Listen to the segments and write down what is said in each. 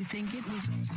think it was...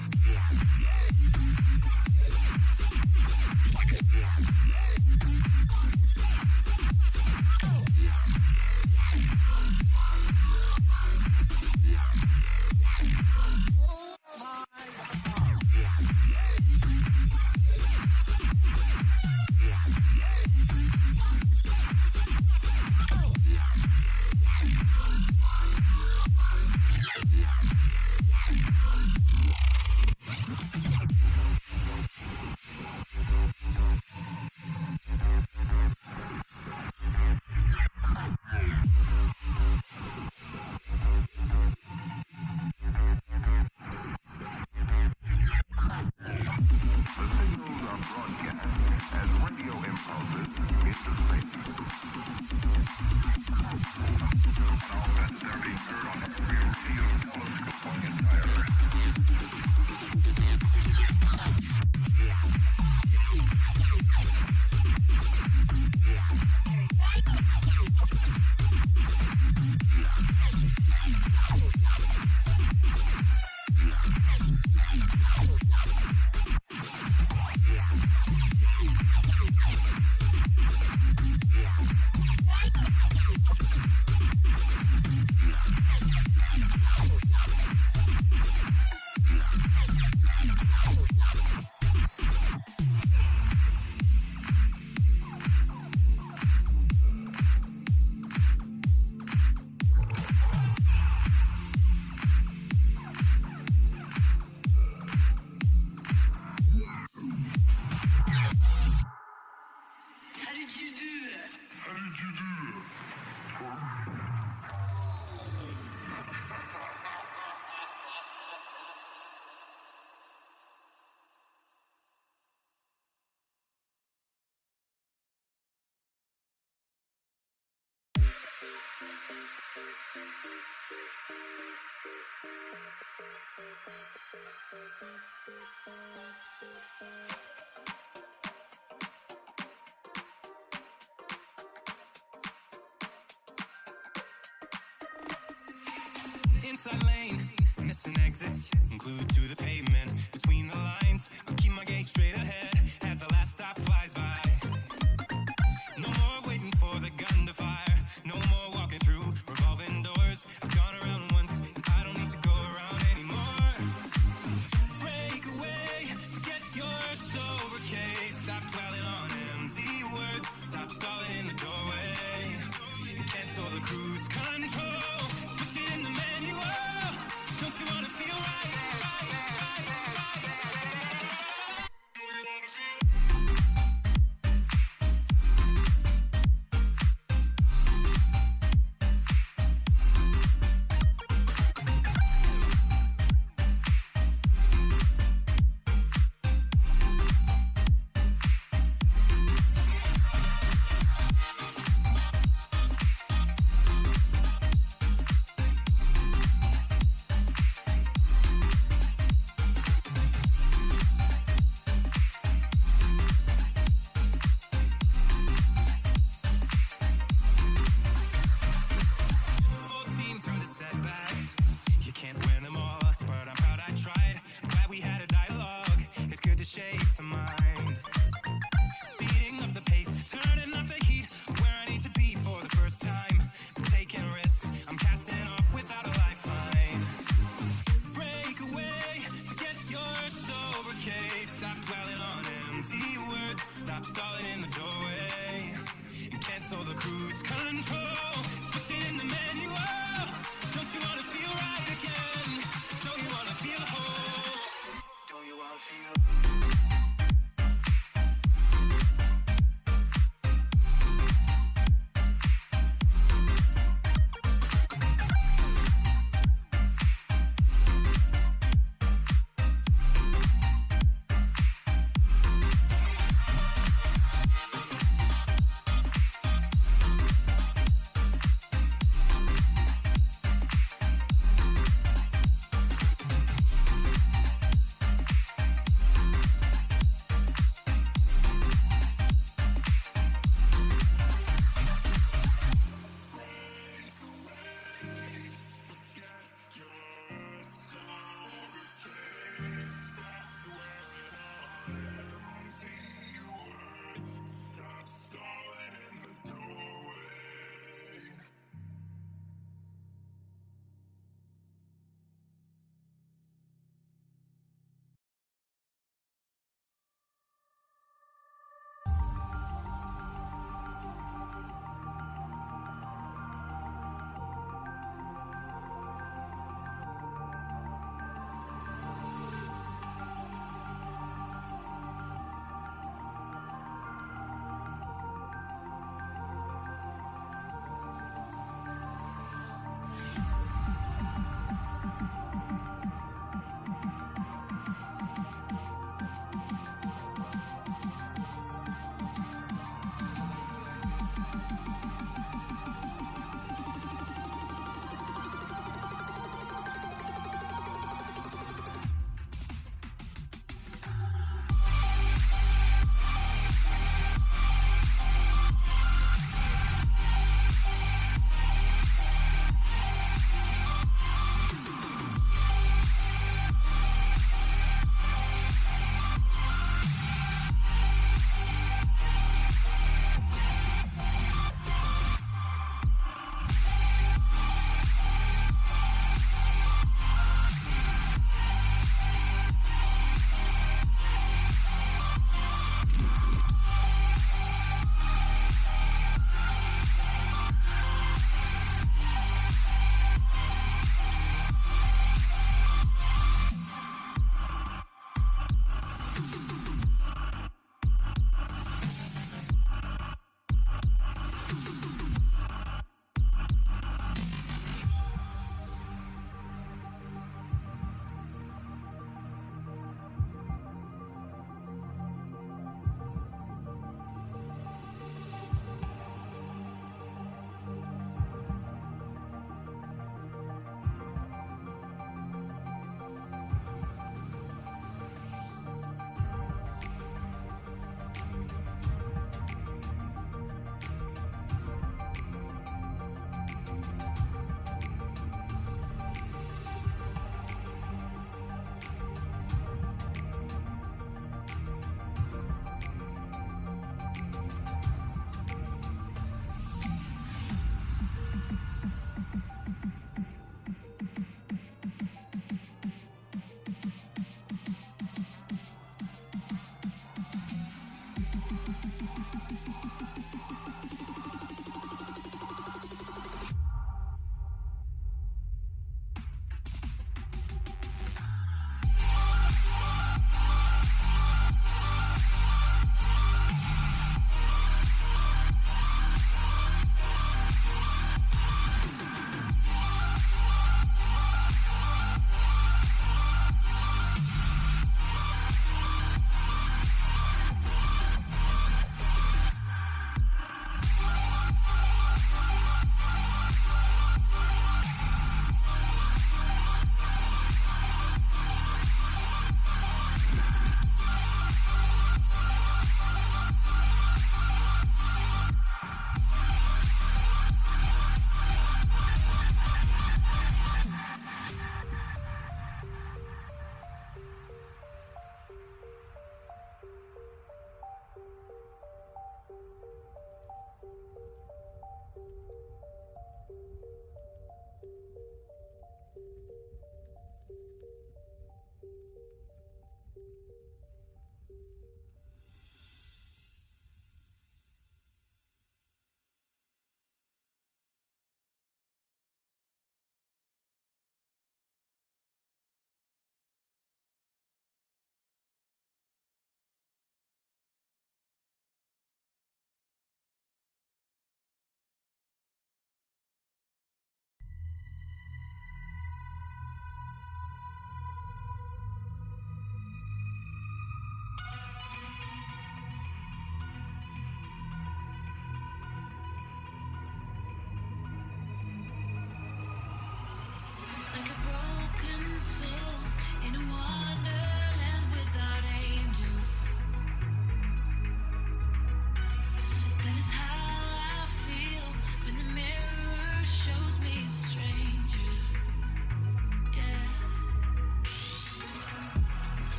Inside lane, missing exits, glued to the pavement. Between the lines, I'll keep my gaze straight ahead as the last stop flies by. No more waiting for the gun to fire. No more walking through revolving doors. I've gone around once, and I don't need to go around anymore. Break away, forget your sober case. Stop dwelling on empty words. Stop stalling in the doorway and cancel the cruise control. Switch it in the manual.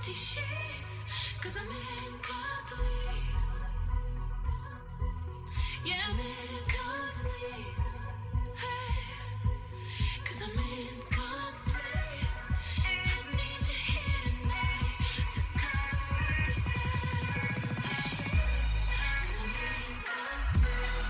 empty sheets, 'cause I'm incomplete. Yeah, I'm incomplete. Hey, 'cause I'm incomplete. I need you here tonight to cover up these empty sheets, 'cause I'm incomplete.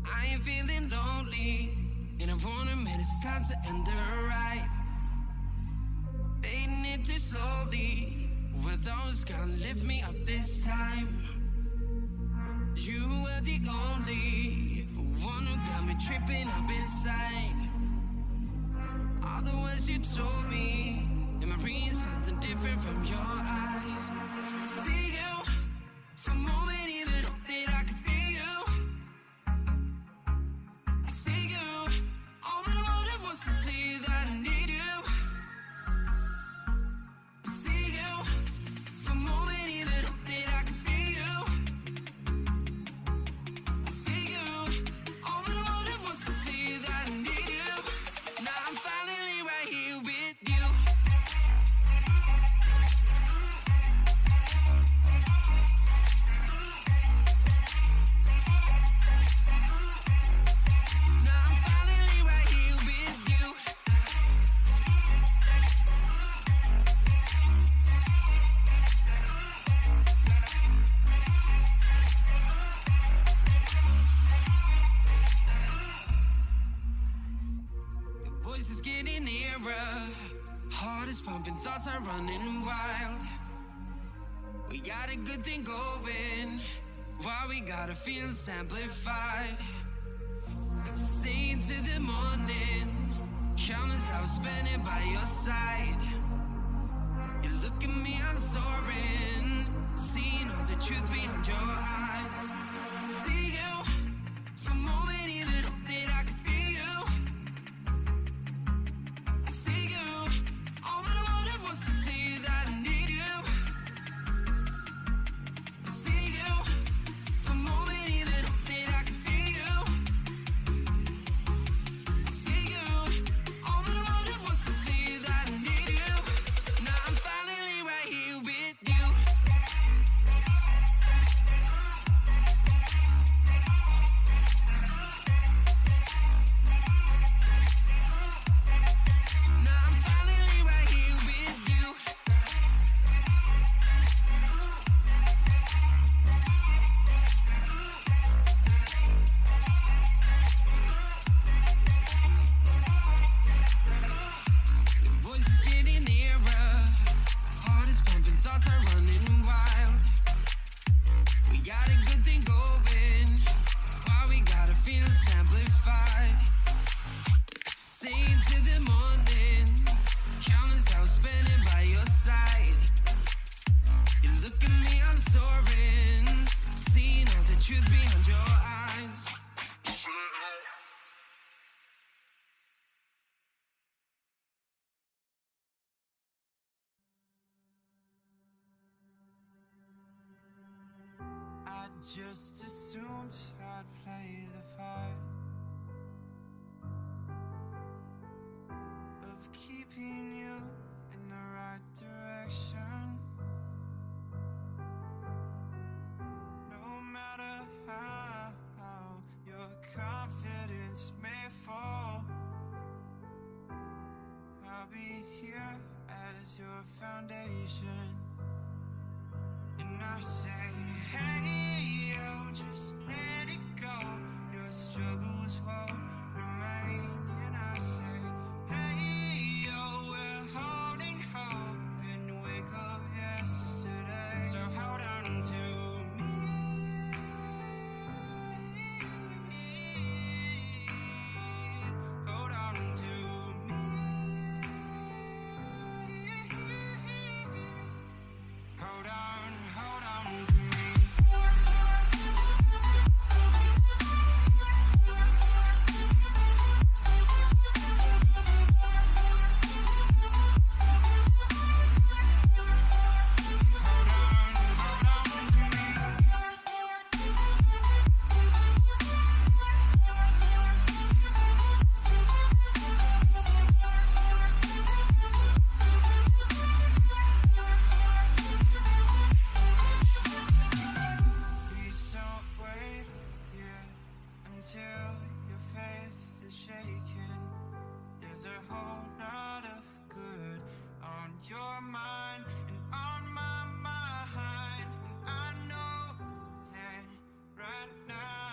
I ain't feeling lonely, and I wanna admit it's time to end the ride. Fading it too slowly, with those gonna lift me up this time. You were the only one who got me tripping up inside. All the words you told me, am I reading something different from your eyes? See you for a moment, even hope that I can feel you. I see you, all that I wanted was to tell you that I need you. I see you for a moment, even hope that I can feel you. I see you, all that I wanted was to tell you that I need you. Now I'm finally right here with you. Now I'm finally right here with you. Your voice is getting nearer, heart is pumping, thoughts are running wild. We got a good thing going, why we gotta feel amplified. Stay into the morning, countless hours spending by your side. You look at me, I'm soaring, seeing all the truth behind your eyes. See you for a moment, even hope that I can feel you. I see you, all that I wanted was to tell you that I need you. I see you for a moment, even hope that I can feel you. I see you, all that I wanted was to tell you that I need you. Now I'm finally right here with you. Now I'm finally right here with you. Your voice is getting nearer, heart is pumping, thoughts are running wild. We got a good thing going, why we gotta feel amplified. Stay till the morning, countless hours spending by your side. You look at me, I'm soaring, seeing all the truth behind your eyes. I just assumed I'd play the part of keeping you in the right direction. No matter how your confidence may fall, I'll be here as your foundation. And I say, hey, yo, just let it go. Your struggles won't remain. And I say, hey, yo, we're holding hope and wake up yesterday. So hold on to me. Hold on to me. Hold on to me. Please don't wait here until your faith is shaken. There's a whole lot of good on your mind and on my mind. And I know that right now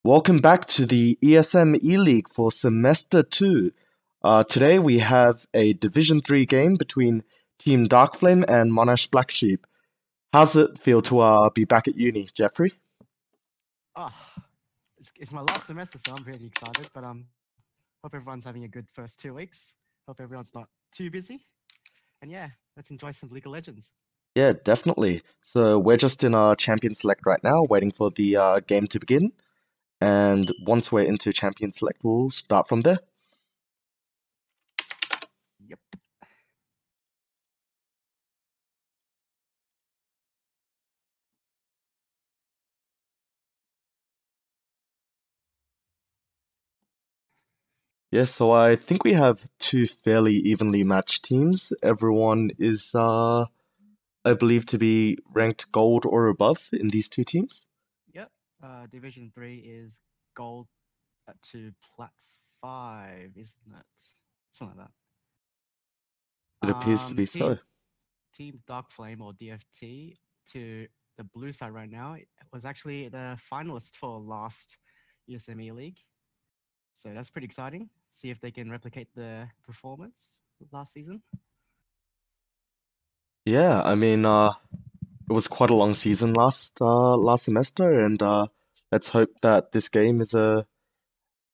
Welcome back to the ESM E-League for Semester 2. Today we have a Division 3 game between Team Darkflame and Monash Black Sheep. How's it feel to be back at uni, Jeffrey? Oh, it's my last semester, so I'm really excited. But hope everyone's having a good first 2 weeks. Hope everyone's not too busy. And yeah, let's enjoy some League of Legends. Yeah, definitely. So we're just in Champion Select right now, waiting for the game to begin. And once we're into Champion Select, we'll start from there. Yep. Yeah, so I think we have two fairly evenly matched teams. Everyone is, I believe, to be ranked gold or above in these two teams. Yep. Division 3 is gold to plat 5, isn't it? Something like It that. appears to be so. Team Darkflame or DFT to the blue side right now was actually the finalist for last ESM E-League. So that's pretty exciting. See if they can replicate the performance last season. Yeah, I mean, it was quite a long season last semester, and let's hope that this game is a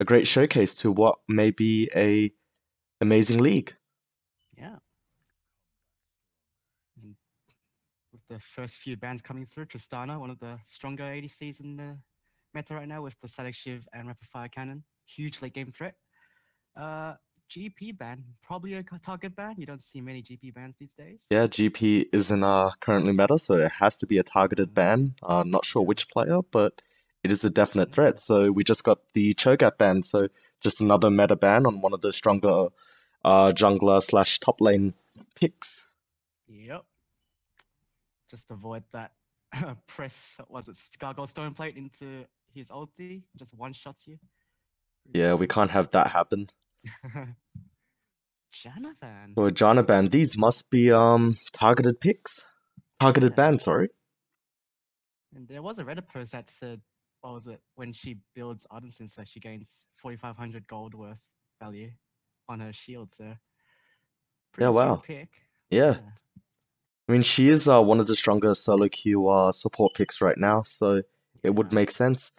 great showcase to what may be a amazing league. Yeah. And with the first few bans coming through, Tristana, one of the stronger ADCs in the meta right now with the Static Shiv and Rapid Fire Cannon. Huge late game threat. GP ban, probably a target ban. You don't see many GP bans these days. Yeah, GP isn't currently meta, so it has to be a targeted ban. Not sure which player, but it is a definite threat. So we just got the Cho'Gath ban, so just another meta ban on one of the stronger jungler slash top lane picks. Yep. Just avoid that press, was it Gargoyle Stone Plate into his ulti, just one shots you. Yeah, we can't have that happen. Janavan. So Janavan, these must be targeted picks. Targeted bans, sorry. And there was a Reddit post that said, what was it, when she builds Ardent Sensor, she gains 4,500 gold worth value on her shield, so pretty Yeah, strong wow. pick. Yeah. I mean, she is one of the stronger solo queue support picks right now, so it would make sense.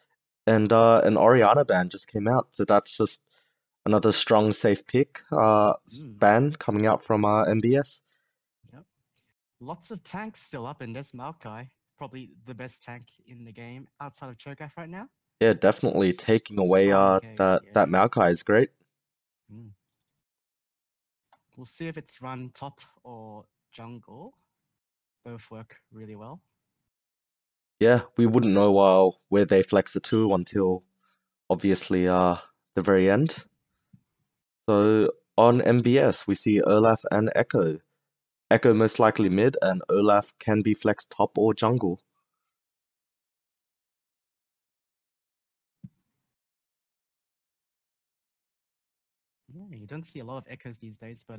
And an Orianna ban just came out, so that's just another strong, safe pick ban coming out from MBS. Yep. Lots of tanks still up, and there's Maokai, probably the best tank in the game outside of Cho'Gath right now. Yeah, definitely taking away that Maokai is great. We'll see if it's run top or jungle. Both work really well. Yeah, we wouldn't know where they flex it to until obviously the very end. So on MBS, we see Olaf and Echo. Echo most likely mid, and Olaf can be flexed top or jungle. Yeah, you don't see a lot of Echoes these days, but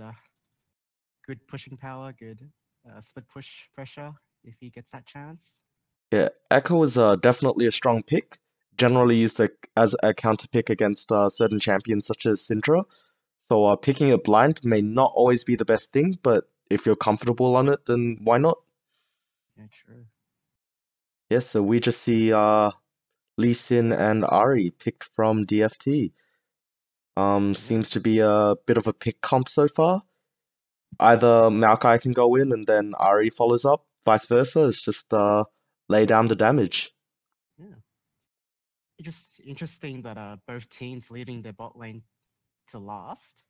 good pushing power, good split push pressure if he gets that chance. Yeah, Echo is definitely a strong pick. Generally used as a counter pick against certain champions such as Syndra. So picking it blind may not always be the best thing, but if you're comfortable on it, then why not? Yeah, true. Yeah, so we just see Lee Sin and Ari picked from DFT. Seems to be a bit of a pick comp so far. Either Maokai can go in and then Ari follows up, vice versa. It's just lay down the damage. Yeah. Just interesting that both teams leaving their bot lane to last.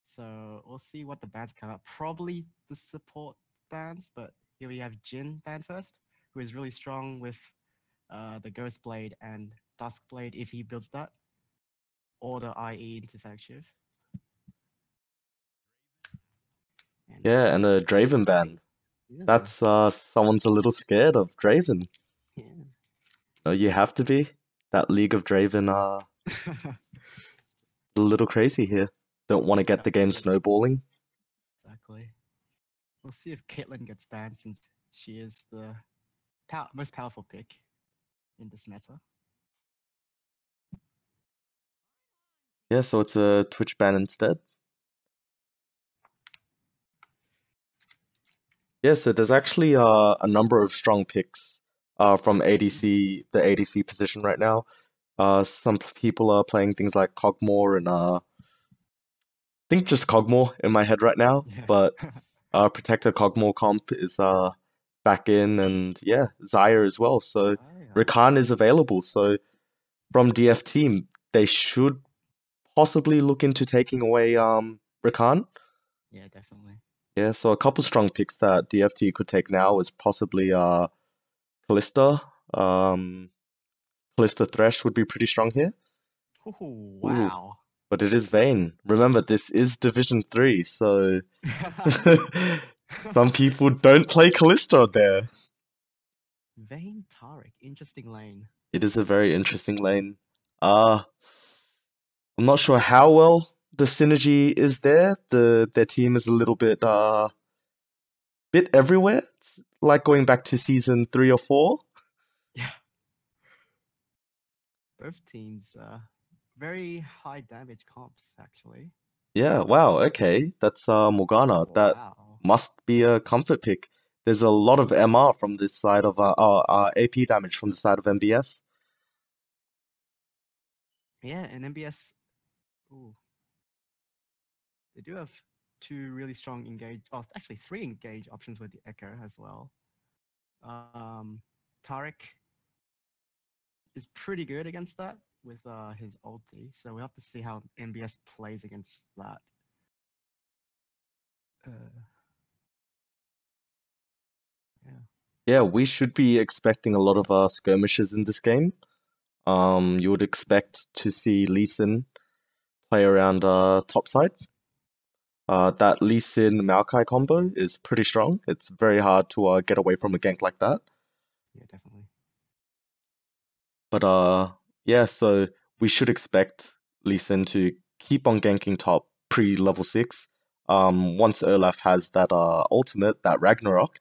So we'll see what the bans come up. Probably the support bans, but here we have Jin ban first, who is really strong with the Ghost Blade and Dusk Blade if he builds that, or the IE into Static Shiv. Yeah, and a Draven ban. Yeah. That's someone's a little scared of Draven. Yeah. No, you have to be. That League of Draven are a little crazy here. Don't want to get the game snowballing. Exactly. We'll see if Caitlyn gets banned since she is the most powerful pick in this meta. Yeah, so it's a Twitch ban instead. Yeah, so there's actually a number of strong picks from ADC, the ADC position right now. Some people are playing things like Cogmore and I think just Cogmore in my head right now, Yeah. but Protector Cogmore comp is back in, and yeah, Xayah as well. So Rakan is available. So from DFT, they should possibly look into taking away Rakan. Yeah, definitely. Yeah, so a couple strong picks that DFT could take now is possibly Kalista. Um, Kalista Thresh would be pretty strong here. Ooh, Ooh, wow. but it is Vayne. Remember, this is Division 3, so some people don't play Kalista there. Vayne Tarek, interesting lane. It is a very interesting lane. I'm not sure how well the synergy is there. Their team is a little bit everywhere. It's like going back to season 3 or 4. Yeah. Both teams very high damage comps actually. Yeah, wow, okay. That's Morgana. That Wow. must be a comfort pick. There's a lot of MR from this side of AP damage from the side of MBS. Yeah, and MBS, ooh, they do have two really strong engage, oh, actually three engage options with the Echo as well. Tarek is pretty good against that with his ulti, so we have to see how MBS plays against that. Yeah. Yeah, we should be expecting a lot of skirmishes in this game. You would expect to see Lee Sin play around top side. That Lee Sin Maokai combo is pretty strong. It's very hard to get away from a gank like that. Yeah, definitely. But yeah, so we should expect Lee Sin to keep on ganking top pre-level 6. Once Olaf has that ultimate, that Ragnarok,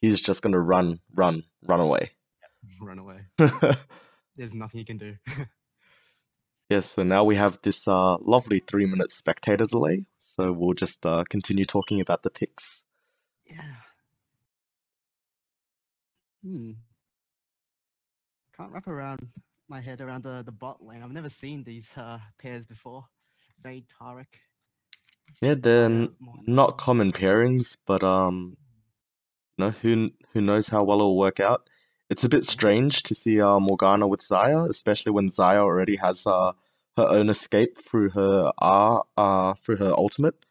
he's just gonna run away. Run away. There's nothing you can do. Yes, so now we have this lovely 3-minute spectator delay. So we'll just continue talking about the picks. Yeah. Hmm. Can't wrap around my head around the bot lane. I've never seen these pairs before. Vayne Tarek. Yeah, they're Xayah, not Morgana. common pairings, but no, who knows how well it'll work out. It's a bit Yeah. strange to see Morgana with Xayah, especially when Xayah already has her own escape through her through her ultimate.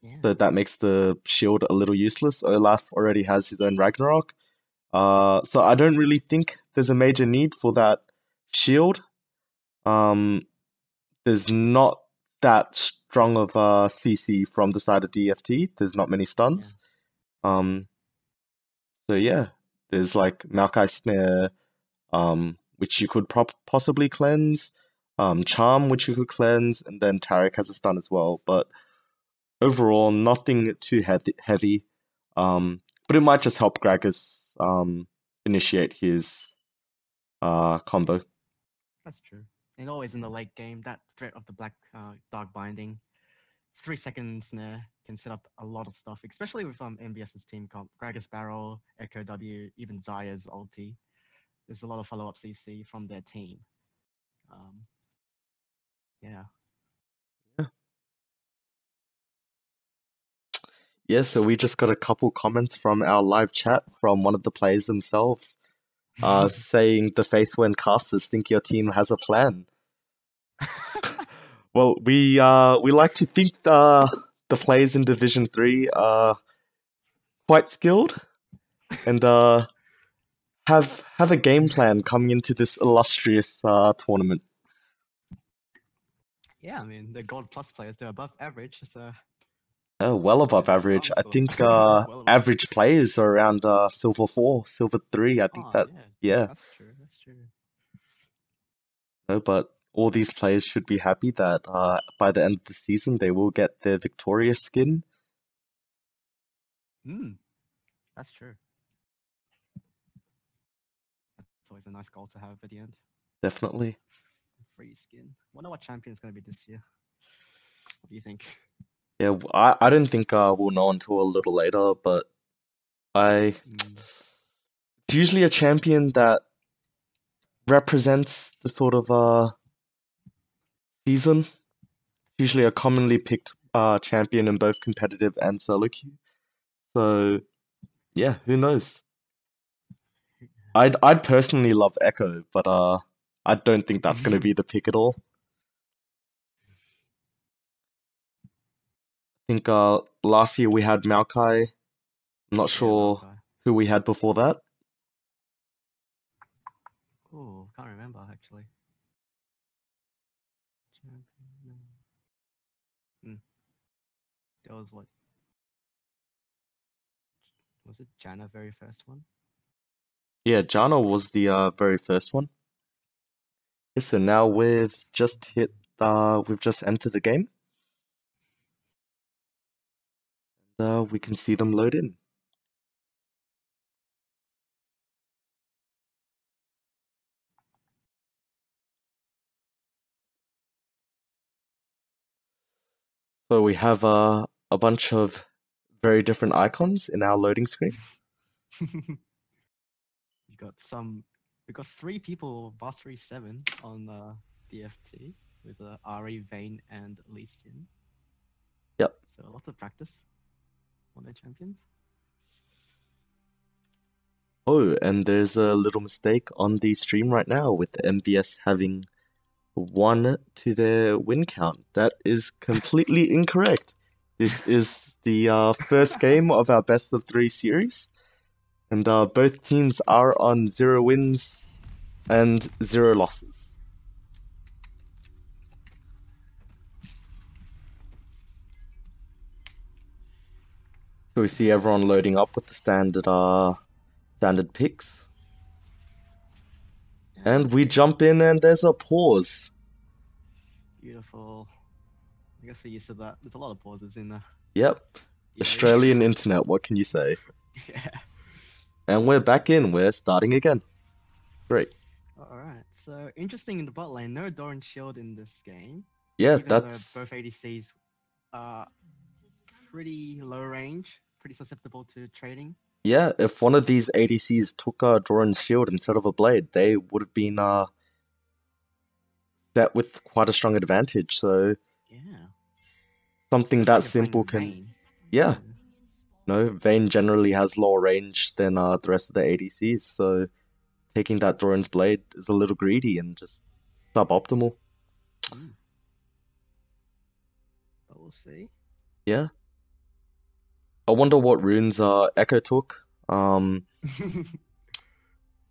Yeah. So that makes the shield a little useless. Olaf already has his own Ragnarok. So I don't really think there's a major need for that shield. There's not that strong of a CC from the side of DFT. There's not many stuns. Um, so yeah, there's like Maokai Snare, which you could possibly cleanse, Charm, which you could cleanse, and then Tarek has a stun as well. But overall, nothing too heavy. But it might just help Gragas initiate his combo. That's true. And always in the late game, that threat of the black dark binding, 3 second snare can set up a lot of stuff, especially with MBS's team comp. Gragas Barrel, Echo W, even Xayah's ulti. There's a lot of follow-up CC from their team. Yeah. Yeah, so we just got a couple comments from our live chat from one of the players themselves, saying the face when casters think your team has a plan. Well, we like to think the players in Division 3 are quite skilled and have a game plan coming into this illustrious tournament. Yeah, I mean, the gold plus players, they're above average, so Oh, well above there's average. some I sort think well above average players are around Silver 4, Silver 3. I think Oh, that, yeah, yeah. that's true. That's true. No, but all these players should be happy that by the end of the season they will get their victorious skin. That's true. That's always a nice goal to have at the end. Definitely. Free skin. Wonder what champion's gonna be this year. What do you think? Yeah, I don't think we'll know until a little later, but I Mm, it's usually a champion that represents the sort of season. It's usually a commonly picked champion in both competitive and solo queue. So yeah, who knows? I'd personally love Echo, but I don't think that's gonna be the pick at all. I think last year we had Maokai. I'm not yeah, sure Maokai. who we had before that. Oh, can't remember actually. Hmm. That was what? Was it Jana very first one? Yeah, Jana was the very first one. Yeah, so now we've just entered the game. We can see them load in. So we have a bunch of very different icons in our loading screen. You got some. We got 3 people, Mastery 7 on DFT with Ari, Vayne, and Lee Sin. Yep. So lots of practice on their champions. Oh, and there's a little mistake on the stream right now with the MBS having 1 to their win count. That is completely incorrect. This is the first game of our best of 3 series, and both teams are on 0 wins and 0 losses. So we see everyone loading up with the standard picks. And we jump in and there's a pause. Beautiful. I guess we're used to that. There's a lot of pauses in the. Yep. Yeah. Australian internet, what can you say? Yeah. And we're back in. We're starting again. Great. Alright, so interesting in the bot lane. No Doran Shield in this game. Yeah, Even though that's both ADCs are pretty low range, pretty susceptible to trading. yeah. If one of these ADCs took Doran's shield instead of a blade, they would have been set with quite a strong advantage. So Yeah. something Especially that if you're playing simple can Vayne. yeah. No, Vayne generally has lower range than the rest of the ADCs, so taking that Doran's blade is a little greedy and just suboptimal. Mm. But we'll see. Yeah. I wonder what runes Echo took.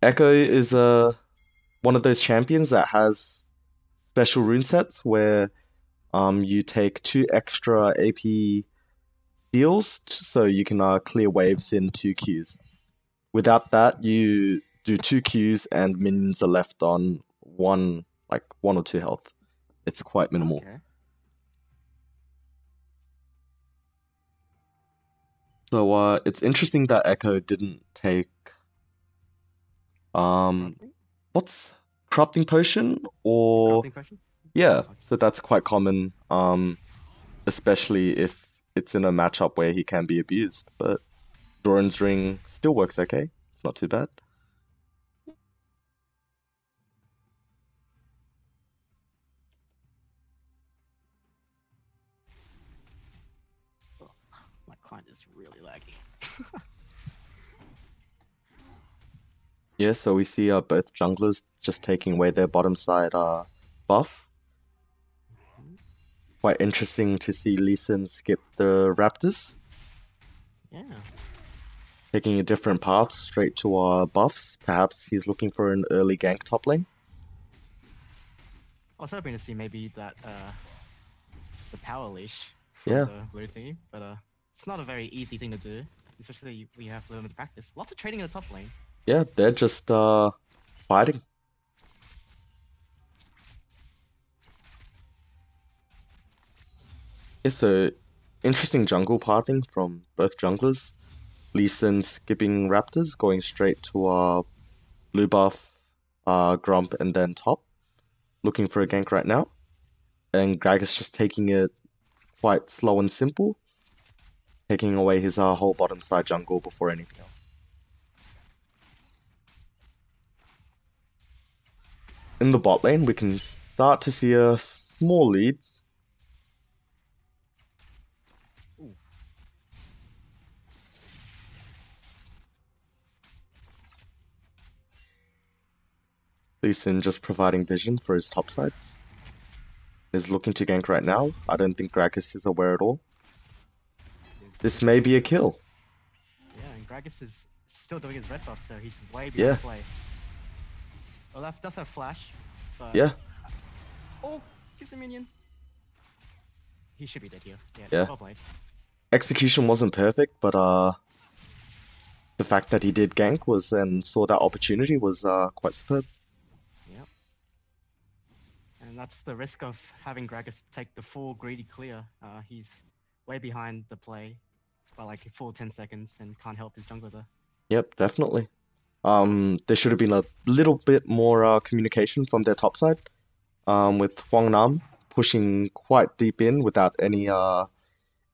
Echo is one of those champions that has special rune sets where you take 2 extra AP seals so you can clear waves in 2 Qs. Without that, you do 2 Qs and minions are left on 1 or 2 health. It's quite minimal. Okay. So it's interesting that Echo didn't take Corrupting? what's corrupting potion or Corrupting potion? yeah, Okay. so that's quite common, especially if it's in a matchup where he can be abused. But Doran's ring still works okay. It's not too bad. Oh, my client is really laggy. Yeah, so we see both junglers just taking away their bottom side buff. Quite interesting to see Lee Sin skip the Raptors, Yeah. taking a different path straight to our buffs. Perhaps he's looking for an early gank top lane. I was hoping to see maybe that the power leash from Yeah. the blue team, but it's not a very easy thing to do, especially when you have limited practice. Lots of trading in the top lane. Yeah, they're just fighting. Yeah, so interesting jungle pathing from both junglers. Lee Sin skipping Raptors, going straight to blue buff, Grump, and then top. Looking for a gank right now. And Gragas just taking it quite slow and simple, taking away his whole bottom side jungle before anything else. In the bot lane, we can start to see a small lead. Lee Sin just providing vision for his top side. Is looking to gank right now. I don't think Gragas is aware at all. This may be a kill. Yeah, and Gragas is still doing his red buff, so he's way behind the play. Olaf does have flash, but... Yeah. Oh, gives a minion. He should be dead here. Yeah. Well played. Execution wasn't perfect, but the fact that he did gank was and saw that opportunity was quite superb. Yep. And that's the risk of having Gragas take the full greedy clear. He's way behind the play by like a full 10 seconds and can't help his jungler there. Yep, definitely. There should have been a little bit more communication from their top side, with Huang Nam pushing quite deep in without any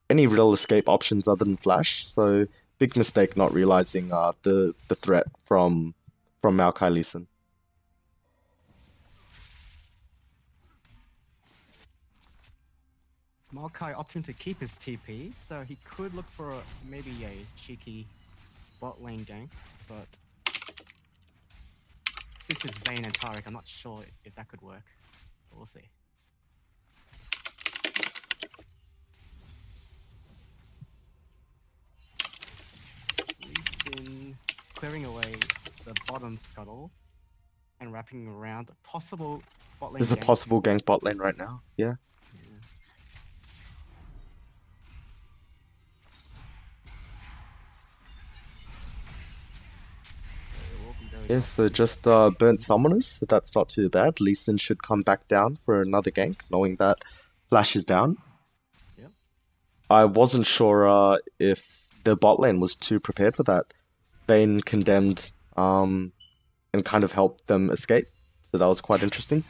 real escape options other than flash. So big mistake not realizing the threat from Maokai Lee Sin. Maokai opting to keep his TP, so he could look for maybe a cheeky bot lane gank, but since it's Vayne and Taric, I'm not sure if that could work. But we'll see. Lee Sin clearing away the bottom scuttle and wrapping around a possible bot lane. There's a possible gank bot lane right now. Yeah. Yeah, so just burnt summoners, so that's not too bad. Lee Sin should come back down for another gank, knowing that Flash is down. Yep. I wasn't sure if the bot lane was too prepared for that. Vayne condemned and kind of helped them escape, so that was quite interesting.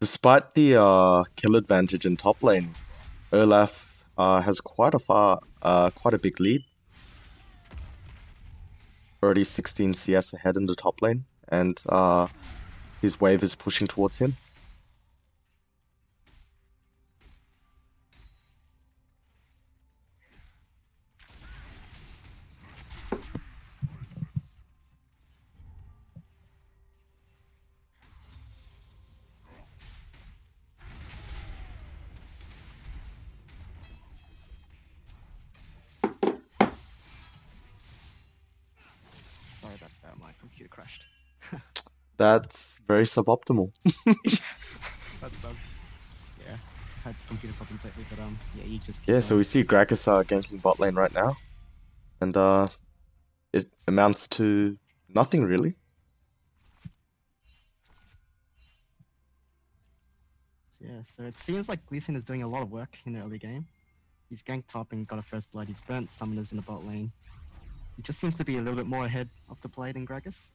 Despite the kill advantage in top lane, Olaf has quite a big lead. Already 16 CS ahead in the top lane, and his wave is pushing towards him. Sorry about that, my computer crashed. That's very suboptimal. That's yeah, had computer problems lately, but yeah, you just Yeah, so we see Gragas ganking bot lane right now, and it amounts to nothing really. Yeah, so it seems like Lee Sin is doing a lot of work in the early game. He's ganked top and got a first blood. He's burnt summoners in the bot lane. He just seems to be a little bit more ahead of the play than Gragas.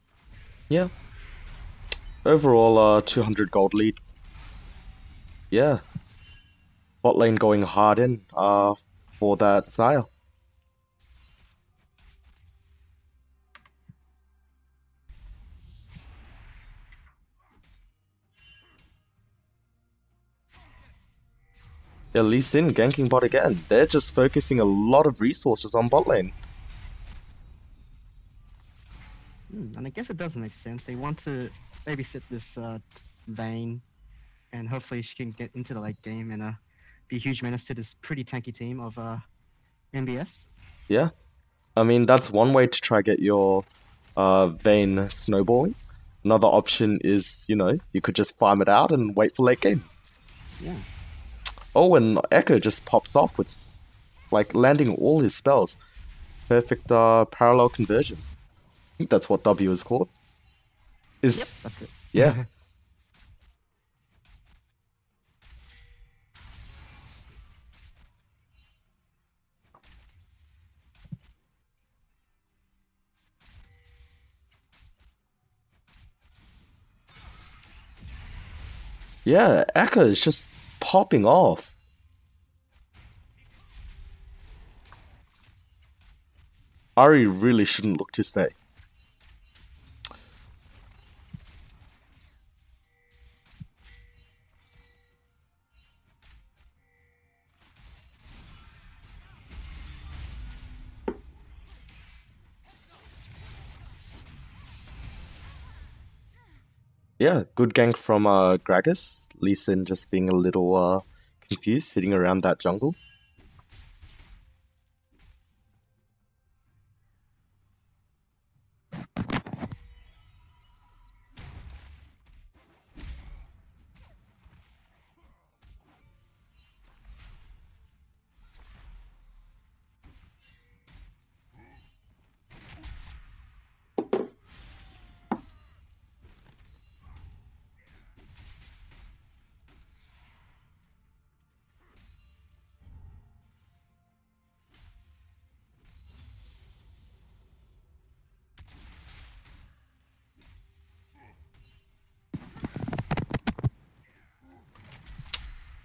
Yeah. Overall, 200 gold lead. Yeah. Bot lane going hard in for that Xayah. Yeah, Lee Sin ganking bot again. They're just focusing a lot of resources on bot lane. And I guess it does make sense. They want to babysit this Vayne, and hopefully she can get into the late game and be a huge menace to this pretty tanky team of MBS. Yeah. I mean, that's one way to try get your Vayne snowballing. Another option is, you know, you could just farm it out and wait for late game. Yeah. Oh, and Echo just pops off with, like, landing all his spells. Perfect parallel conversion. I think that's what W is called. Is Yep, that's it. yeah. Yeah, Echo is just popping off. Ari really shouldn't look to stay. Yeah, good gank from Gragas. Lee Sin just being a little confused, sitting around that jungle.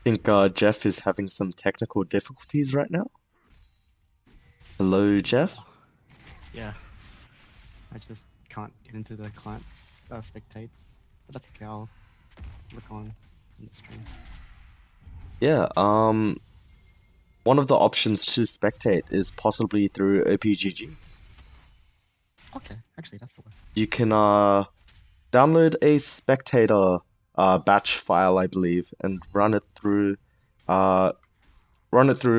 Think Jeff is having some technical difficulties right now. Hello, Jeff. Yeah. I just can't get into the client spectate. But that's okay, I'll look on in the stream. Yeah, one of the options to spectate is possibly through OPGG. Okay, actually that's the worst. You can download a spectator batch file, I believe, and run it through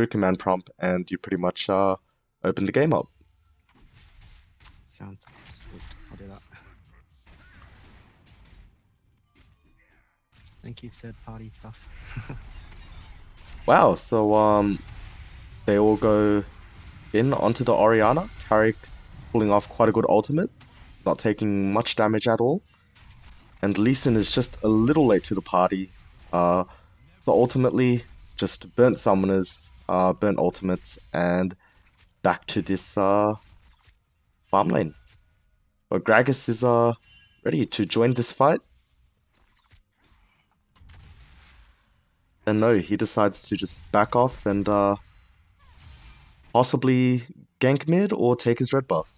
command prompt, and you pretty much open the game up. Sounds sweet. I'll do that. Thank you, third party stuff. Wow, so they all go in onto the Orianna. Taric pulling off quite a good ultimate, not taking much damage at all. And Lee Sin is just a little late to the party. So ultimately, just burnt summoners, burnt ultimates, and back to this farm lane. But Gragas is ready to join this fight. And no, he decides to just back off and possibly gank mid or take his red buff.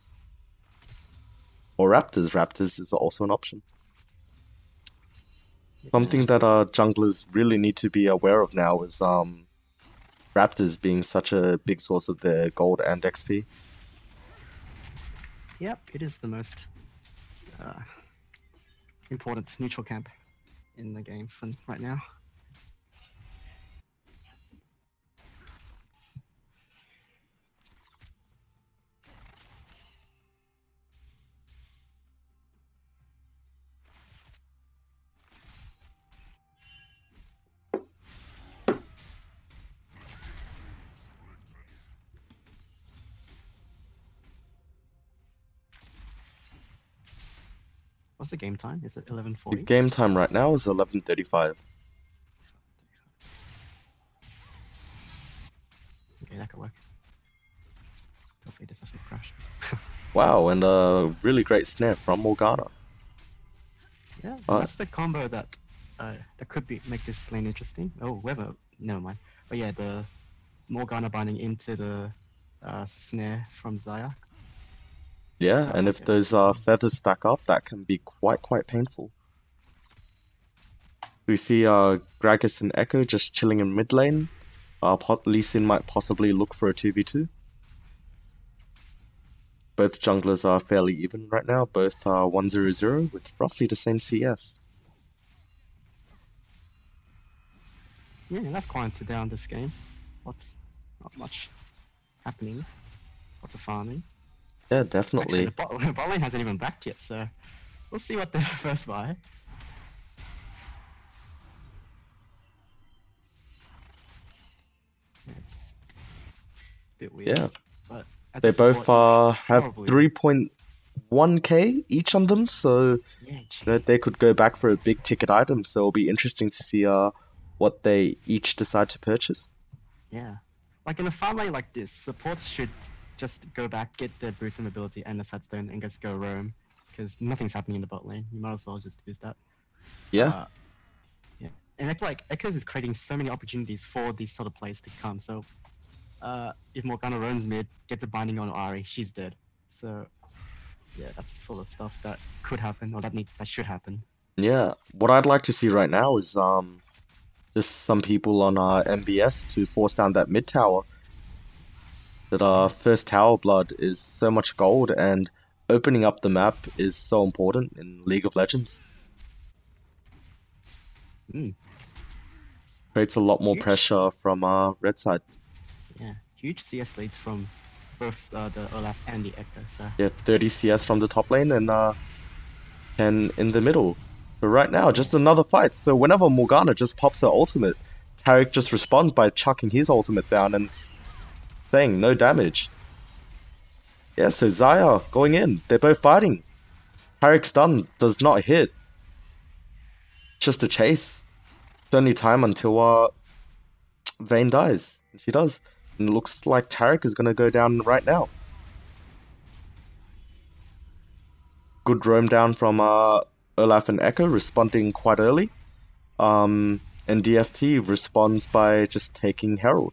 Or Raptors. Raptors is also an option. Something that junglers really need to be aware of now is Raptors being such a big source of their gold and XP. Yep, it is the most important neutral camp in the game for right now. What's the game time? Is it 11:40? The game time right now is 11:35. Okay, that could work. Hopefully this doesn't crash. Wow, and a really great snare from Morgana. Yeah, that's the combo that could make this lane interesting. Oh, whether never mind. But yeah, the Morgana binding into the snare from Zaya. Yeah, and if those feathers stack up, that can be quite painful. We see Gragas and Echo just chilling in mid lane. Lee Sin might possibly look for a 2v2. Both junglers are fairly even right now, both 1-0-0 with roughly the same CS. Yeah, that's quieted down this game. Not much happening. Lots of farming. Yeah, definitely. Actually, the bot lane hasn't even backed yet, so we'll see what the first buy. It's a bit weird. Yeah. But They both have probably 3.1 1k each on them, so Yeah, gee. that they could go back for a big ticket item. So it'll be interesting to see what they each decide to purchase. Yeah. Like in a farm lane like this, supports should just go back, get their boots and mobility and the Sunstone and just go roam. Because nothing's happening in the bot lane. You might as well just use that. Yeah. Yeah. And it's like Echoes is creating so many opportunities for these sort of plays to come. So if Morgana roams mid, gets a binding on Ahri, she's dead. So yeah, that's the sort of stuff that could happen or that should happen. Yeah. What I'd like to see right now is just some people on MBS to force down that mid tower. That first tower blood is so much gold, and opening up the map is so important in League of Legends. Creates a lot more Huge. pressure from red side. Yeah, huge CS leads from both the Olaf and the Echo. So Yeah, 30 CS from the top lane and 10 in the middle. So right now, just another fight. So whenever Morgana just pops her ultimate, Taric just responds by chucking his ultimate down and saying no damage. Yeah, so Xayah going in. They're both fighting. Taric's stun does not hit. Just a chase. It's only time until Vayne dies. And she does. And it looks like Taric is going to go down right now. Good roam down from Olaf and Echo, responding quite early. And DFT responds by just taking Herald.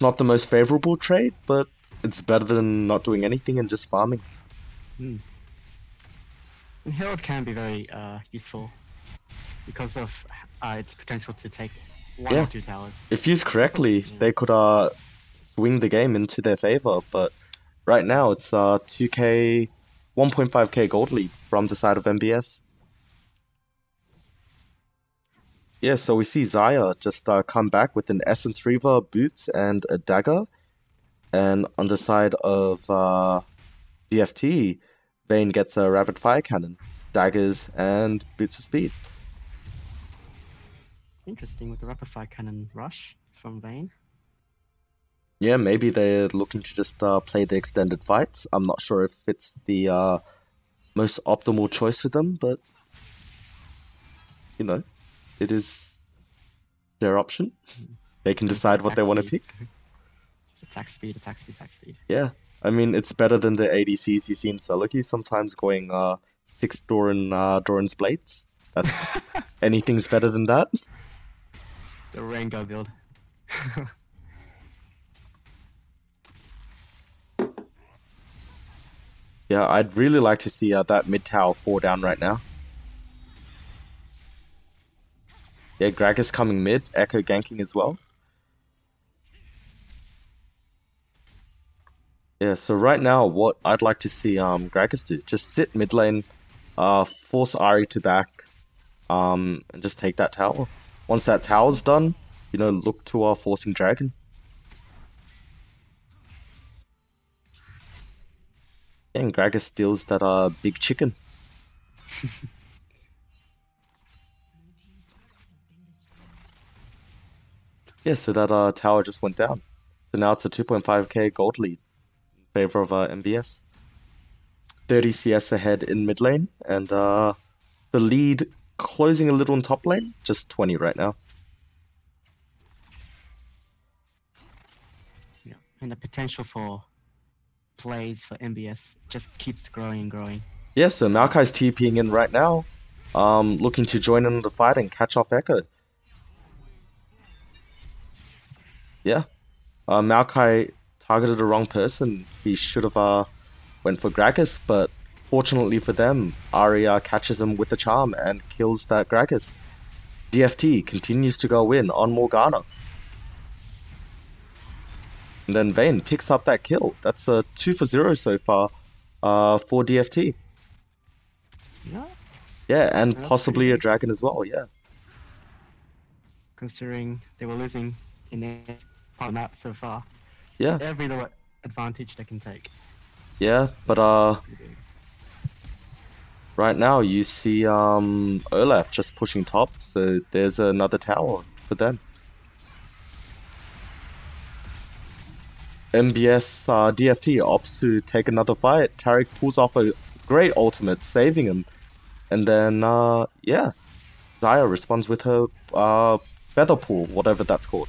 Not the most favorable trade, but it's better than not doing anything and just farming. and Herald can be very useful because of its potential to take one Yeah. or two towers. If used correctly, Yeah. they could swing the game into their favor, but right now it's 2k, 1.5k gold lead from the side of MBS. Yeah, so we see Xayah just come back with an Essence Reaver, boots, and a dagger. And on the side of DFT, Vayne gets a rapid fire cannon, daggers, and boots of speed. Interesting with the rapid fire cannon rush from Vayne. Yeah, maybe they're looking to just play the extended fights. I'm not sure if it's the most optimal choice for them, but you know, it is their option. They can decide what they want to pick. Just attack speed, attack speed, attack speed. Yeah, I mean, it's better than the ADCs you see in solo queue, sometimes going 6 Doran's Blades. That's, anything's better than that. The Rengar build. Yeah, I'd really like to see that mid tower fall down right now. Yeah, Gragas coming mid, Echo ganking as well. Yeah, so right now, what I'd like to see Gragas do, just sit mid lane, force Ahri to back, and just take that tower. Once that tower's done, you know, look to our forcing dragon. And Gragas steals that big chicken. Yeah, so that tower just went down. So now it's a 2.5k gold lead in favor of MBS. 30 CS ahead in mid lane, and the lead closing a little in top lane, just 20 right now. Yeah. And the potential for plays for MBS just keeps growing and growing. Yeah, so Maokai's TPing in right now, looking to join in the fight and catch off Echo. Yeah, Maokai targeted the wrong person. He should have went for Gragas, but fortunately for them, Ahri catches him with the charm and kills that Gragas. DFT continues to go in on Morgana. And then Vayne picks up that kill. That's a 2 for 0 so far for DFT. Yeah. Yeah, and That's possibly pretty a good. dragon as well, yeah. Considering they were losing in their part of the map so far. Yeah, Every little advantage they can take. yeah, but right now you see Olaf just pushing top, so there's another tower for them. MBS DFT opts to take another fight. Tariq pulls off a great ultimate, saving him. And then, yeah, Zaya responds with her feather pool, whatever that's called.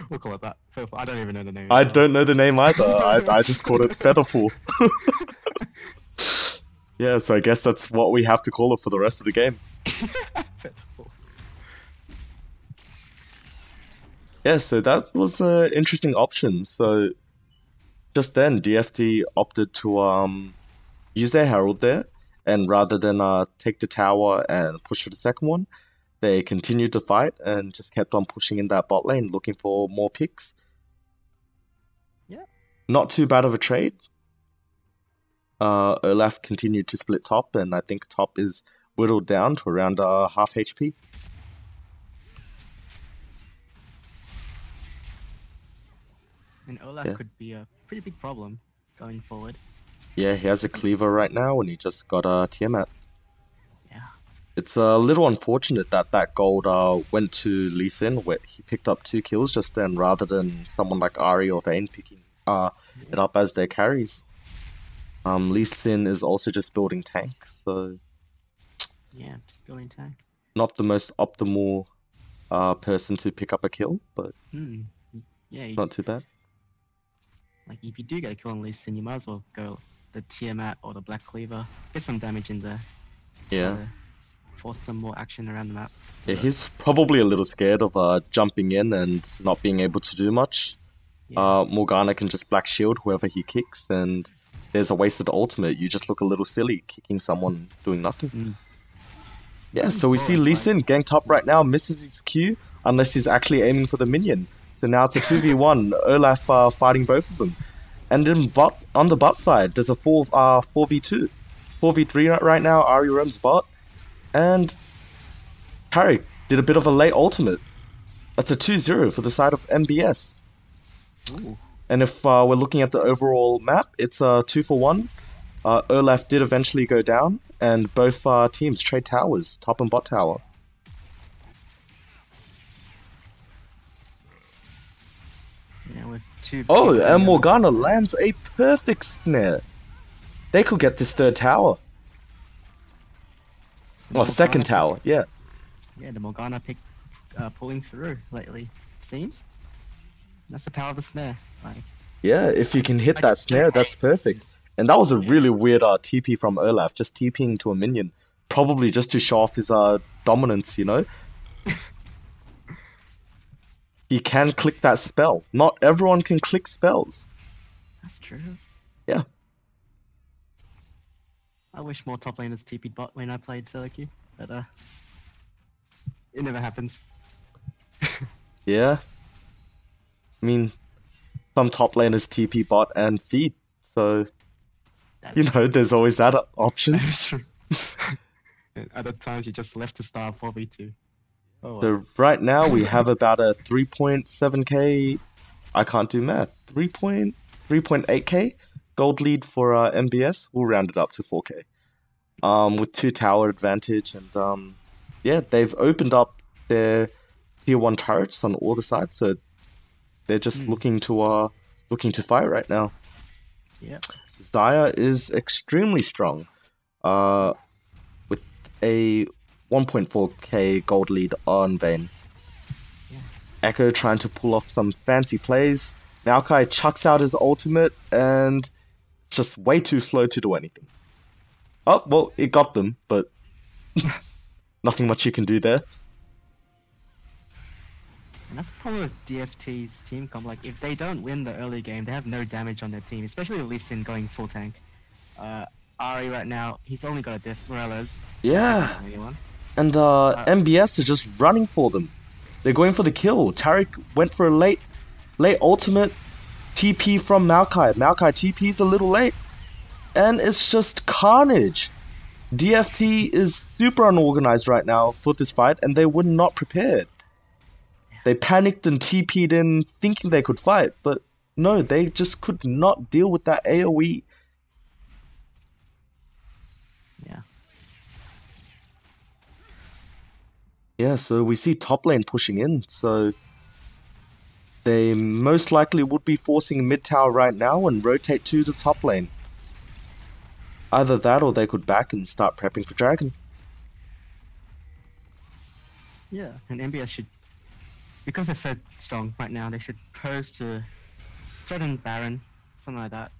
We'll call it that. I don't even know the name. I don't know the name either. I just called it feather pool. Yeah, so I guess that's what we have to call it for the rest of the game. Yeah, so that was an interesting option. So just then, DFT opted to use their Herald there, and rather than take the tower and push for the second one, they continued to fight and just kept on pushing in that bot lane, looking for more picks. Yeah. Not too bad of a trade. Olaf continued to split top, and I think top is whittled down to around half HP. And Olaf could be a pretty big problem going forward. Yeah, he has a cleaver right now, and he just got a Tiamat. Yeah. It's a little unfortunate that that gold went to Lee Sin, where he picked up 2 kills just then, rather than someone like Ari or Vayne picking it up as their carries. Lee Sin is also just building tank, so yeah, just building tank. Not the most optimal person to pick up a kill, but yeah, not too bad. Like if you do get a kill on Lee Sin, you might as well go the Tiamat or the Black Cleaver, get some damage in there. Yeah. Force some more action around the map. Yeah, he's probably a little scared of jumping in and not being able to do much. Yeah. Morgana can just black shield whoever he kicks, and there's a wasted ultimate. You just look a little silly kicking someone doing nothing. Yeah, so we see Lee Sin gang top right now, misses his Q unless he's actually aiming for the minion. So now it's a 2v1, Olaf fighting both of them. And then on the bot side, there's a 4v2. 4v3 right now, Ari roams bot. And Tariq did a bit of a late ultimate. That's a 2-0 for the side of MBS. Ooh. And if we're looking at the overall map, it's a 2-for-1. Olaf did eventually go down, and both teams trade towers, top and bot tower. Yeah, with 2. Oh, and Morgana lands a perfect snare. They could get this third tower. Oh, second tower, yeah. Yeah, the Morgana pick pulling through lately, it seems. That's the power of the snare. Like, yeah, if you can hit that snare, that's perfect. And that was a really weird TP from Olaf, just TPing to a minion. Probably just to show off his dominance, you know? He can click that spell. Not everyone can click spells. That's true. Yeah. I wish more top laners TP'd bot when I played solo queue, but it never happens. Yeah. I mean, some top laners TP bot and feed, so you know, there's always that option. That's true. And other times you just left to start 4v2. Oh, well. So right now we have about a 3.7k, I can't do math, 3.8k gold lead for MBS. We'll round it up to 4k. With 2 tower advantage, and yeah, they've opened up their tier 1 turrets on all the sides, so they're just looking to fight right now. Yeah. Zaya is extremely strong, with a 1.4k gold lead on Vayne. Yeah. Echo trying to pull off some fancy plays. Maokai chucks out his ultimate, and it's just way too slow to do anything. Oh, well, it got them, but nothing much you can do there. And that's the problem with DFT's team comp. Like, if they don't win the early game, they have no damage on their team, especially Lee Sin going full tank. Ari right now, he's only got a Death Morellas. Yeah. And MBS is just running for them. They're going for the kill. Tariq went for a late ultimate. TP from Maokai. Maokai TP's a little late. And it's just carnage. DFT is super unorganized right now for this fight, and they were not prepared. They panicked and TP'd in thinking they could fight, but no, they just could not deal with that AoE. Yeah. Yeah, so we see top lane pushing in, so they most likely would be forcing mid tower right now and rotate to the top lane. Either that or they could back and start prepping for Dragon. Yeah, and MBS should, because they're so strong right now, they should pose to threaten Baron, something like that,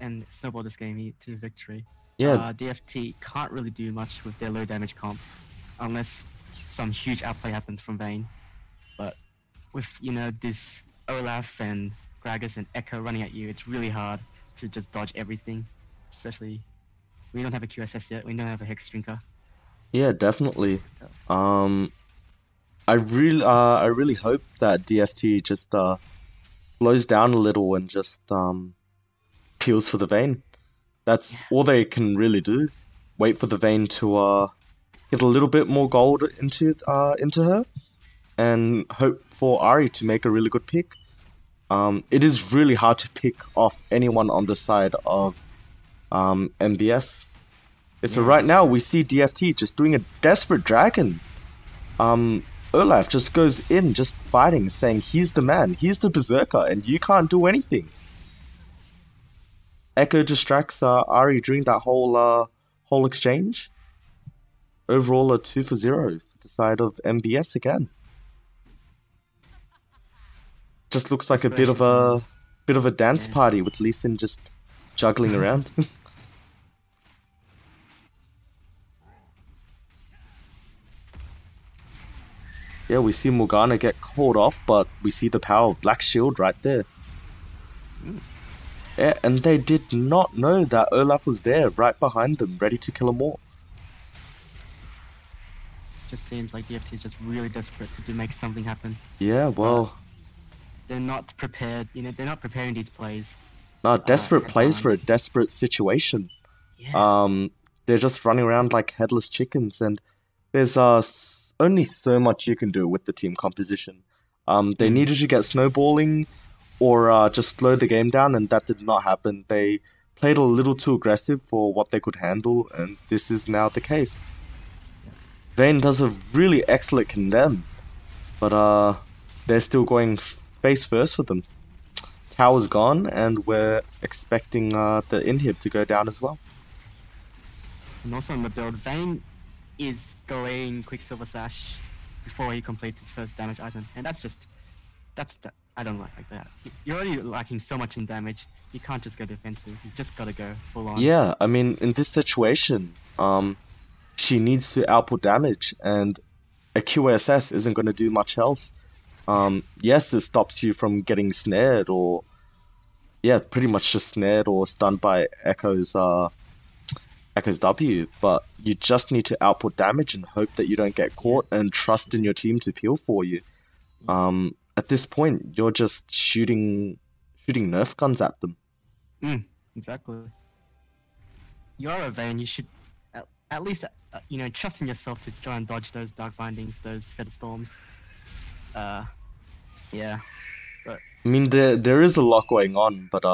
and snowball this game to victory. Yeah. DFT can't really do much with their low damage comp, unless some huge outplay happens from Vayne. But with, you know, this Olaf and Gragas and Echo running at you, it's really hard to just dodge everything. Especially, we don't have a QSS yet, we don't have a Hex Drinker. Yeah, definitely. I really hope that DFT just slows down a little and just peels for the Vayne. That's all they can really do. Wait for the Vayne to get a little bit more gold into her, and hope for Ahri to make a really good pick. It is really hard to pick off anyone on the side of MBS. So right now we see DFT just doing a desperate Dragon. Olaf just goes in, just fighting, saying he's the man, he's the berserker, and you can't do anything. Echo distracts Ahri during that whole exchange. Overall, a 2 for 0 for the side of MBS again. Just looks like a bit of a dance party with Lee Sin just juggling around. Yeah, we see Morgana get called off, but we see the power of Black Shield right there. Yeah, and they did not know that Olaf was there, right behind them, ready to kill them all. Just seems like DFT is just really desperate to make something happen. Yeah, well... they're not prepared, you know, they're not preparing these plays. No, desperate plays for a desperate situation. Yeah. They're just running around like headless chickens, and there's only so much you can do with the team composition. They needed to get snowballing or just slow the game down, and that did not happen. They played a little too aggressive for what they could handle, and this is now the case. Vayne does a really excellent condemn, but they're still going face first for them. Tower's gone, and we're expecting the inhib to go down as well. And also in the build, Vayne is going Quicksilver Sash before he completes his first damage item, and I don't like that. You're already lacking so much in damage, you can't just go defensive, you just gotta go full on. Yeah, I mean, in this situation, she needs to output damage, and a QSS isn't going to do much else. Yes, it stops you from getting snared, or pretty much just snared or stunned by Echo's W, but you just need to output damage and hope that you don't get caught, and trust in your team to peel for you. At this point, you're just shooting Nerf guns at them. Exactly. You're a Vayne, you should at least you know, trust in yourself to try and dodge those Dark Bindings, those Feather Storms. Yeah, but I mean, there is a lot going on, but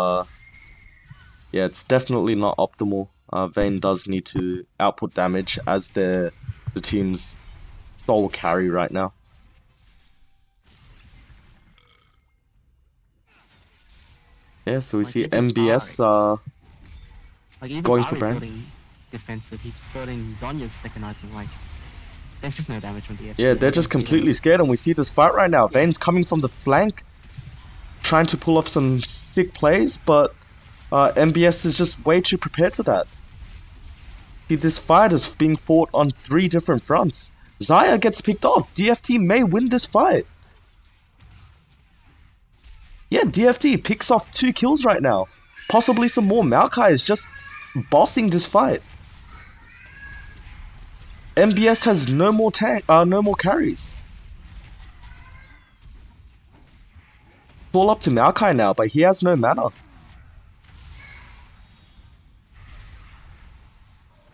yeah, it's definitely not optimal. Vayne does need to output damage as the team's sole carry right now. Yeah, so we see MBS going for Brand. Defensive, he's building Zonya's secondizing, like, there's just no damage from the Yeah, they're just completely scared, and we see this fight right now. Vayne's coming from the flank, trying to pull off some sick plays, but MBS is just way too prepared for that. See, this fight is being fought on 3 different fronts. Xayah gets picked off. DFT may win this fight. Yeah, DFT picks off 2 kills right now. Possibly some more. Maokai is just bossing this fight. MBS has no more carries. It's all up to Maokai now, but he has no mana.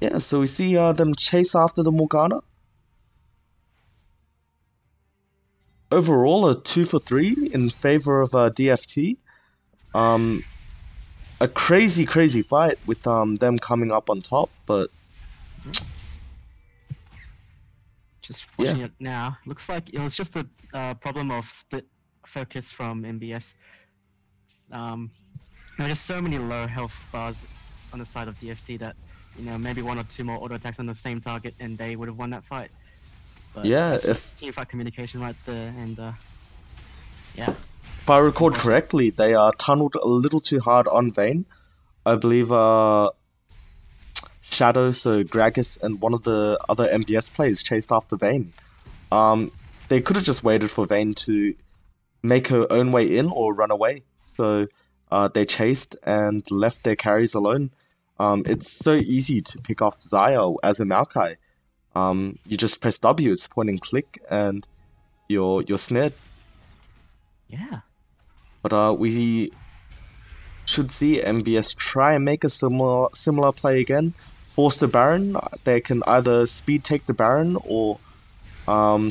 Yeah, so we see them chase after the Morgana. Overall, a 2 for 3 in favor of DFT. A crazy fight with them coming up on top, but just watching it now, looks like it was just a problem of split focus from MBS. There are just so many low health bars on the side of DFT that, maybe 1 or 2 more auto attacks on the same target and they would have won that fight. But Yeah, that's just if team fight communication right there, and yeah. if I recall unfortunate. correctly, they tunneled a little too hard on Vayne. I believe Shadow, so Gragas, and one of the other MBS players chased after Vayne. They could have just waited for Vayne to make her own way in or run away. So they chased and left their carries alone. It's so easy to pick off Xayah as a Maokai. You just press W, it's point and click, and you're snared. Yeah. But we should see MBS try and make a similar play again. Force the Baron. They can either speed take the Baron or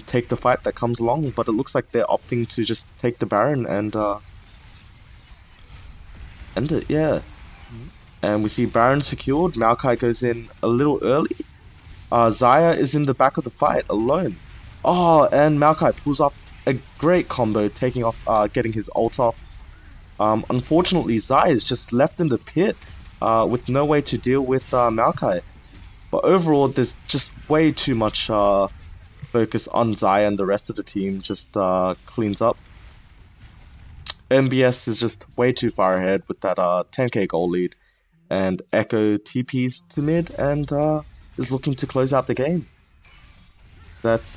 take the fight that comes along. But it looks like they're opting to just take the Baron and end it. Yeah. And we see Baron secured. Maokai goes in a little early. Xayah is in the back of the fight alone. Oh, and Maokai pulls off a great combo, taking off, getting his ult off. Unfortunately, Xayah is just left in the pit with no way to deal with Maokai. But overall, there's just way too much focus on Xayah, and the rest of the team just cleans up. MBS is just way too far ahead with that 10k goal lead. And Echo TPs to mid and is looking to close out the game. That's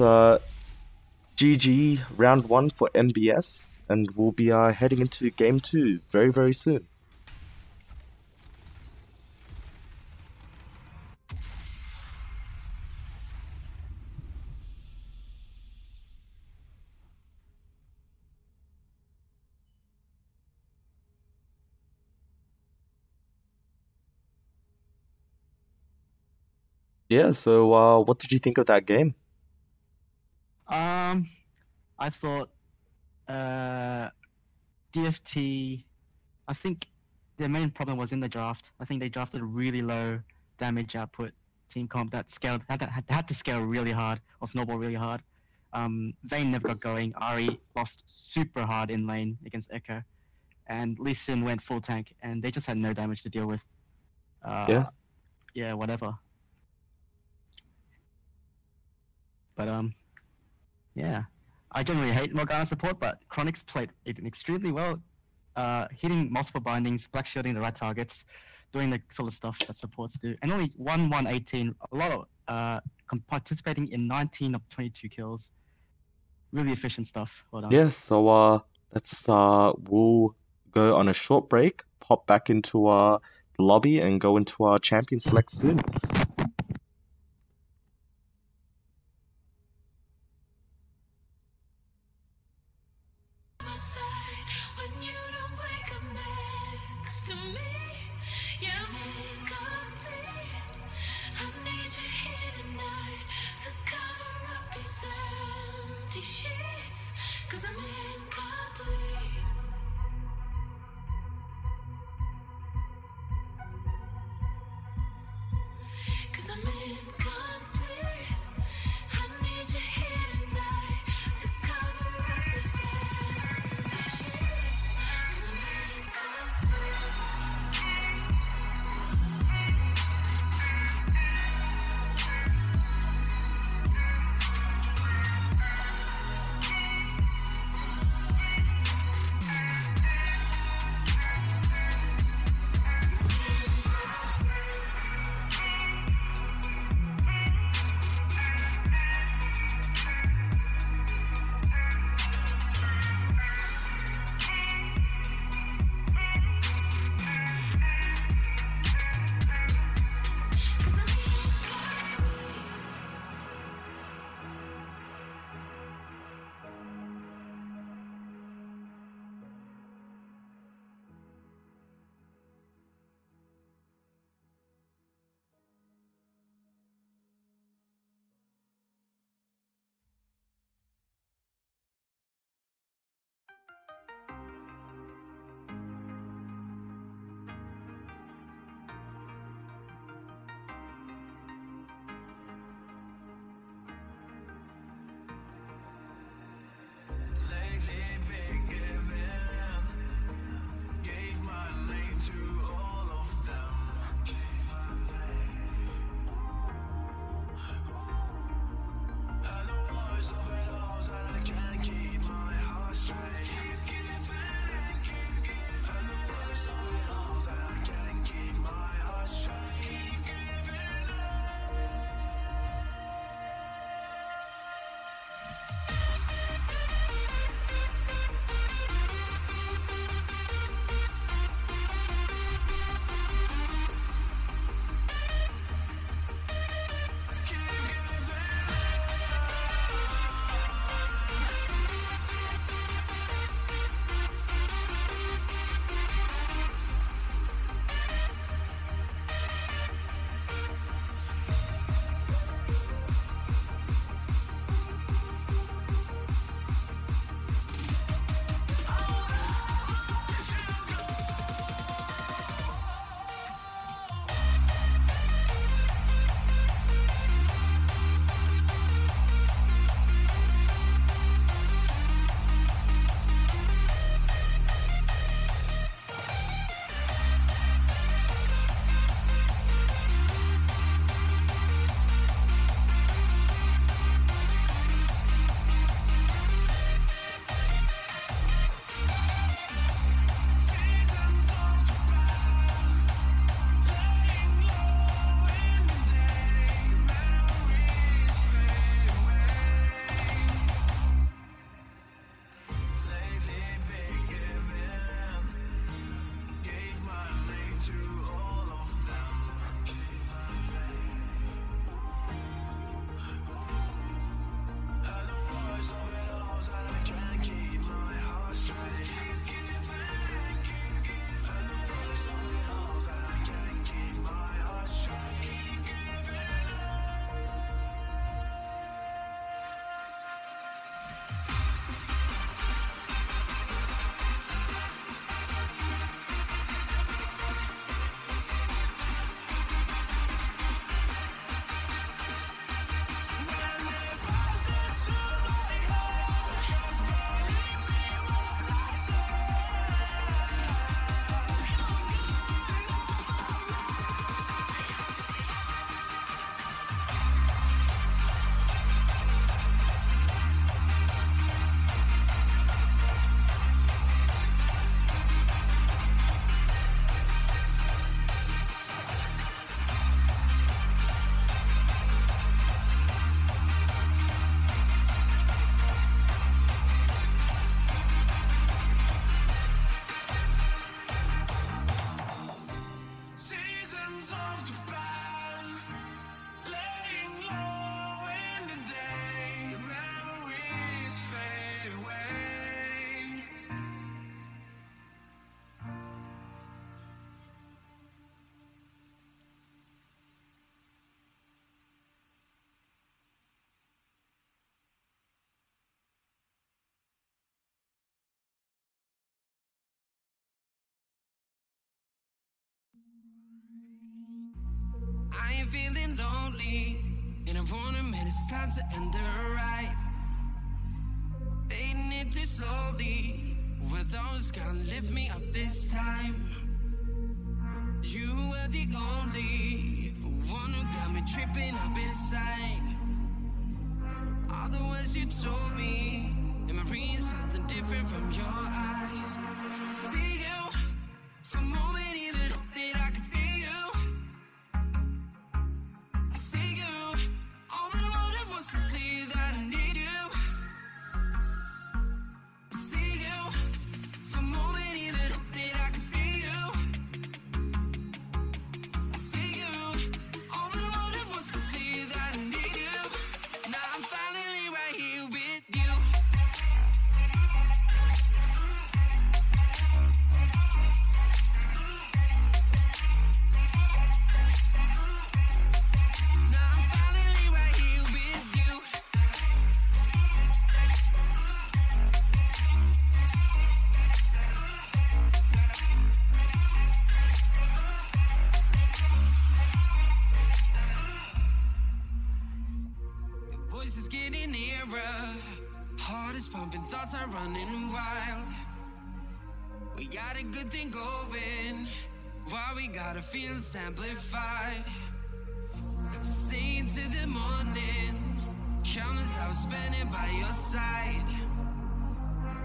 GG round 1 for MBS, and we'll be heading into game 2 very, very soon. Yeah, so what did you think of that game? I thought DFT, I think their main problem was in the draft. I think they drafted a really low damage output team comp that scaled had to scale really hard or snowball really hard. Vayne never got going. Ari lost super hard in lane against Echo, and Lee Sin went full tank, and they just had no damage to deal with. Yeah, whatever. But yeah, I generally hate Morgana support, but Chronix played it extremely well, hitting multiple bindings, black shielding the right targets, doing the sort of stuff that supports do, and only 1-1-18. A lot of participating in 19 of 22 kills. Really efficient stuff. Well done. Yeah, so let's we'll go on a short break, pop back into the lobby, and go into our champion select soon. feeling lonely, and I wanna admit it's time to end the ride. Fading it too slowly, with those gonna lift me up this time. You were the only one who got me tripping up inside. All the words you told me, am I reading something different from your eyes? See you, for a moment even that I can feel you. See you, all that I wanted was to tell you that I need you. See you, for a moment even that I can feel you. See you, all that I wanted was to tell you that I need you. Now I'm finally right here with you. Now I'm finally right here with you. Your voice is getting nearer, heart is pumping, thoughts are running wild. We got a good thing going, why we gotta feel amplified. Staying to the morning, countless hours spending by your side.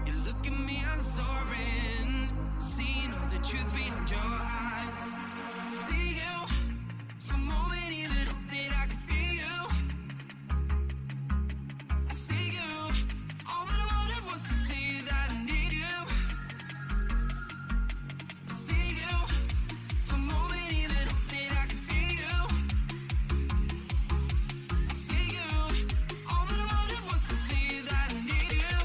You look at me, I'm soaring, seeing all the truth behind your eyes. See you, for a moment even that I can feel you. See you, all that I wanted was to tell you that I need you. See you, for a moment even that I can feel you. See you, all that I wanted was to tell you that I need you.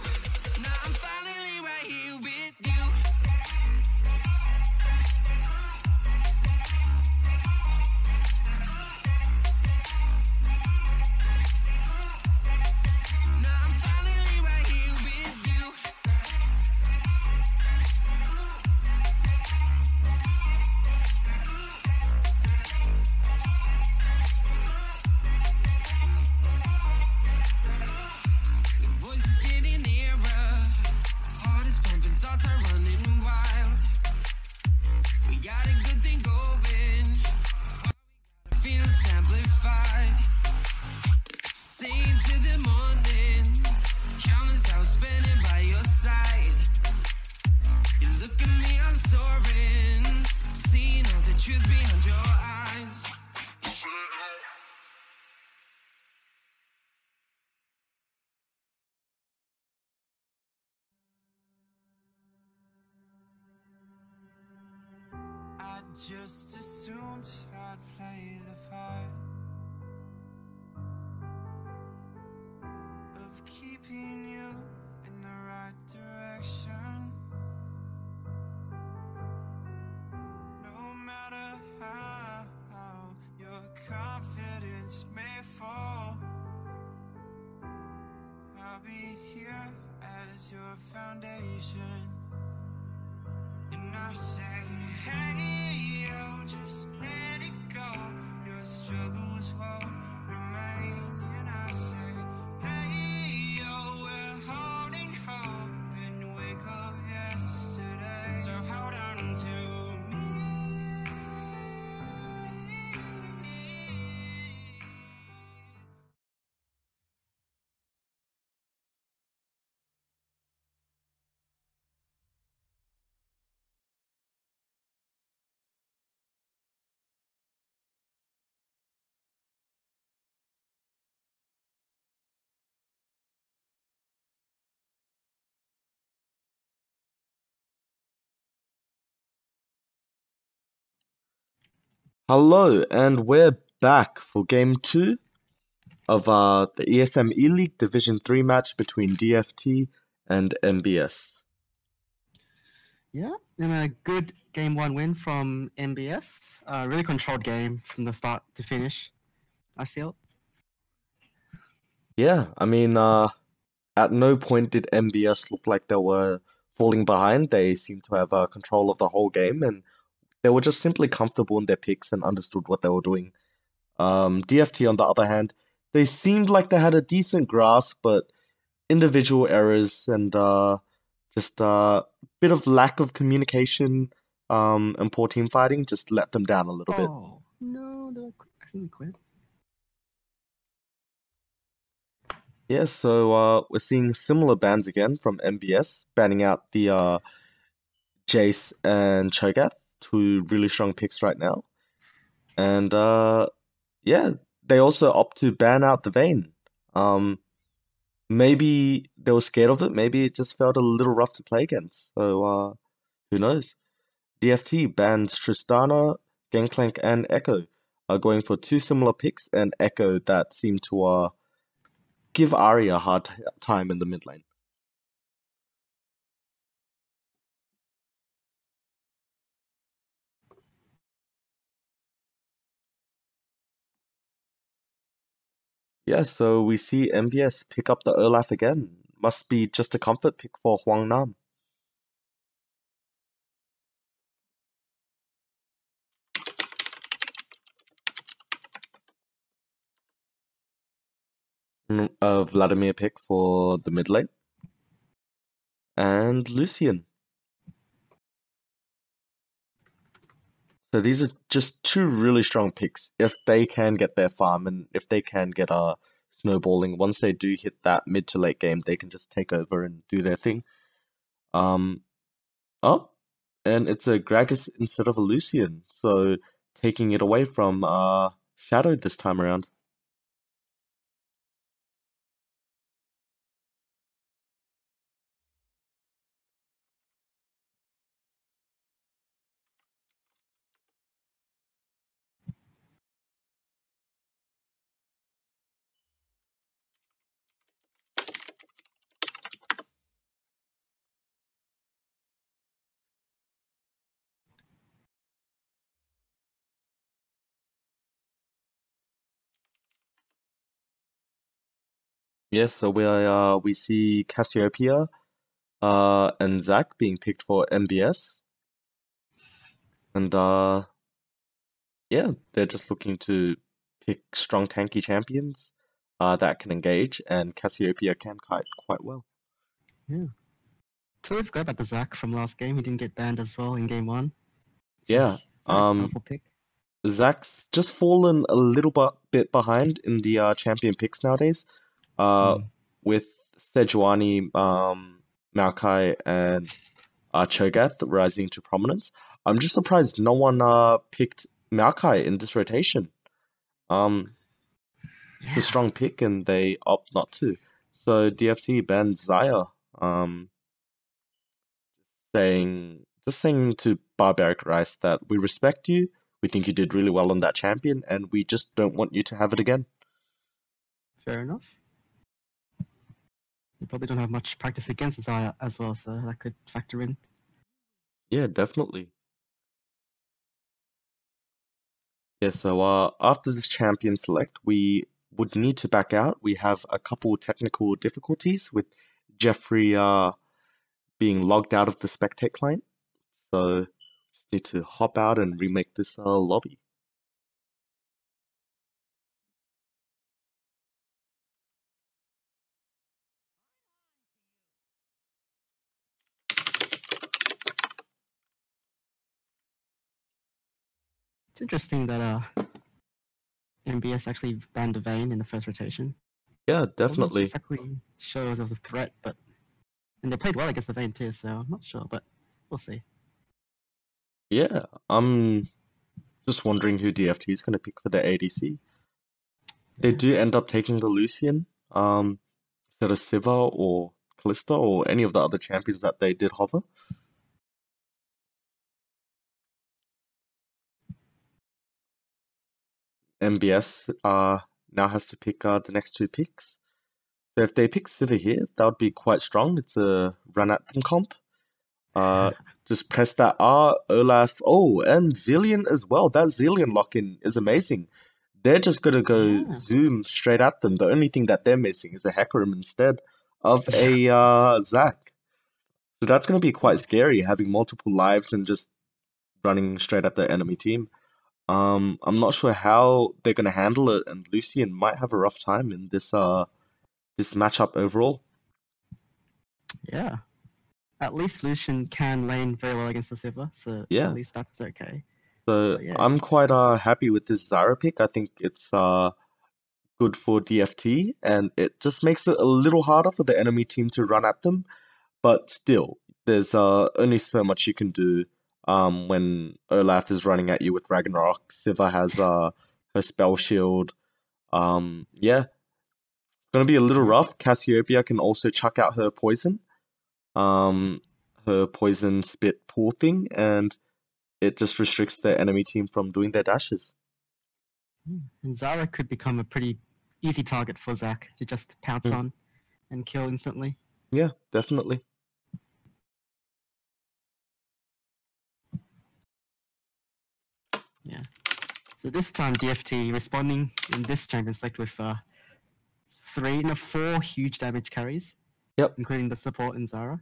Now I'm finally right here with you. Now I'm finally right here with you. Your voice is getting nearer, heart is pumping, thoughts are running wild. We got a good thing going, feels amplified. Staying to the morning, countless hours spending by your side. You look at me, I'm soaring, seeing all the truth behind your eyes. I just assumed I'd play the part of keeping you in the right direction. No matter how your confidence may fall, I'll be here as your foundation. And I say, hey, yo, just let it go. Your struggles won't remain. And I say, hey, yo, we're holding hope and wake up yesterday. So hold on to me. Hello, and we're back for Game 2 of the ESM E-League Division 3 match between DFT and MBS. Yeah, and a good game 1 win from MBS. Really controlled game from the start to finish, I feel. Yeah, I mean, at no point did MBS look like they were falling behind. They seemed to have control of the whole game, and they were just simply comfortable in their picks and understood what they were doing. DFT, on the other hand, they seemed like they had a decent grasp, but individual errors and just a bit of lack of communication and poor team fighting just let them down a little bit. Oh, no, they accidentally quit. Yeah, so we're seeing similar bans again from MBS, banning out the Jace and Cho'Gath, two really strong picks right now. And yeah, they also opt to ban out the Vayne. Maybe they were scared of it, maybe it just felt a little rough to play against. So who knows? DFT bans Tristana, Gangplank, and Echo are going for two similar picks, and Echo that seem to give Ahri a hard time in the mid lane. Yeah, so we see MBS pick up the Olaf again. Must be just a comfort pick for Huang Nam. Vladimir pick for the mid lane. And Lucian. So these are just two really strong picks. If they can get their farm and if they can get snowballing, once they do hit that mid to late game, they can just take over and do their thing. Oh, and it's a Gragas instead of a Lucian, so taking it away from Shadow this time around. Yes, so we see Cassiopeia and Zac being picked for MBS. And yeah, they're just looking to pick strong tanky champions that can engage, and Cassiopeia can kite quite well. Yeah. Totally forgot about the Zac from last game. He didn't get banned as well in game 1. It's Yeah, a very powerful pick. Zac's just fallen a little bit behind in the champion picks nowadays. With Sejuani, Maokai, and Cho'Gath rising to prominence. I'm just surprised no one picked Maokai in this rotation. It's a strong pick, and they opt not to. So DFT banned Xayah, saying to Barbaric Rice that we respect you, we think you did really well on that champion, and we just don't want you to have it again. Fair enough. You probably don't have much practice against Xayah as well, so that could factor in. Yeah, definitely. Yeah, so after this champion select, we would need to back out. We have a couple technical difficulties with Jeffrey being logged out of the spectate client. So just need to hop out and remake this lobby. It's interesting that MBS actually banned the Vayne in the first rotation. Yeah, definitely. Wasn't exactly sure it was a threat, but and they played well against the Vayne too, so I'm not sure, but we'll see. Yeah, I'm just wondering who DFT is going to pick for their ADC. They do end up taking the Lucian instead of Siva or Kalista or any of the other champions that they did hover. MBS now has to pick the next two picks. So if they pick Siva here, that would be quite strong. It's a run at them comp. Just press that R, Olaf, and Zillion as well. That Zillion lock-in is amazing. They're just gonna go zoom straight at them. The only thing that they're missing is a Hecarim instead of a Zac. So that's gonna be quite scary, having multiple lives and just running straight at the enemy team. I'm not sure how they're gonna handle it, and Lucian might have a rough time in this matchup overall. Yeah. At least Lucian can lane very well against the Sivir, so Yeah. at least that's okay. So But yeah, I'm it's quite happy with this Zyra pick. I think it's good for DFT, and it just makes it a little harder for the enemy team to run at them. But still, there's only so much you can do when Olaf is running at you with Ragnarok. Siva has her spell shield. Yeah, it's gonna be a little rough. Cassiopeia can also chuck out her poison, her poison spit pool thing, and it just restricts the enemy team from doing their dashes. And Zara could become a pretty easy target for Zac to just pounce on and kill instantly. Yeah, definitely. Yeah. So this time DFT responding in this champion select with 4 huge damage carries. Yep. Including the support in Zara.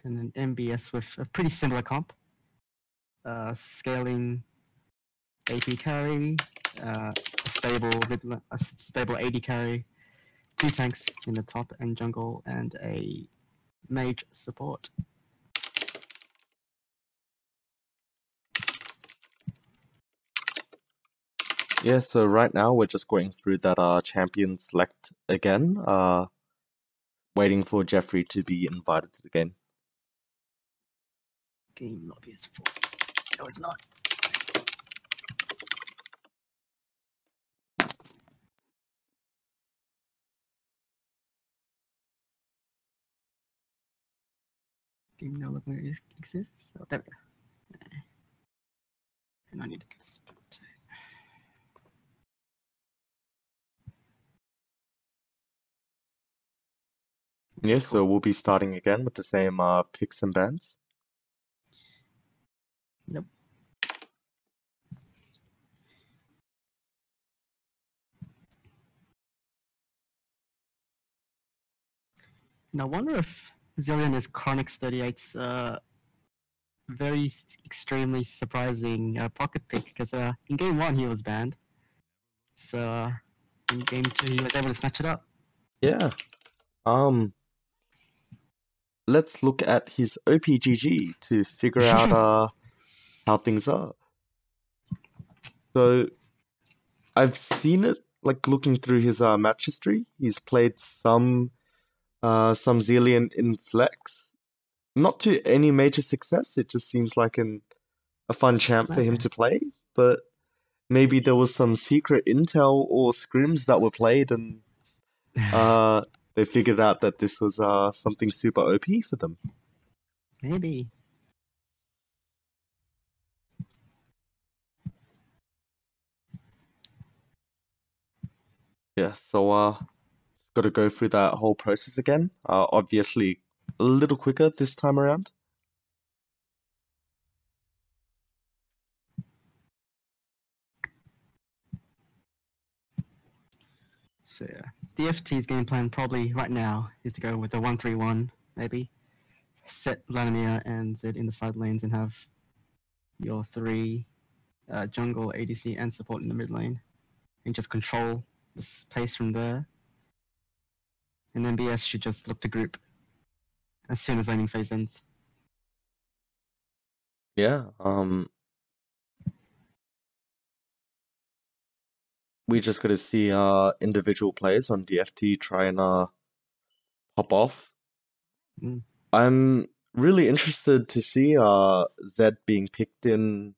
And an MBS with a pretty similar comp. Scaling AP carry, a stable AD carry, 2 tanks in the top and jungle, and a mage support. Yeah, so right now we're just going through that champion select again, waiting for Jeffrey to be invited to the game. Game lobby is full. No, it's not. Game no longer exists. Oh, there we go. And I need to get a spot. Yeah, so we'll be starting again with the same picks and bans. Nope. And I wonder if Zillion is Chronix 38's very extremely surprising pocket pick, because in game 1 he was banned. So in game 2 he was able to snatch it up. Yeah. Let's look at his OPGG to figure out how things are. So I've seen it, like looking through his match history. He's played some Zillion in Flex. Not to any major success. It just seems like a fun champ for him to play. But maybe there was some secret intel or scrims that were played, and they figured out that this was something super OP for them. Maybe. Yeah, so got to go through that whole process again. Obviously, a little quicker this time around. So yeah, DFT's game plan probably right now is to go with a 1-3-1, maybe. Set Vladimir and Zed in the side lanes and have your 3 jungle, ADC, and support in the mid lane. And just control the space from there. And then BS should just look to group as soon as laning phase ends. Yeah, we just got to see individual players on DFT try and pop off. I'm really interested to see Zed being picked in.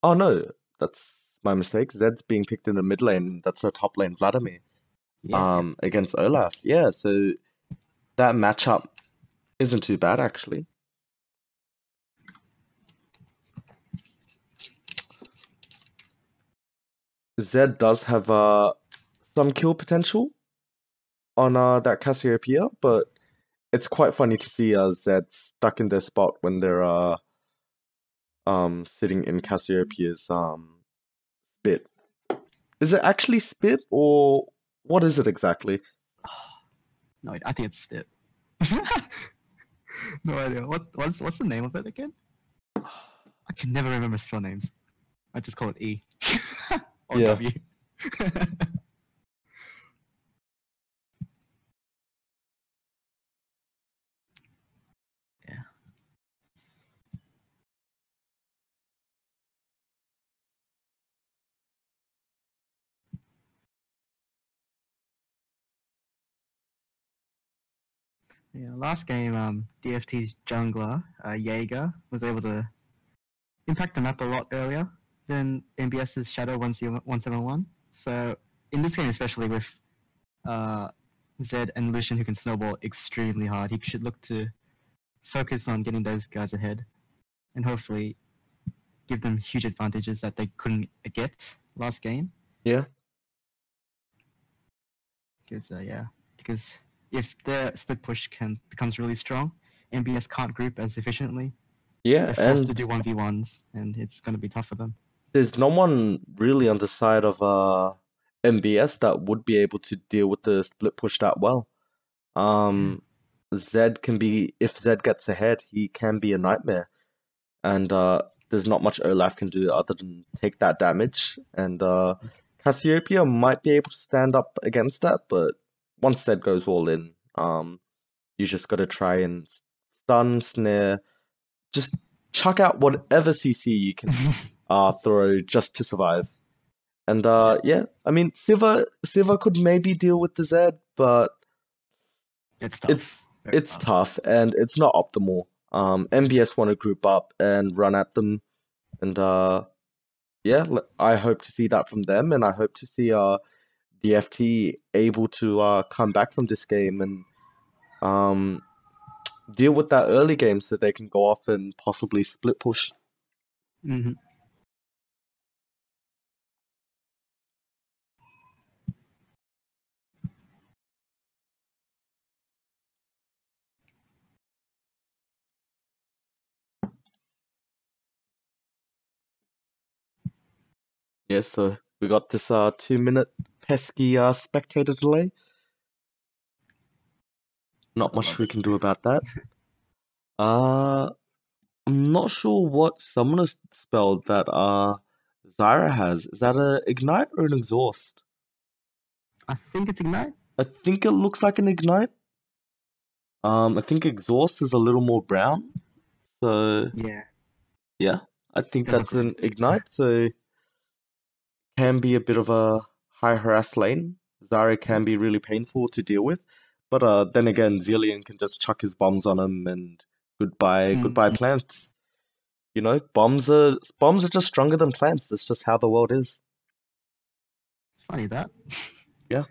Oh no, that's my mistake. Zed's being picked in the mid lane. That's a top lane Vladimir. Yeah. Against Olaf. Yeah, so that matchup isn't too bad actually. Zed does have some kill potential on that Cassiopeia, but it's quite funny to see Zed stuck in their spot when they're sitting in Cassiopeia's spit. Is it actually spit or what is it exactly? No, I think it's spit. No idea. What's the name of it again? I can never remember spell names. I just call it E or Yeah. W. Yeah. Yeah, last game, DFT's jungler, Jaeger, was able to impact the map a lot earlier than MBS's Shadow 171. So in this game, especially with Zed and Lucian who can snowball extremely hard, he should look to focus on getting those guys ahead and hopefully give them huge advantages that they couldn't get last game. Yeah. Because if their split push becomes really strong, MBS can't group as efficiently. Yeah, They're forced to and do 1v1s, and it's going to be tough for them. there's no one really on the side of MBS that would be able to deal with the split push that well. Zed can be, if Zed gets ahead, he can be a nightmare. And there's not much Olaf can do other than take that damage. And Cassiopeia might be able to stand up against that, but once Zed goes all in, you just gotta try and stun, snare, just chuck out whatever CC you can throw just to survive. And yeah, I mean, Siva could maybe deal with the Zed, but It's tough. Very it's tough and it's not optimal. MBS want to group up and run at them, and yeah, I hope to see that from them, and I hope to see DFT able to come back from this game and deal with that early game so they can go off and possibly split push. Mm-hmm. Yeah, so we got this 2-minute pesky spectator delay. Not much we can do about that. I'm not sure what summoner spell that Zyra has. Is that a ignite or an exhaust? I think it's Ignite. I think it looks like an ignite. I think exhaust is a little more brown. So Yeah. I think Does that's look an ignite. So can be a bit of a high harass lane. Zyra can be really painful to deal with. But then again, Zillion can just chuck his bombs on him and goodbye plants. You know, bombs are just stronger than plants. That's just how the world is. Funny that. Yeah.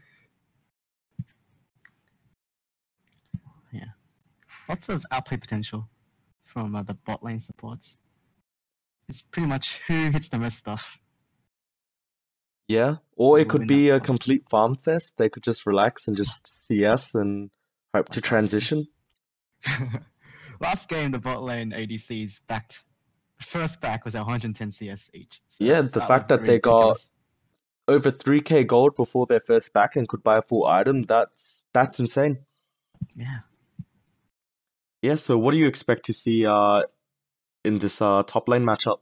Yeah. Lots of outplay potential from the bot lane supports. It's pretty much who hits the most stuff. Yeah, or it Will could win be that a fight. complete farm fest. They could just relax and just CS and hope to Like last game. transition. Last game, the bot lane ADCs backed. First back was at 110 CS each. So Yeah, the fact was that they got ridiculous. over 3k gold before their first back and could buy a full item, that's insane. Yeah. Yeah, so what do you expect to see in this top lane matchup?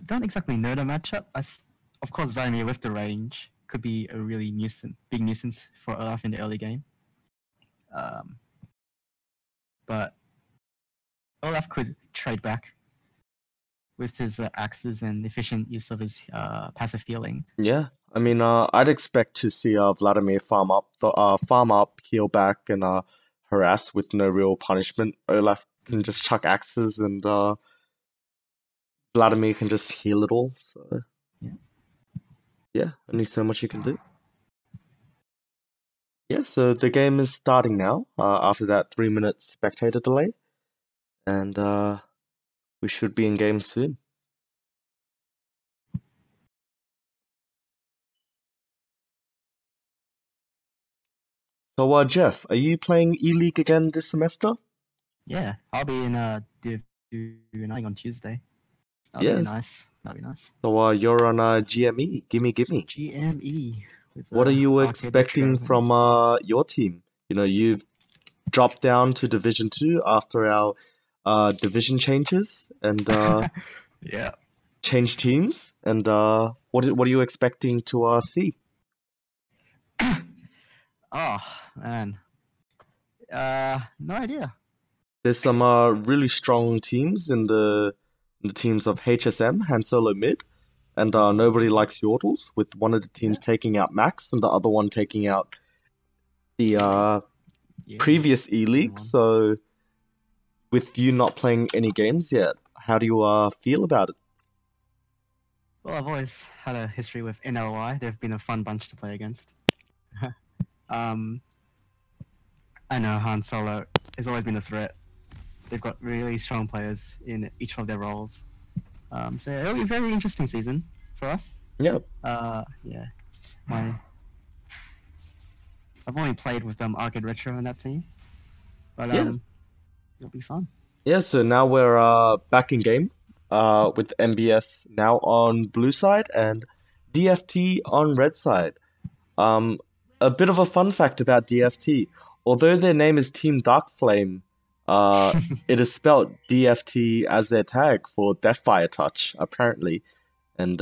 Don't exactly know the matchup. Of course, Vladimir with the range could be a really big nuisance for Olaf in the early game. But Olaf could trade back with his axes and efficient use of his passive healing. Yeah, I mean, I'd expect to see Vladimir farm up, heal back, and harass with no real punishment. Olaf can just chuck axes, and Vladimir can just heal it all. So yeah, only so much you can do. Yeah, so the game is starting now. After that 3-minute spectator delay, and we should be in game soon. So, Jeff, are you playing E-League again this semester? Yeah, I'll be in DFT on Tuesday. That'll be nice. That'll be nice. So, you're on GME. Gimme. GME. With, What are you Arcade expecting Retro from wins. your team? You know, you've dropped down to Division 2 after our division changes and Yeah. changed teams. And what are you expecting to see? Oh man. No idea. There's some really strong teams in the teams of HSM, Han Solo Mid, and Nobody Likes Yordles, with one of the teams taking out Max and the other one taking out the previous E-League. one. So, with you not playing any games yet, how do you feel about it? Well, I've always had a history with NLY. They've been a fun bunch to play against. I know Han Solo has always been a threat. They've got really strong players in each of their roles. So it'll be a very interesting season for us. Yeah. Yeah. I've only played with Arcade Retro in that team, but it'll be fun. Yeah. So now we're back in game with MBS now on blue side and DFT on red side. A bit of a fun fact about DFT: although their name is Team Dark Flame, it is spelled DFT as their tag for Deathfire Touch, apparently. And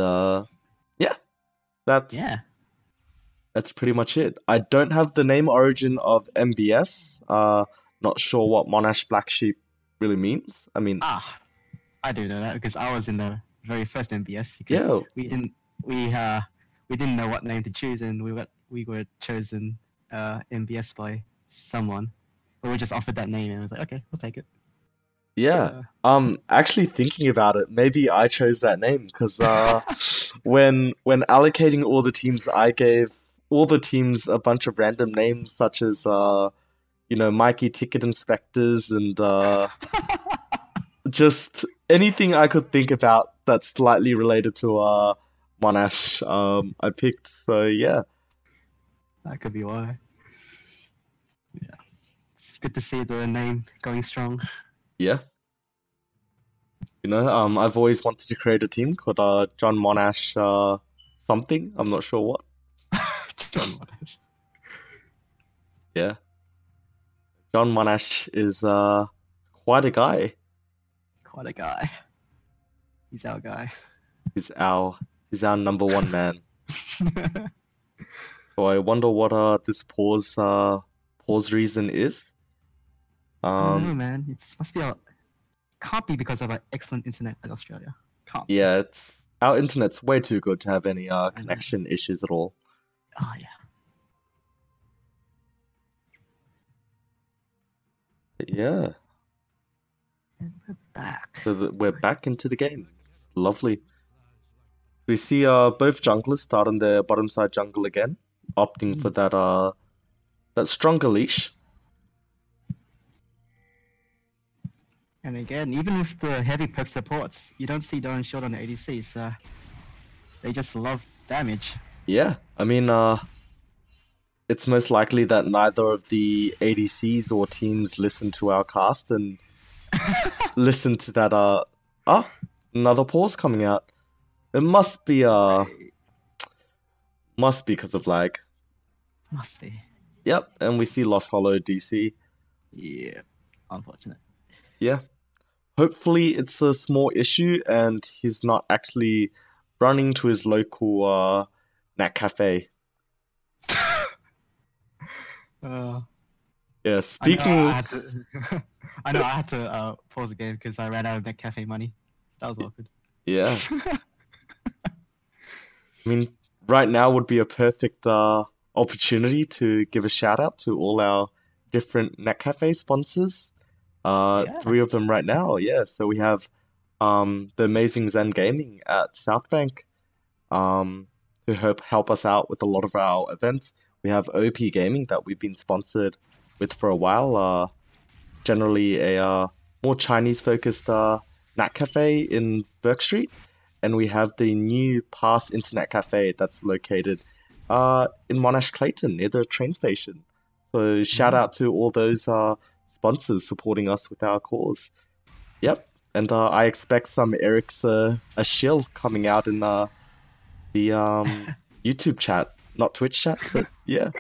that's pretty much it. I don't have the name origin of MBS. Not sure what Monash Black Sheep really means. I mean, I do know that because I was in the very first MBS because we didn't know what name to choose, and we were chosen MBS by someone. But we just offered that name and I was like, okay, we'll take it. Yeah. Actually thinking about it, maybe I chose that name because when allocating all the teams, I gave all the teams a bunch of random names such as Mikey Ticket Inspectors and just anything I could think about that's slightly related to Monash. I picked. So yeah. That could be why. Yeah. It's good to see the name going strong. Yeah. I've always wanted to create a team called John Monash something. I'm not sure what. John Monash. Yeah. John Monash is quite a guy. Quite a guy. He's our guy. He's our number one man. So I wonder what this pause reason is. I don't know, man. It must be can't be because of our excellent internet in Australia. Can't. Yeah, our internet's way too good to have any connection issues at all. Oh yeah. But yeah. And we're back. So we're back into the game. Lovely. We see both junglers start on their bottom side jungle again, opting for that stronger leash. And again, even with the heavy perk supports, you don't see Doran Shield on the ADC, so they just love damage. Yeah, I mean, it's most likely that neither of the ADCs or teams listen to our cast and listen to that, another pause coming out. It must be because of lag. Must be. Yep, and we see Lost Hollow DC. Yeah, unfortunate. Yeah. Hopefully it's a small issue and he's not actually running to his local Nat Cafe. Yeah, speaking I know I had to pause the game because I ran out of Net Cafe money. That was awkward. Yeah. I mean, right now would be a perfect opportunity to give a shout out to all our different Net Cafe sponsors. 3 of them right now. Yeah, so we have the amazing Zen Gaming at Southbank, who help us out with a lot of our events. We have OP Gaming that we've been sponsored with for a while. Generally a more Chinese-focused Nat Cafe in Burke Street, and we have the new Pass Internet Cafe that's located in Monash Clayton near the train station. So shout out to all those sponsors supporting us with our cause. Yep, and I expect some Eric's a shill coming out in the YouTube chat, not Twitch chat, but yeah.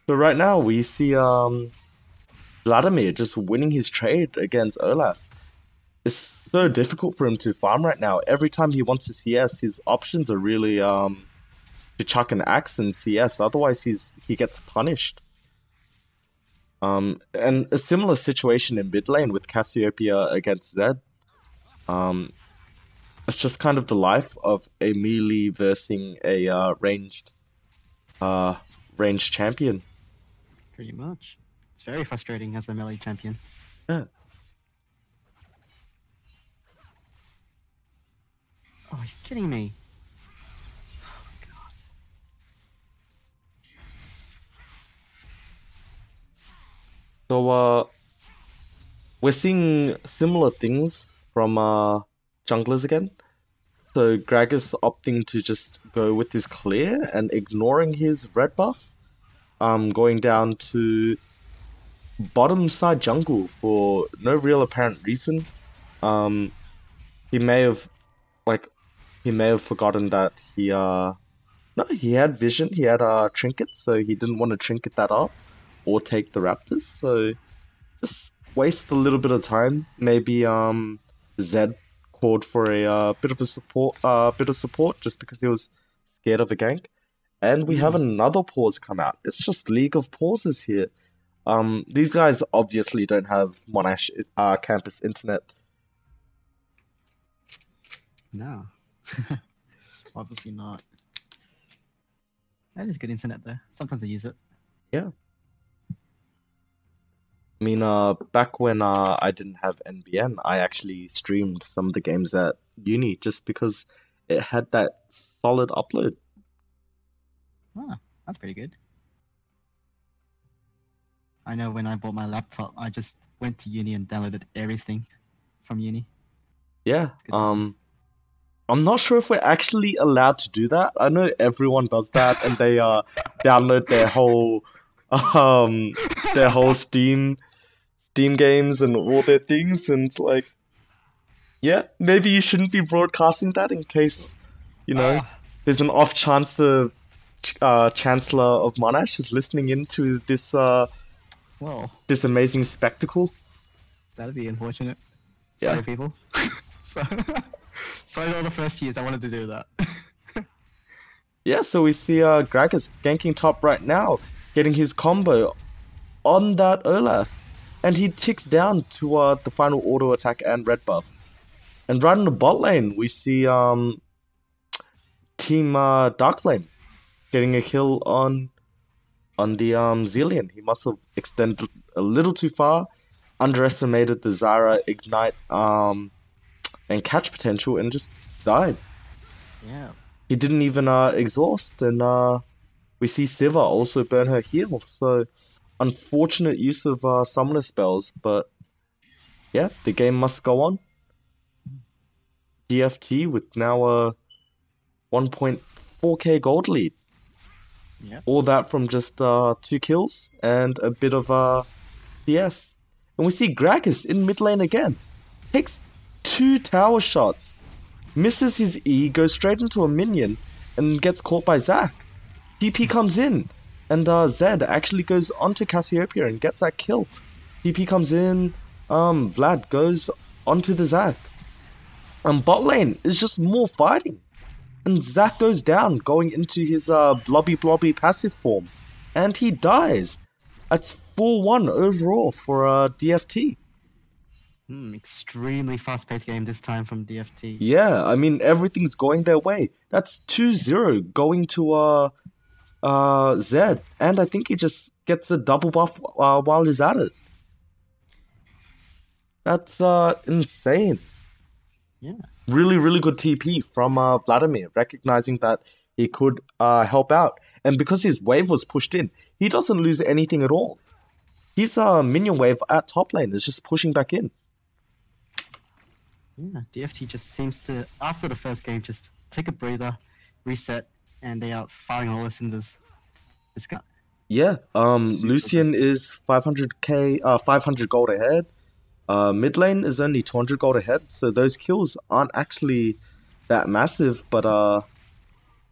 So right now we see Vladimir just winning his trade against Olaf. It's so difficult for him to farm right now. Every time he wants to CS, his options are really to chuck an axe in CS. Otherwise, he gets punished. And a similar situation in mid lane with Cassiopeia against Zed. It's just kind of the life of a melee versus a ranged champion. Pretty much. It's very frustrating as a melee champion. Yeah. Oh, you're kidding me. Oh, God. So we're seeing similar things from junglers again. So Gragas opting to just go with his clear and ignoring his red buff. Going down to bottom side jungle for no real apparent reason. He may have forgotten that he had vision, he had trinkets, so he didn't want to trinket that up or take the raptors, so just waste a little bit of time. Maybe Zed called for a bit of support just because he was scared of a gank. And we have another pause come out. It's just League of Pauses here. These guys obviously don't have Monash campus internet. No. Obviously not. That is good internet though. Sometimes I use it. Yeah. I mean, back when I didn't have NBN, I actually streamed some of the games at uni just because it had that solid upload. Oh, that's pretty good. I know when I bought my laptop, I just went to uni and downloaded everything from uni. Yeah. Good times. I'm not sure if we're actually allowed to do that. I know everyone does that, and they download their whole Steam games and all their things, and it's like, yeah, maybe you shouldn't be broadcasting that in case, there's an off chance the Chancellor of Monash is listening into this Well, this amazing spectacle. that'd be unfortunate. Yeah. Sorry, people. Sorry to all the first years I wanted to do that. Yeah, so we see Gragas ganking top right now, getting his combo on that Olaf. And he ticks down to the final auto attack and red buff. And right in the bot lane, we see Team Darkflame getting a kill on the Zillion. He must have extended a little too far, underestimated the Zyra ignite and catch potential, and just died. Yeah. He didn't even exhaust, and we see Siva also burn her heal. So unfortunate use of summoner spells, but yeah, the game must go on. DFT with now a 1.4k gold lead. Yep. All that from just 2 kills and a bit of CS. And we see Gragas in mid lane again. Takes 2 tower shots. Misses his E, goes straight into a minion, and gets caught by Zac. TP comes in, and Zed actually goes onto Cassiopeia and gets that kill. TP comes in, Vlad goes onto the Zac. And bot lane is just more fighting. And Zac goes down, going into his blobby passive form. And he dies. That's 4-1 overall for DFT. Extremely fast-paced game this time from DFT. Yeah, I mean, everything's going their way. That's 2-0 going to Zed. And I think he just gets a double buff while he's at it. That's insane. Yeah. Really, really good TP from Vladimir, recognizing that he could help out. And because his wave was pushed in, he doesn't lose anything at all. His minion wave at top lane is just pushing back in. Yeah, DFT just seems to, after the first game, just take a breather, reset, and they are firing all the cylinders. This guy. Yeah, Super Lucian aggressive. is 500 gold ahead. Mid lane is only 200 gold ahead, so those kills aren't actually that massive, but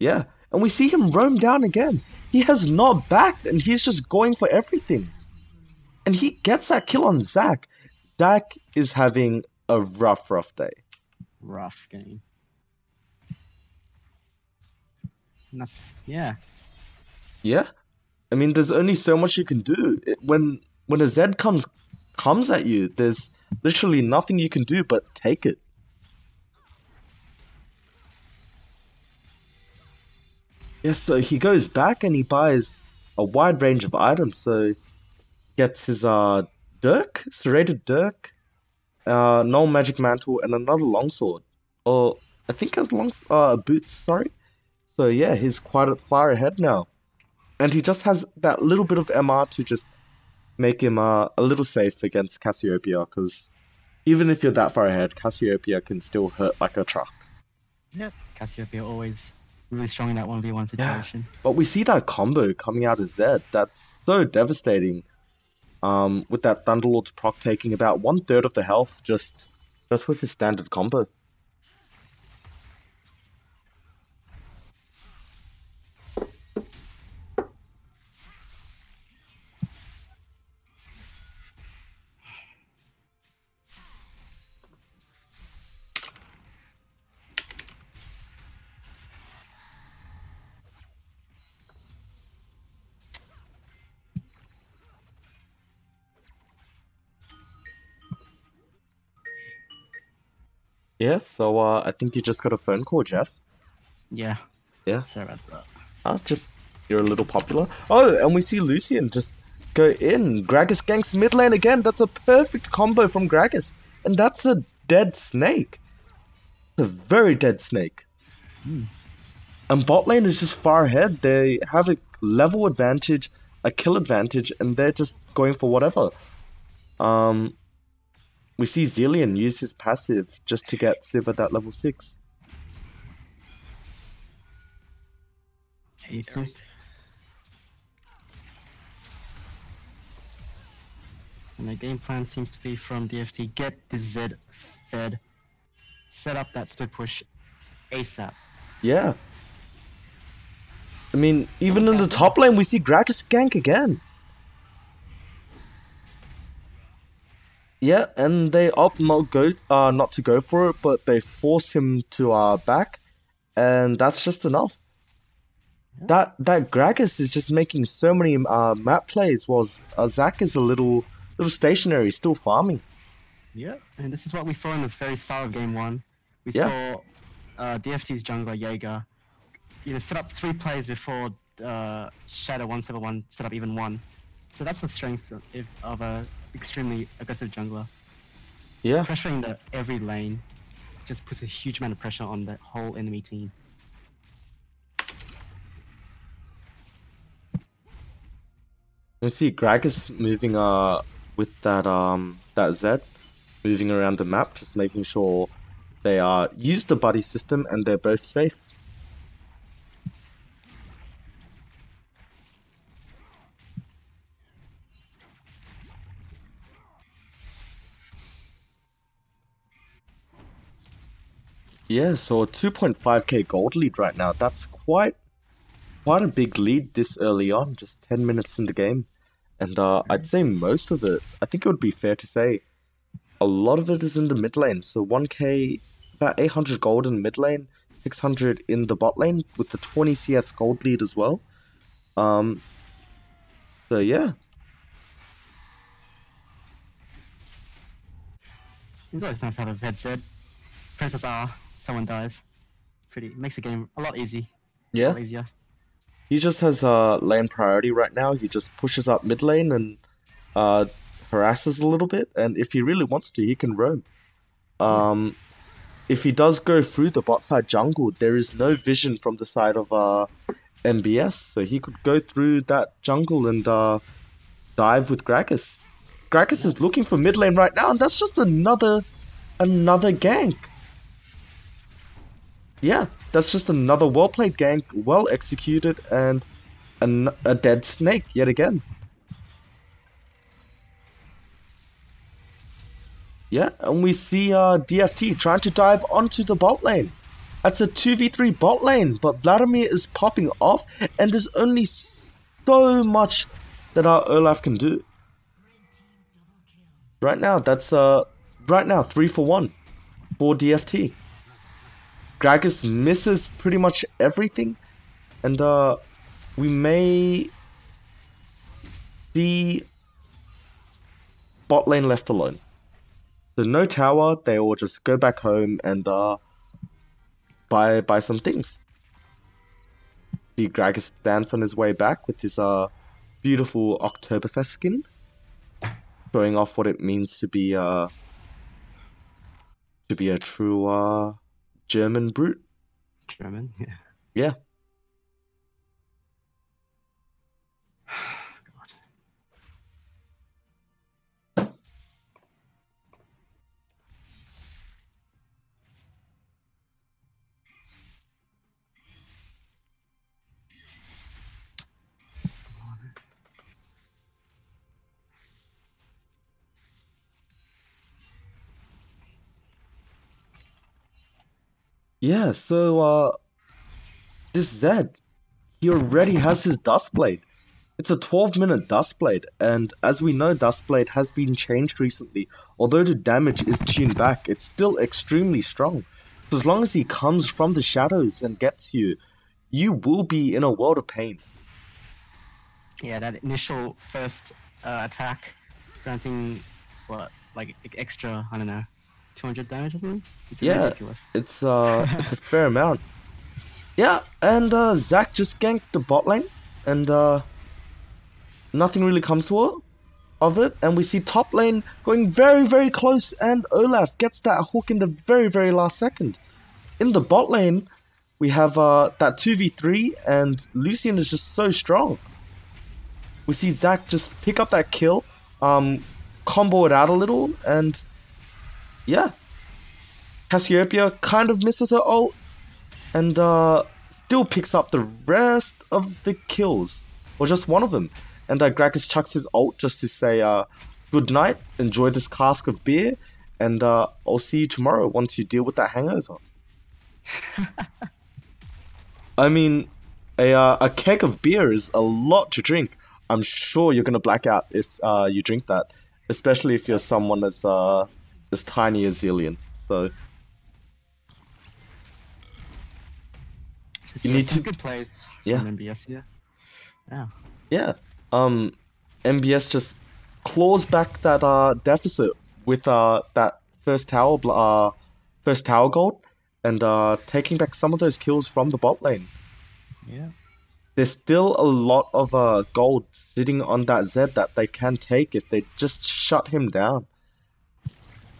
yeah. And we see him roam down again. He has not backed, and he's just going for everything. And he gets that kill on Zac. Zac is having a rough day. Rough game. And that's, yeah. Yeah. I mean, there's only so much you can do. When a Z comes at you, there's literally nothing you can do but take it. Yeah, so he goes back and he buys a wide range of items. So gets his Dirk, serrated Dirk, null magic mantle, and another longsword. Or I think has boots. Sorry. So yeah, he's quite far ahead now, and he just has that little bit of MR to just make him a little safe against Cassiopeia. Because even if you're that far ahead, Cassiopeia can still hurt like a truck. Yep. Cassiopeia always really strong in that 1v1 situation. Yeah. But we see that combo coming out of Zed. That's so devastating. With that Thunderlord's proc taking about 1/3 of the health just with his standard combo. Yeah, so I think you just got a phone call, Jeff. Yeah. Yeah. Sorry about that. Just you're a little popular. Oh, and we see Lucian just go in. Gragas ganks mid lane again. That's a perfect combo from Gragas. And that's a dead snake. It's a very dead snake. And bot lane is just far ahead. They have a level advantage, a kill advantage, and they're just going for whatever. We see Zillion use his passive just to get Civ at that level 6. And the game plan seems to be from DFT, get the Z fed, set up that split push ASAP. Yeah. I mean, even in the top lane, we see Gragas gank again. Yeah, and they opt not to go for it, but they force him to back, and that's just enough. Yeah. That Gragas is just making so many map plays, while Zac is a little stationary, still farming. Yeah, and this is what we saw in this very start of game 1. We saw DFT's jungler Jaeger, set up 3 plays before Shadow 171 set up even 1. So that's the strength of a extremely aggressive jungler. Yeah. Pressuring every lane just puts a huge amount of pressure on the whole enemy team. We see Gragas moving with that Z, moving around the map, just making sure they use the buddy system and they're both safe. Yeah, so a 2.5k gold lead right now. That's quite a big lead this early on, just 10 minutes in the game. And I'd say most of it, I think it would be fair to say, a lot of it is in the mid lane. So 1k, about 800 gold in mid lane, 600 in the bot lane with the 20 CS gold lead as well. So yeah. It's always nice to have a vet Z. Presses R. Someone dies. Makes the game a lot easier. Yeah. A lot easier. He just has lane priority right now. He just pushes up mid lane and harasses a little bit. And if he really wants to, he can roam. If he does go through the bot side jungle, there is no vision from the side of MBS. So he could go through that jungle and dive with Gragas. Gragas is looking for mid lane right now, and that's just another gank. Yeah, that's just another well-played gank, well-executed, and a dead snake yet again. Yeah, and we see DFT trying to dive onto the bot lane. That's a 2v3 bot lane, but Vladimir is popping off, and there's only so much that our Olaf can do. Right now, that's 3 for 1 for DFT. Gragas misses pretty much everything, and we may see bot lane left alone. So no tower, they will just go back home and buy some things. See Gragas dance on his way back with his beautiful Oktoberfest skin, showing off what it means to be a true German brute. German, yeah. Yeah. Yeah, so this Zed, he already has his Duskblade. It's a 12-minute Duskblade, and as we know, Duskblade has been changed recently. Although the damage is tuned back, it's still extremely strong. So as long as he comes from the shadows and gets you, you will be in a world of pain. Yeah, that initial first attack, granting what, like extra, I don't know, 200 damage or something? It's ridiculous. It's it's a fair amount. Yeah, and Zac just ganked the bot lane, and nothing really comes of it, and we see top lane going very, very close, and Olaf gets that hook in the very, very last second. In the bot lane, we have that 2v3, and Lucian is just so strong. We see Zac just pick up that kill, combo it out a little, and yeah. Cassiopeia kind of misses her ult, and still picks up the rest of the kills, or just one of them. And Gragas chucks his ult just to say, good night, enjoy this cask of beer, and I'll see you tomorrow once you deal with that hangover. I mean, a keg of beer is a lot to drink. I'm sure you're gonna black out if you drink that, especially if you're someone as tiny as Zillion. So you need some good plays from MBS here. Yeah. Yeah. MBS just claws back that deficit with that first tower gold, and taking back some of those kills from the bot lane. Yeah. There's still a lot of gold sitting on that Zed that they can take if they just shut him down.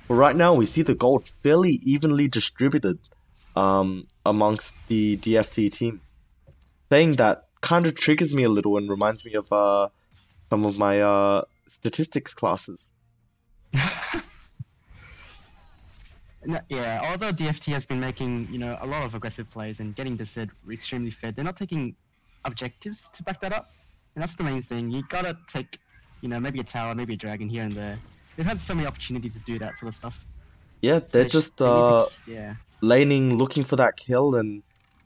But right now we see the gold fairly evenly distributed amongst the DFT team. Saying that kind of triggers me a little and reminds me of some of my statistics classes. Yeah, although DFT has been making, a lot of aggressive plays and getting the Zed extremely fed, they're not taking objectives to back that up. And that's the main thing. You gotta take, maybe a tower, maybe a dragon here and there. They've had so many opportunities to do that sort of stuff. Yeah, they're just laning, looking for that kill, and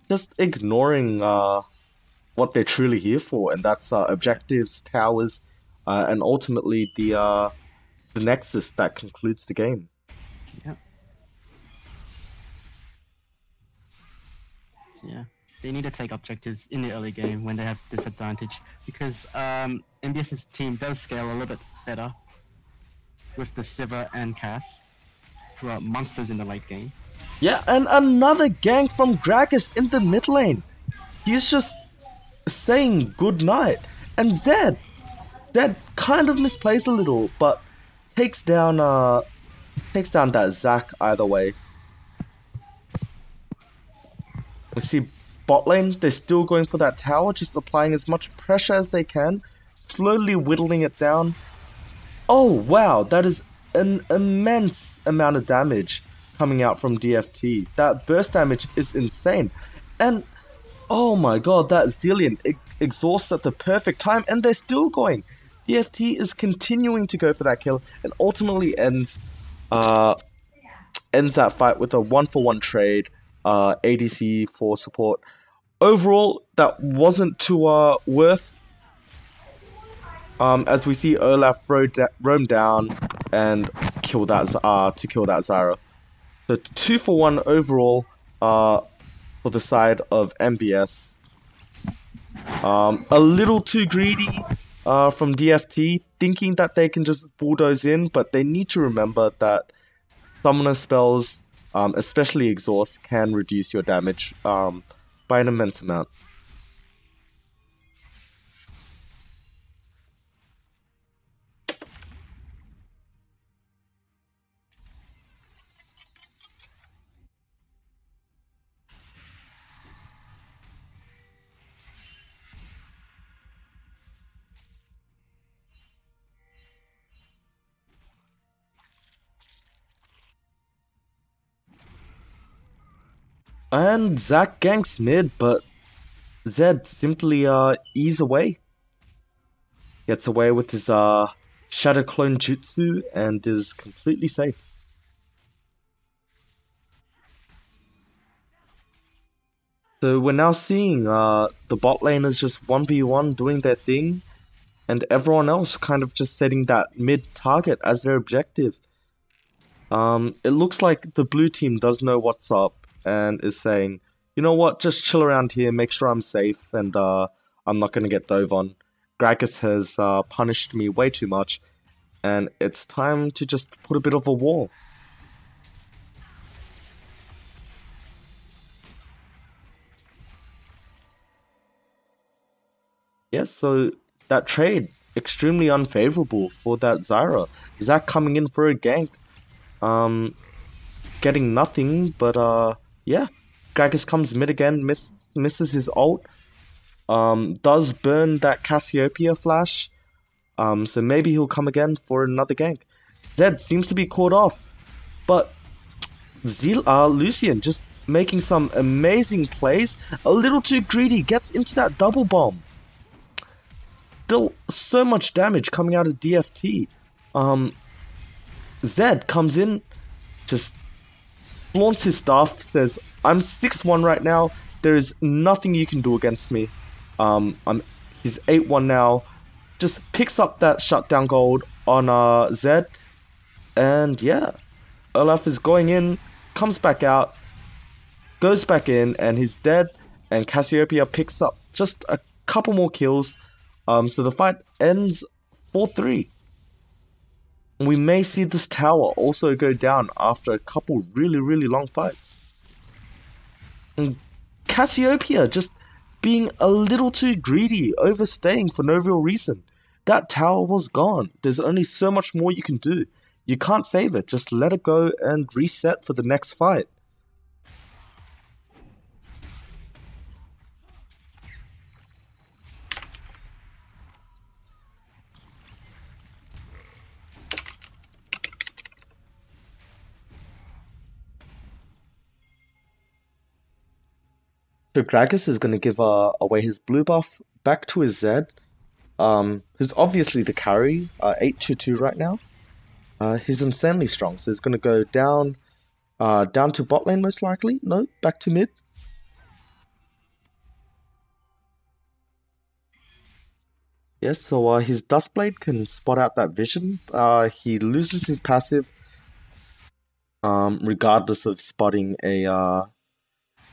just ignoring what they're truly here for, and that's objectives, towers, and ultimately the nexus that concludes the game. Yeah. So, yeah, they need to take objectives in the early game when they have disadvantage, because MBS's team does scale a little bit better with the Sivir and Cass, who are monsters in the late game. Yeah, and another gank from Gragas in the mid lane. He's just saying good night, and Zed kind of misplays a little, but takes down that Zac either way. We see bot lane, they're still going for that tower, just applying as much pressure as they can, slowly whittling it down. Oh wow, that is an immense amount of damage coming out from DFT. That burst damage is insane, and oh my god, that Zillion exhausts at the perfect time, and they're still going. DFT is continuing to go for that kill, and ultimately ends that fight with a 1-for-1 trade ADC for support. Overall, that wasn't too worth. As we see Olaf roam down and kill that Zyra. So 2 for 1 overall for the side of MBS. A little too greedy from DFT, thinking that they can just bulldoze in, but they need to remember that summoner spells, especially exhaust, can reduce your damage by an immense amount. And Zac ganks mid, but Zed simply ease away. Gets away with his Shadow Clone Jutsu and is completely safe. So we're now seeing the bot lane is just 1v1 doing their thing, and everyone else kind of just setting that mid target as their objective. It looks like the blue team does know what's up and is saying, you know what, just chill around here, make sure I'm safe, and I'm not going to get dove on. Gragas has punished me way too much, and it's time to just put a bit of a wall. Yes, so that trade, extremely unfavorable for that Zyra. Zac coming in for a gank. Getting nothing, but yeah. Gragas comes mid again, misses his ult. Does burn that Cassiopeia flash. So maybe he'll come again for another gank. Zed seems to be caught off. But Lucian just making some amazing plays. A little too greedy, gets into that double bomb. Still so much damage coming out of DFT. Zed comes in, just flaunts his stuff, says, I'm 6-1 right now, there is nothing you can do against me. He's 8-1 now, just picks up that shutdown gold on Zed, and yeah, Olaf is going in, comes back out, goes back in, and he's dead, and Cassiopeia picks up just a couple more kills, so the fight ends 4-3. We may see this tower also go down after a couple really long fights. And Cassiopeia just being a little too greedy, overstaying for no real reason. That tower was gone. There's only so much more you can do. You can't save it, just let it go and reset for the next fight. So Gragas is going to give away his blue buff back to his Zed, who's obviously the carry, 8-2-2 right now. He's insanely strong, so he's going to go down to bot lane most likely. No, back to mid. Yes, so his Duskblade can spot out that vision. He loses his passive, regardless of spotting a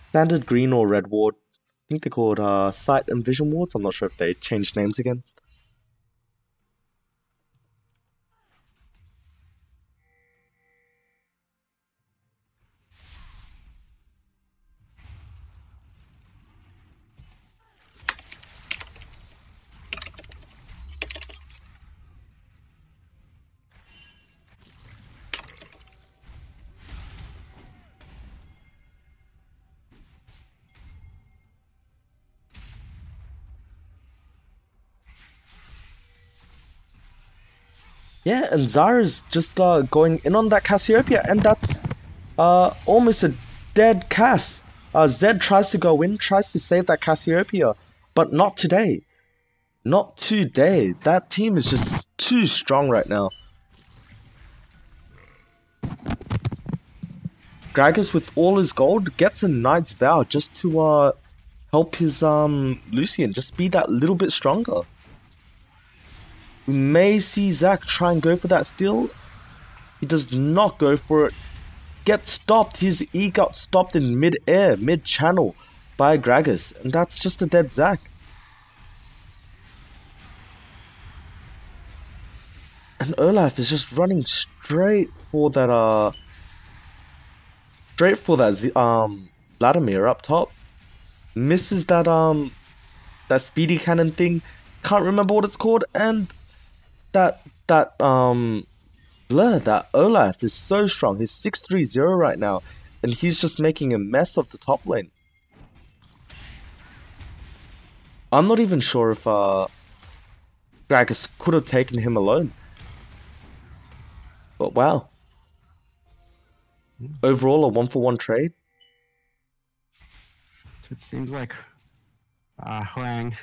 standard green or red ward. I think they're called sight and vision wards. I'm not sure if they changed names again. Yeah, and Zyra's just going in on that Cassiopeia, and that's almost a dead Cass. Zed tries to go in, tries to save that Cassiopeia, but not today. Not today. That team is just too strong right now. Gragas, with all his gold, gets a Knight's Vow just to help his Lucian just be that little bit stronger. We may see Zac try and go for that steal. He does not go for it. Gets stopped. His E got stopped in mid-air, mid-channel by Gragas. And that's just a dead Zac. And Olaf is just running straight for that Vladimir up top. Misses that speedy cannon thing. Can't remember what it's called. And that Olaf is so strong. He's 6-3-0 right now, and he's just making a mess of the top lane. I'm not even sure if Gragas could have taken him alone. But wow. Overall, a 1-for-1 trade. So it seems like Huang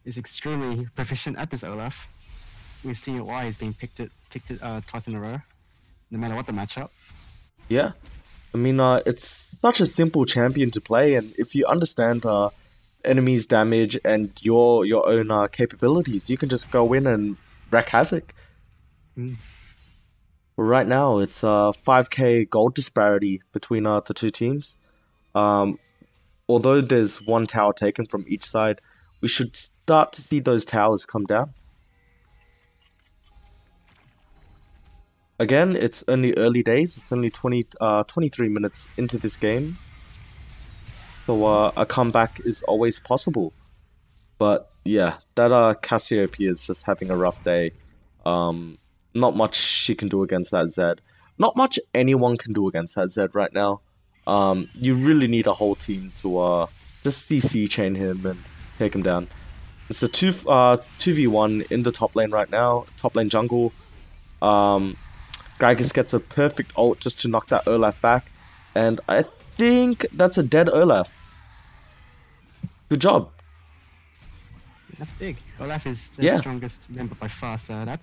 is extremely proficient at this Olaf. We're seeing why he's being picked it twice in a row, no matter what the matchup. Yeah, I mean, it's such a simple champion to play, and if you understand enemy's damage and your own capabilities, you can just go in and wreak havoc. Right now, it's 5k gold disparity between the two teams. Although there's one tower taken from each side, we should start to see those towers come down. Again, it's only early days. It's only 23 minutes into this game. So a comeback is always possible. But yeah, that Cassiopeia is just having a rough day. Not much she can do against that Zed. Not much anyone can do against that Zed right now. You really need a whole team to just CC chain him and take him down. It's a 2v1 in the top lane right now. Top lane jungle. Gragas gets a perfect ult just to knock that Olaf back. And I think that's a dead Olaf. Good job. That's big. Olaf is the strongest member by far, so that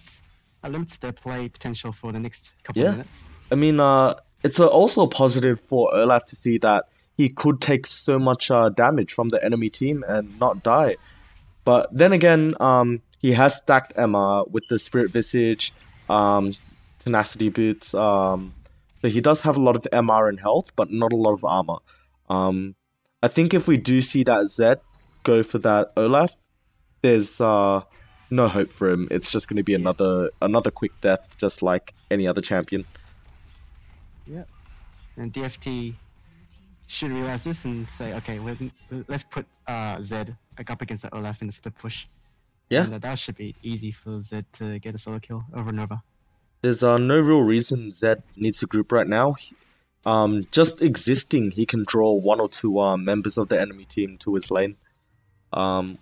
limits their play potential for the next couple of minutes. I mean, it's also a positive for Olaf to see that he could take so much damage from the enemy team and not die. But then again, he has stacked Emma with the Spirit Visage, Tenacity Boots. So he does have a lot of MR and health, but not a lot of armor. I think if we do see that Zed go for that Olaf, there's no hope for him. It's just going to be another quick death, just like any other champion. Yeah, and DFT should realize this and say, okay, let's put Zed up against that Olaf in the split push. Yeah, and that should be easy for Zed to get a solo kill over and over. There's no real reason Zed needs to group right now. Just existing, he can draw one or two members of the enemy team to his lane,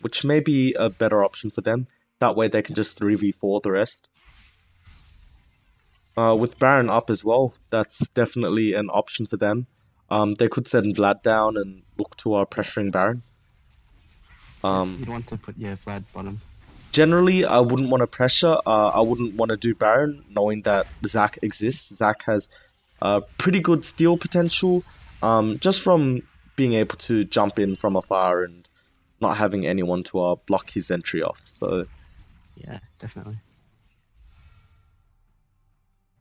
which may be a better option for them. That way they can just 3v4 the rest. With Baron up as well, that's definitely an option for them. They could send Vlad down and look to pressuring Baron. You'd want to put Vlad bottom. Generally, I wouldn't want to pressure. I wouldn't want to do Baron, knowing that Zac exists. Zac has pretty good steal potential, just from being able to jump in from afar and not having anyone to block his entry off. So, yeah, definitely.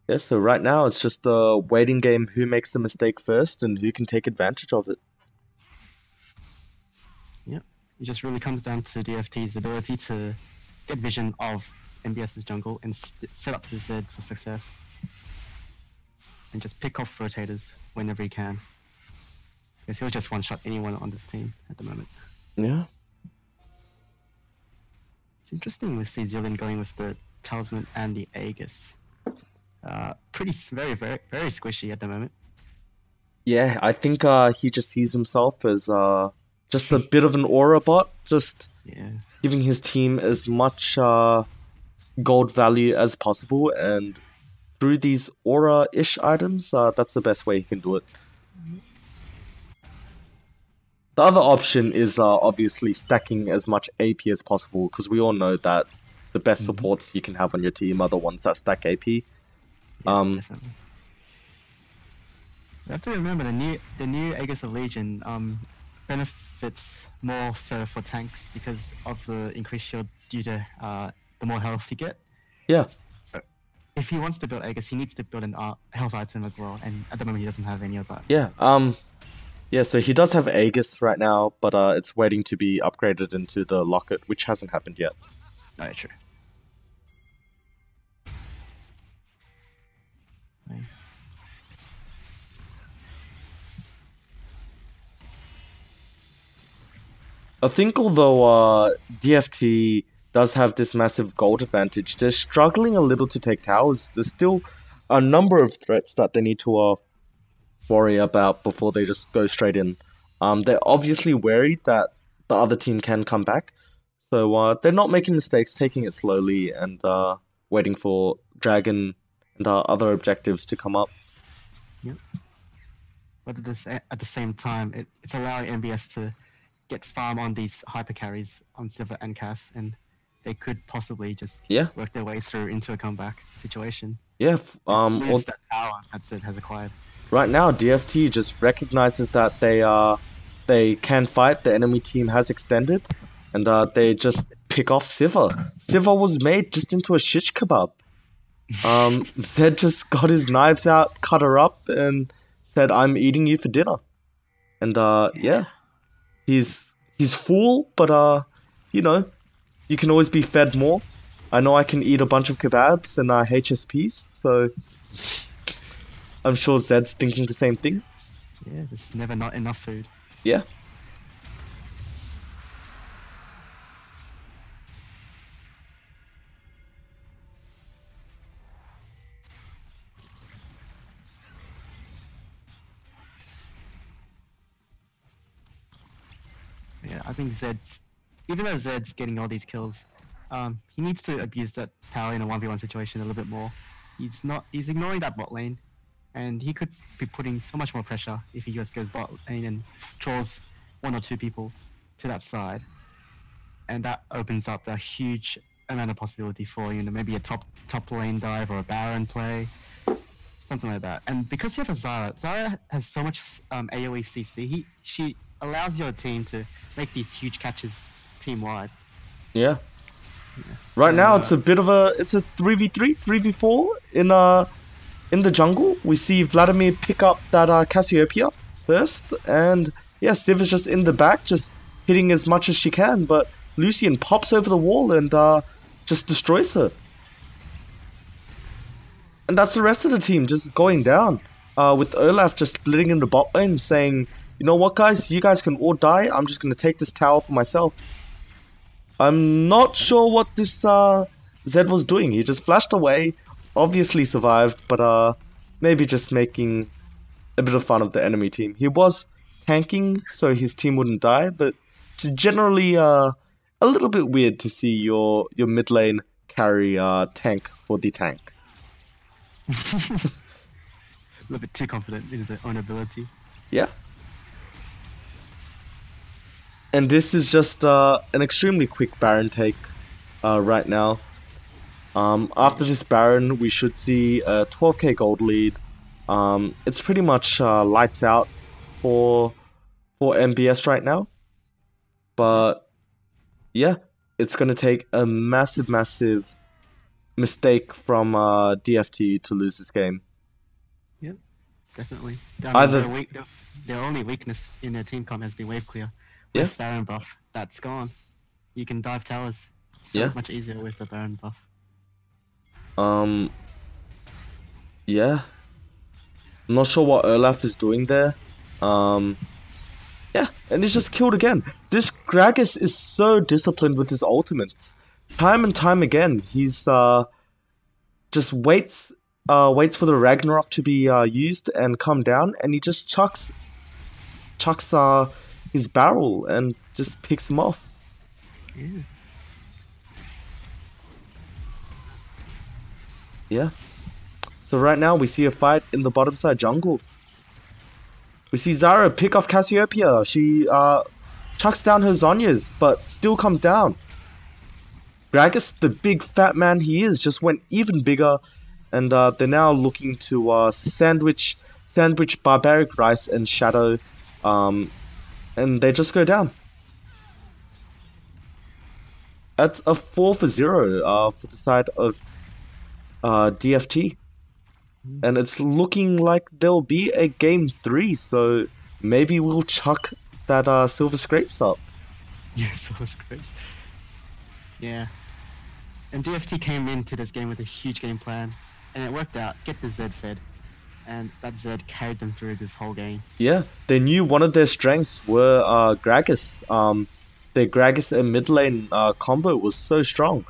Yeah, so right now it's just a waiting game. Who makes the mistake first and who can take advantage of it? Yep, it just really comes down to DFT's ability to get vision of MBS's jungle and set up the Zed for success. And just pick off rotators whenever he can. Because he'll just one-shot anyone on this team at the moment. Yeah. It's interesting we see Zillion going with the Talisman and the Aegis. Very squishy at the moment. Yeah, I think he just sees himself as just a bit of an aura bot, just giving his team as much gold value as possible, and through these aura-ish items, that's the best way he can do it. The other option is obviously stacking as much AP as possible, because we all know that the best supports you can have on your team are the ones that stack AP. Definitely. You have to remember the new Aegis of Legion benefits more so for tanks because of the increased shield due to the more health you get. Yeah. So if he wants to build Aegis, he needs to build an health item as well, and at the moment he doesn't have any of that. Yeah. Yeah, so he does have Aegis right now, but it's waiting to be upgraded into the Locket, which hasn't happened yet. Oh, yeah, true. Right. I think although DFT does have this massive gold advantage, they're struggling a little to take towers. There's still a number of threats that they need to worry about before they just go straight in. They're obviously wary that the other team can come back, so they're not making mistakes, taking it slowly and waiting for Dragon and other objectives to come up. Yep. But at the same time, it's allowing MBS to get farm on these hyper carries on Silver and Cass, and they could possibly just work their way through into a comeback situation. Yeah. Lose that power that Zed has acquired. Right now, DFT just recognizes that they can fight. The enemy team has extended, and they just pick off Siva. Siva was made just into a shish kebab. Zed just got his knives out, cut her up, and said, "I'm eating you for dinner." And yeah, he's full, but you know, you can always be fed more. I know I can eat a bunch of kebabs and HSPs, so I'm sure Zed's thinking the same thing. Yeah, there's never not enough food. Yeah. Yeah, I think even though Zed's getting all these kills, he needs to abuse that power in a 1v1 situation a little bit more. He's ignoring that bot lane, and he could be putting so much more pressure if he just goes bot lane and draws 1 or 2 people to that side. And that opens up a huge amount of possibility for, maybe a top lane dive or a Baron play, something like that. And because you have a Zarya has so much AoE CC, she allows your team to make these huge catches team-wide. Yeah. Right now it's a bit of a 3v3, 3v4 in the jungle. We see Vladimir pick up that Cassiopeia first, and yeah, Civ is just in the back, just hitting as much as she can, but Lucian pops over the wall and just destroys her. And that's the rest of the team just going down, with Olaf just splitting in the bot lane, saying, "You know what, guys? You guys can all die. I'm just going to take this tower for myself." I'm not sure what this Zed was doing. He just flashed away, obviously survived, but maybe just making a bit of fun of the enemy team. He was tanking so his team wouldn't die, but it's generally a little bit weird to see your mid lane carry tank for the tank. A little bit too confident in his own ability. Yeah. And this is just an extremely quick Baron take right now. After this Baron, we should see a 12k gold lead. It's pretty much lights out for MBS right now. But yeah, it's going to take a massive mistake from DFT to lose this game. Yep, definitely. Either their only weakness in their team comp has been wave clear. Yeah. With Baron buff, that's gone. You can dive towers so much easier with the Baron buff. Yeah. I'm not sure what Olaf is doing there. Yeah, and he's just killed again. This Gragas is so disciplined with his ultimates. Time and time again, he's just waits for the Ragnarok to be used and come down, and he just chucks his barrel and just picks him off. Yeah. Yeah. So right now we see a fight in the bottom side jungle. We see Zara pick off Cassiopeia. She chucks down her Zhonya's, but still comes down. Gragas, the big fat man he is, just went even bigger, and they're now looking to sandwich sandwich Barbaric Rice and Shadow, and they just go down. That's a 4-0 for the side of DFT. And it's looking like there'll be a game 3, so maybe we'll chuck that Silver Scrapes up. Yeah, Silver Scrapes. Yeah. And DFT came into this game with a huge game plan, and it worked out. Get the Z fed. And that Z carried them through this whole game. Yeah, they knew one of their strengths were Gragas. Their Gragas and mid lane combo was so strong.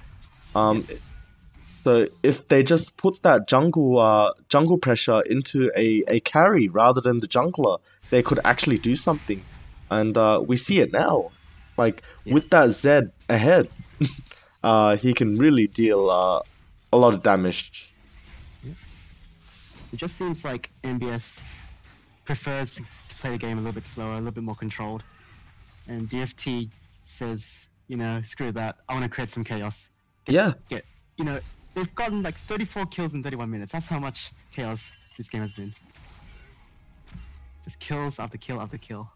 So if they just put that jungle pressure into a carry rather than the jungler, they could actually do something. And we see it now. Like, with that Z ahead, he can really deal a lot of damage. It just seems like MBS prefers to play the game a little bit slower, a little bit more controlled. And DFT says, you know, screw that, I want to create some chaos. You know, they've gotten like 34 kills in 31 minutes. That's how much chaos this game has been. Just kills after kill after kill.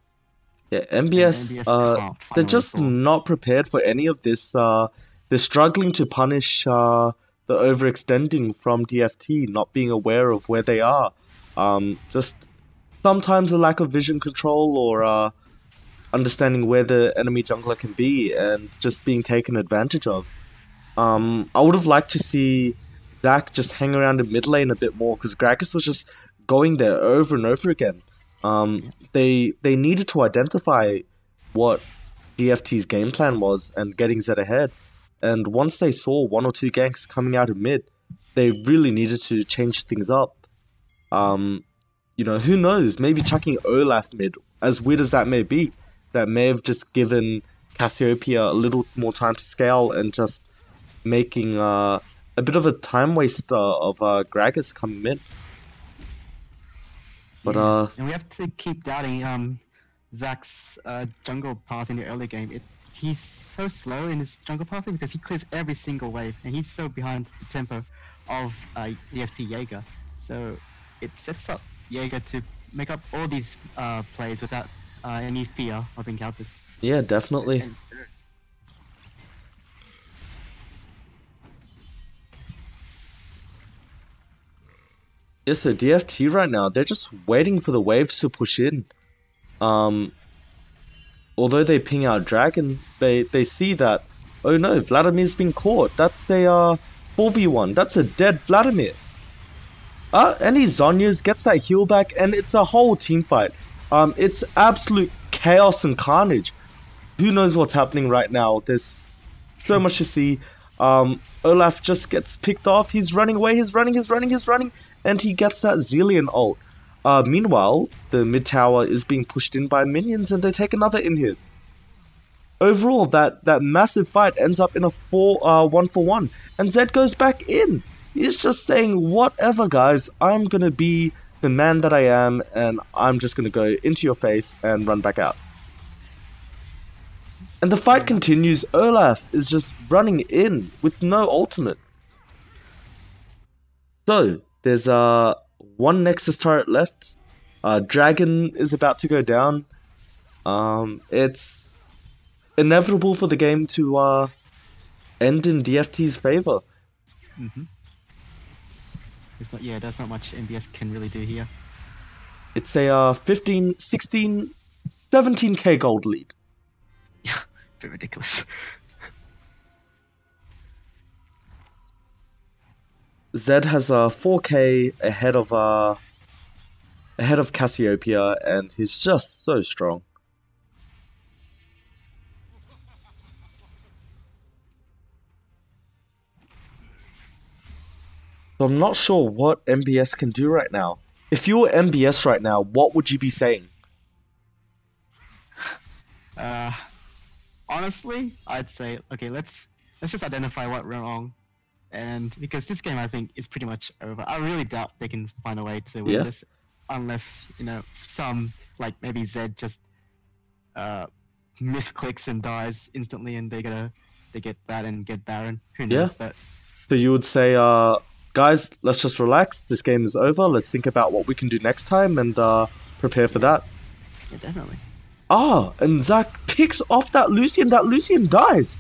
Yeah, MBS, they're just not prepared for any of this. They're struggling to punish the overextending from DFT, not being aware of where they are. Just sometimes a lack of vision control or understanding where the enemy jungler can be and just being taken advantage of. I would have liked to see Zach just hang around in mid lane a bit more, because Gragas was just going there over and over again. They needed to identify what DFT's game plan was and getting Z ahead. And once they saw 1 or 2 ganks coming out of mid, they really needed to change things up. You know, who knows? Maybe chucking Olaf mid, as weird as that may be, that may have just given Cassiopeia a little more time to scale and just making a bit of a time waster of Gragas coming in. But and we have to keep doubting Zach's jungle path in the early game. He's so slow in his jungle pathing because he clears every single wave, and he's so behind the tempo of DFT Jaeger. So it sets up Jaeger to make up all these plays without any fear of being countered. Yeah, definitely. Yeah, so DFT right now, they're just waiting for the waves to push in. Although they ping out Dragon, they see that, oh no, Vladimir's been caught. That's a 4v1. That's a dead Vladimir. And he Zhonya's, gets that heal back, and it's a whole team fight. It's absolute chaos and carnage. Who knows what's happening right now? There's so much to see. Olaf just gets picked off. He's running away. He's running. And he gets that Zillion ult. Meanwhile, the mid tower is being pushed in by minions, and they take another inhib. Overall, that massive fight ends up in a 1-for-1, and Zed goes back in. He's just saying, whatever guys, I'm gonna be the man that I am, and I'm just gonna go into your face and run back out. And the fight continues. Olaf is just running in with no ultimate. So, there's one Nexus turret left. Dragon is about to go down. It's inevitable for the game to end in DFT's favor. It's not, there's not much MBS can really do here. It's a 15, 16, 17k gold lead. Yeah, bit ridiculous. Zed has a 4k ahead of Cassiopeia, and he's just so strong. So I'm not sure what MBS can do right now. If you were MBS right now, what would you be saying? Honestly, I'd say, okay, let's just identify what went wrong. And because this game, I think, is pretty much over. I really doubt they can find a way to win this, unless, you know, some, like maybe Zed just misclicks and dies instantly, and they get that and get Baron. Who knows? But so you would say guys, let's just relax. This game is over. Let's think about what we can do next time and prepare for that. Yeah, definitely. Ah, and Zach picks off that Lucian. That Lucian dies.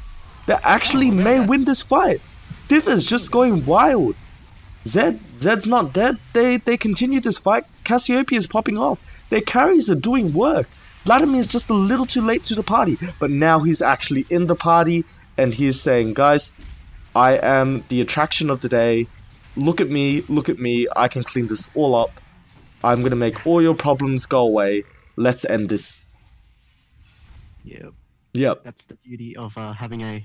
They actually may win this fight. Div is just going wild. Zed's not dead. They continue this fight. Cassiopeia is popping off. Their carries are doing work. Vladimir is just a little too late to the party, but now he's actually in the party, and he's saying, guys, I am the attraction of the day. Look at me, I can clean this all up. I'm gonna make all your problems go away. Let's end this. Yep. That's the beauty of having a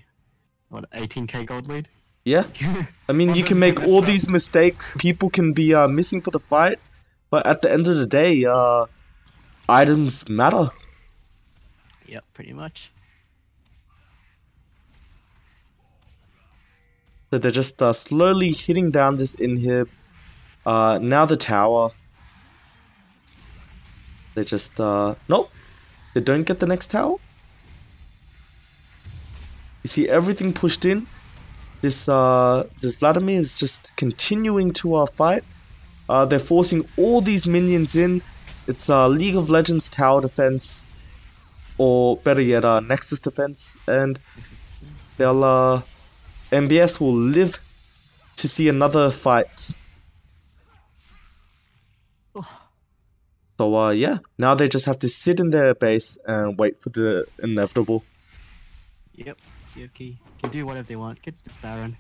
18k gold lead. Yeah. I mean, you can make all these mistakes. People can be missing for the fight, but at the end of the day, items matter. Yep, pretty much. So they're just slowly hitting down this inhib. Now the tower. They just nope. They don't get the next tower. You see everything pushed in. This Vladimir is just continuing to fight. They're forcing all these minions in. It's League of Legends tower defense, or better yet, Nexus defense, and they'll MBS will live to see another fight. So yeah, now they just have to sit in their base and wait for the inevitable. Yep, DFT can do whatever they want. Get this Baron,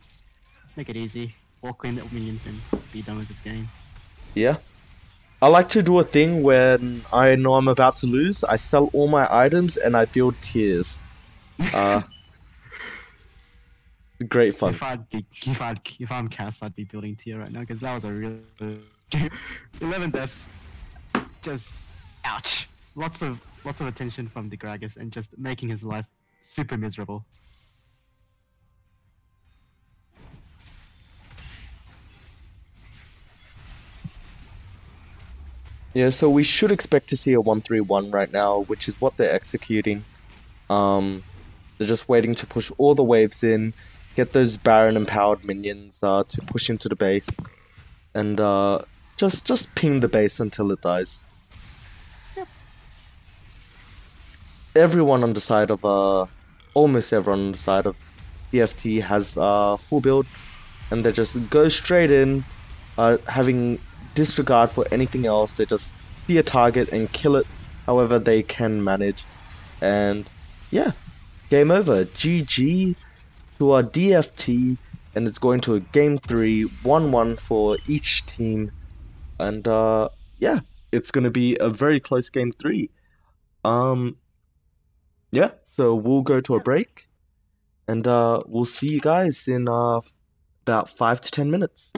make it easy, walk in the minions and be done with this game. Yeah. I like to do a thing when I know I'm about to lose. I sell all my items and I build tiers. Great fun. If I'm Cass, I'd be building tier right now because that was a real 11 deaths. Just ouch. Lots of attention from the Gragas and just making his life super miserable. Yeah, so we should expect to see a 1-3-1 right now, which is what they're executing. They're just waiting to push all the waves in, get those Baron empowered minions to push into the base, and just ping the base until it dies. Yep. Everyone on the side of almost everyone on the side of DFT has full build, and they just go straight in, having disregard for anything else. They just see a target and kill it however they can manage, and yeah, game over. GG to our DFT, and it's going to a game 3, 1-1 for each team, and yeah, it's going to be a very close game 3. Yeah, so we'll go to a break, and we'll see you guys in about 5 to 10 minutes.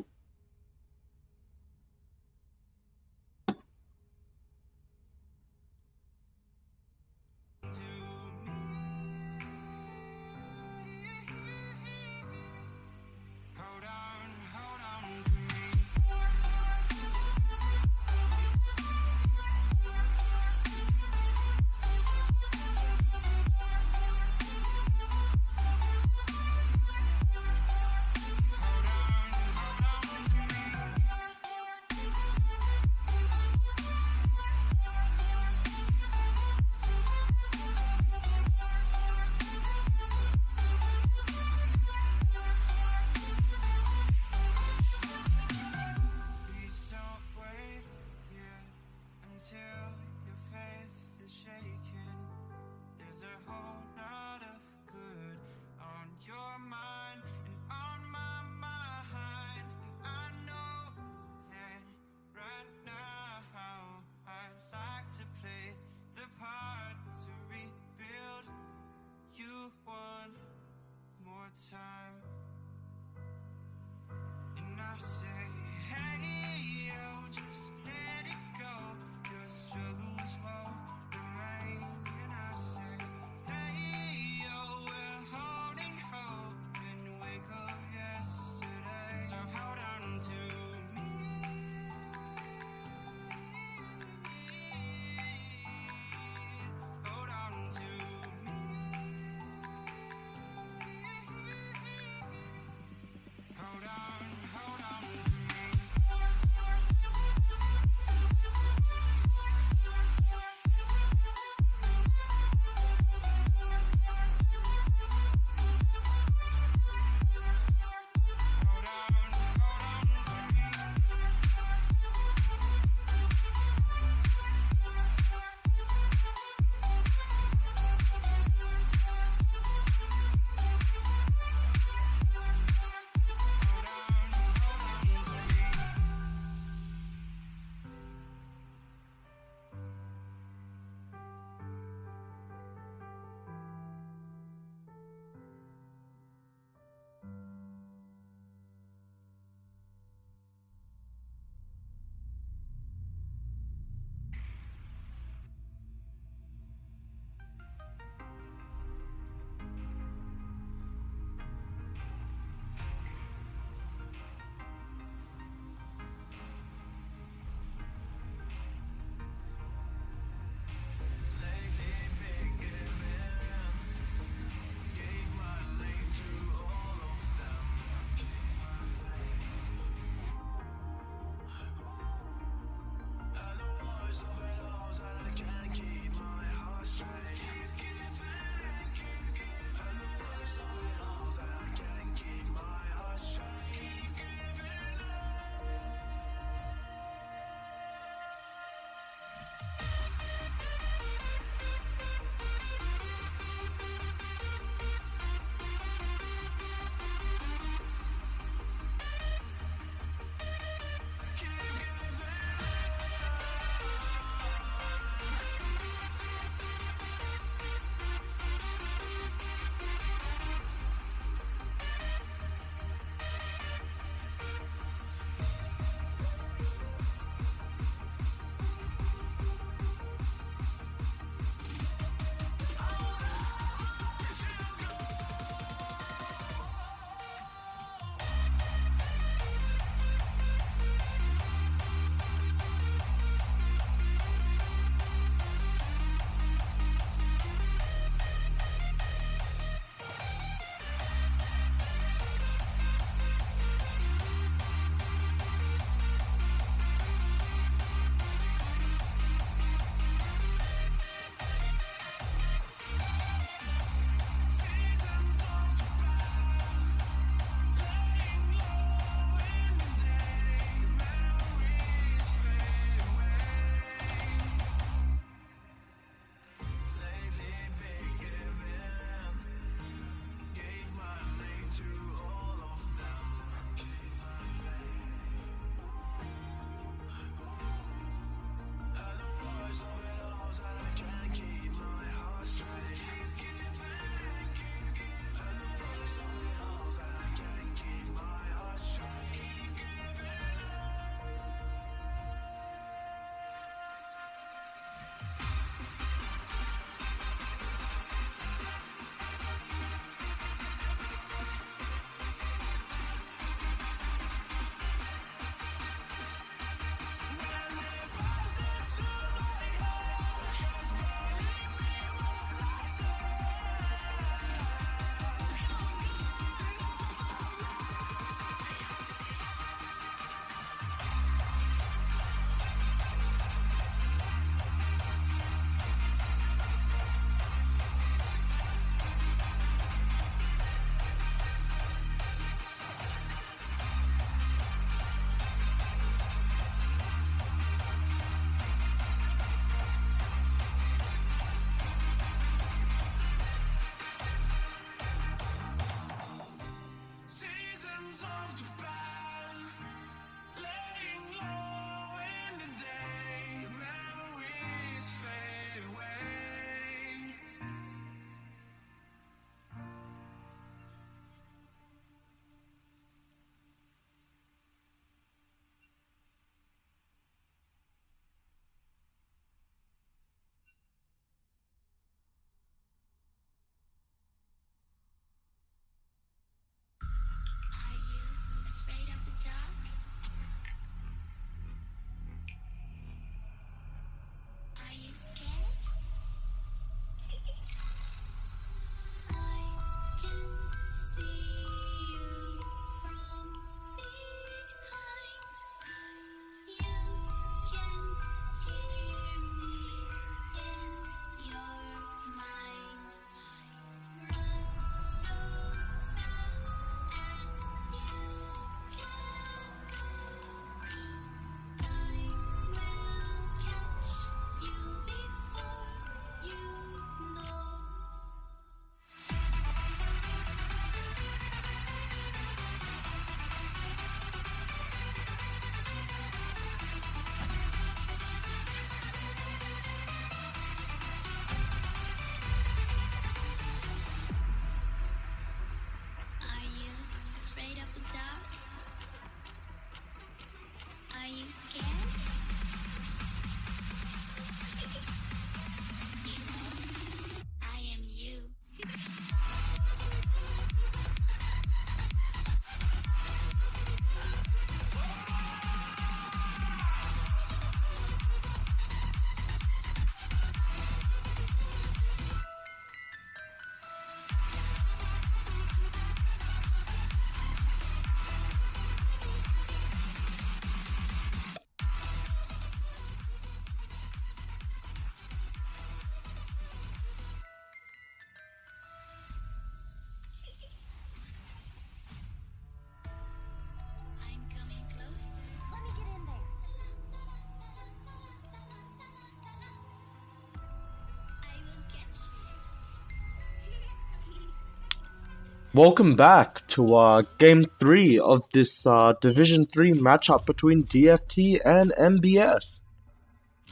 Welcome back to Game 3 of this Division 3 matchup between DFT and MBS.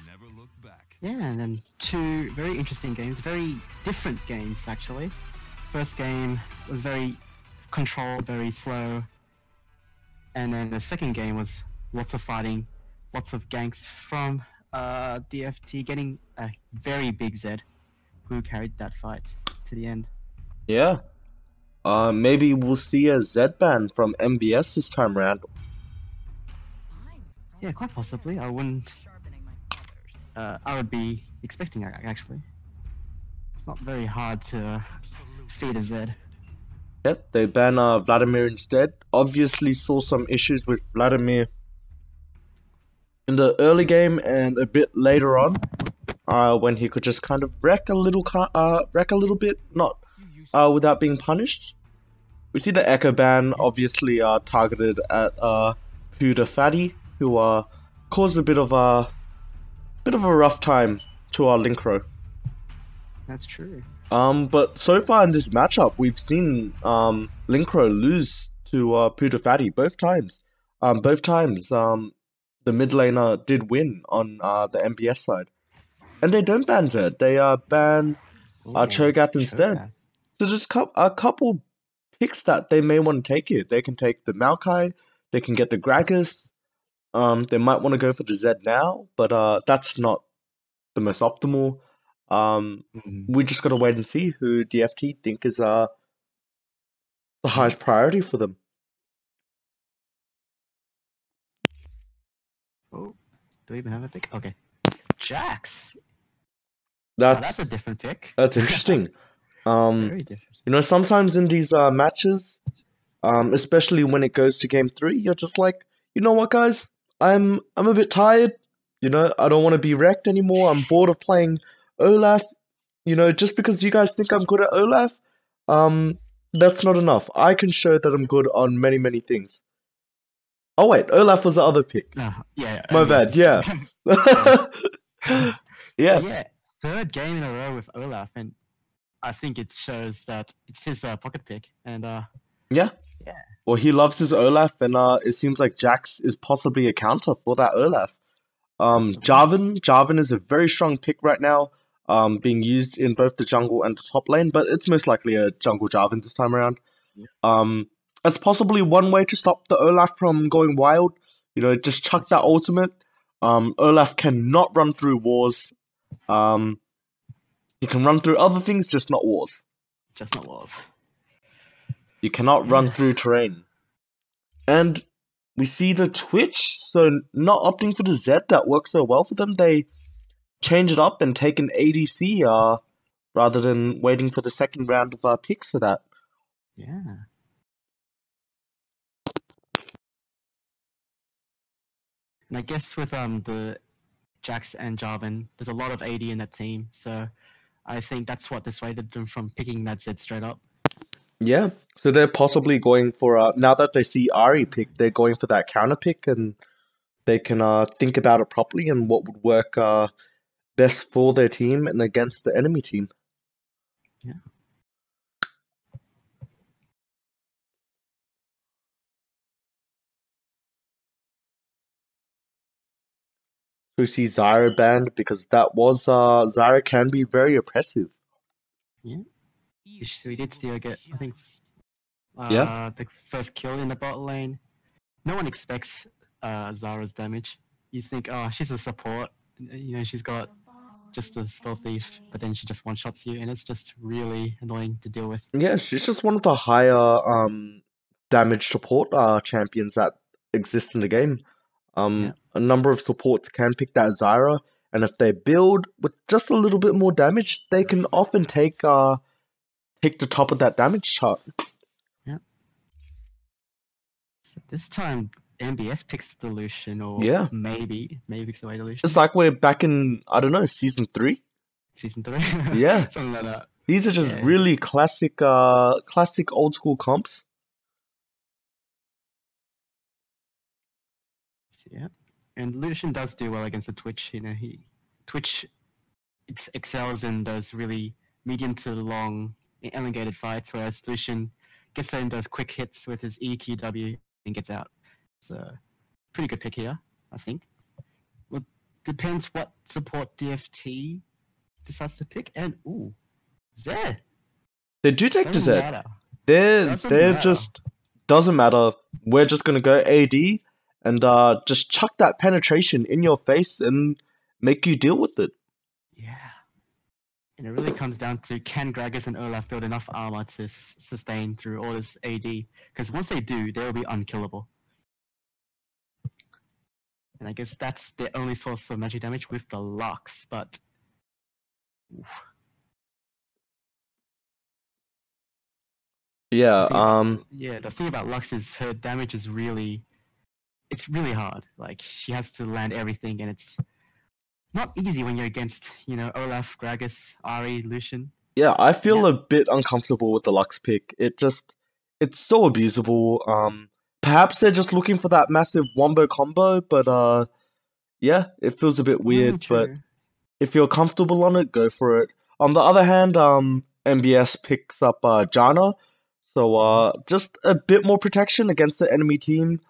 Never look back. Yeah, and then two very interesting games, very different games actually. First game was very controlled, very slow, and then the second game was lots of fighting, lots of ganks from DFT getting a very big Z who carried that fight to the end. Yeah. Maybe we'll see a Z-ban from MBS this time around. Yeah, quite possibly. I wouldn't. I would be expecting it actually. It's not very hard to feed a Z. Yep, they ban Vladimir instead. Obviously saw some issues with Vladimir in the early game and a bit later on, when he could just kind of wreck a little bit, not without being punished. We see the Echo ban obviously targeted at Puda Fatty, who caused a bit of a rough time to our Linkro. That's true. But so far in this matchup, we've seen Linkro lose to Puda Fatty both times. The mid laner did win on the MBS side, and they don't ban Zed. They ban Cho'Gath instead. So just a couple picks that they may want to take here. They can take the Maokai, they can get the Gragas. They might want to go for the Zed now, but that's not the most optimal. We just gotta wait and see who DFT think is the highest priority for them. Oh, do we even have a pick? Okay, Jax. That's a different pick. That's interesting. Very different. You know, sometimes in these matches, especially when it goes to game 3, you're just like, you know what, guys, I'm a bit tired. You know, I don't want to be wrecked anymore. I'm bored of playing Olaf. You know, just because you guys think I'm good at Olaf, that's not enough. I can show that I'm good on many, many things. Oh wait, Olaf was the other pick. Yeah. My bad. Yeah. Yeah. Yeah. Third game in a row with Olaf, and I think it shows that it's his pocket pick. And yeah. Well, he loves his Olaf, and it seems like Jax is possibly a counter for that Olaf. Jarvan is a very strong pick right now, being used in both the jungle and the top lane, but it's most likely a jungle Jarvan this time around. Yeah. That's possibly one way to stop the Olaf from going wild. You know, just chuck that ultimate. Olaf cannot run through wars. He can run through other things, just not wars. Just not wars. You cannot run through terrain. And we see the Twitch, so not opting for the Z that works so well for them. They change it up and take an ADC rather than waiting for the second round of picks for that. Yeah. And I guess with the Jax and Jarvan, there's a lot of AD in that team, so I think that's what dissuaded them from picking that Z straight up. Yeah, so they're possibly going for now that they see Ahri pick, they're going for that counter pick, and they can think about it properly and what would work best for their team and against the enemy team. Yeah. We see Zyra banned because that was Zyra can be very oppressive. Yeah. So we did still get, I think, Yeah. the first kill in the bot lane. No one expects Zara's damage. You think, oh, she's a support. You know, she's got just a spell thief, but then she just one-shots you, and it's just really annoying to deal with. Yeah, she's just one of the higher damage support champions that exist in the game. A number of supports can pick that Zyra, and if they build with just a little bit more damage, they can often take the top of that damage chart. Yeah. So this time, MBS picks the Lucian, or maybe picks away the Lucian. It's like we're back in, I don't know, season 3? Season 3? Yeah. Something like that. These are just really classic old school comps. Yeah, and Lucian does do well against the Twitch. You know, Twitch excels in those really medium to long elongated fights, whereas Lucian gets in those quick hits with his EQW and gets out. So pretty good pick here, I think. Well, depends what support DFT decides to pick. And ooh, Zed. They do take to Doesn't Zed. matter. They're Doesn't matter. just doesn't matter. We're just gonna go AD and just chuck that penetration in your face and make you deal with it. Yeah. And it really comes down to can Gragas and Olaf build enough armor to sustain through all this AD? Because once they do, they'll be unkillable. And I guess that's their only source of magic damage with the Lux, but... Oof. Yeah, The thing about Lux is her damage is really... It's really hard. Like, she has to land everything, and it's not easy when you're against, Olaf, Gragas, Ahri, Lucian. yeah, I feel Yeah. a bit uncomfortable with the Lux pick. It's so abusable. Perhaps they're just looking for that massive wombo combo, but yeah, it feels a bit weird. But True. if you're comfortable on it, go for it. On the other hand, MBS picks up Janna, so just a bit more protection against the enemy team.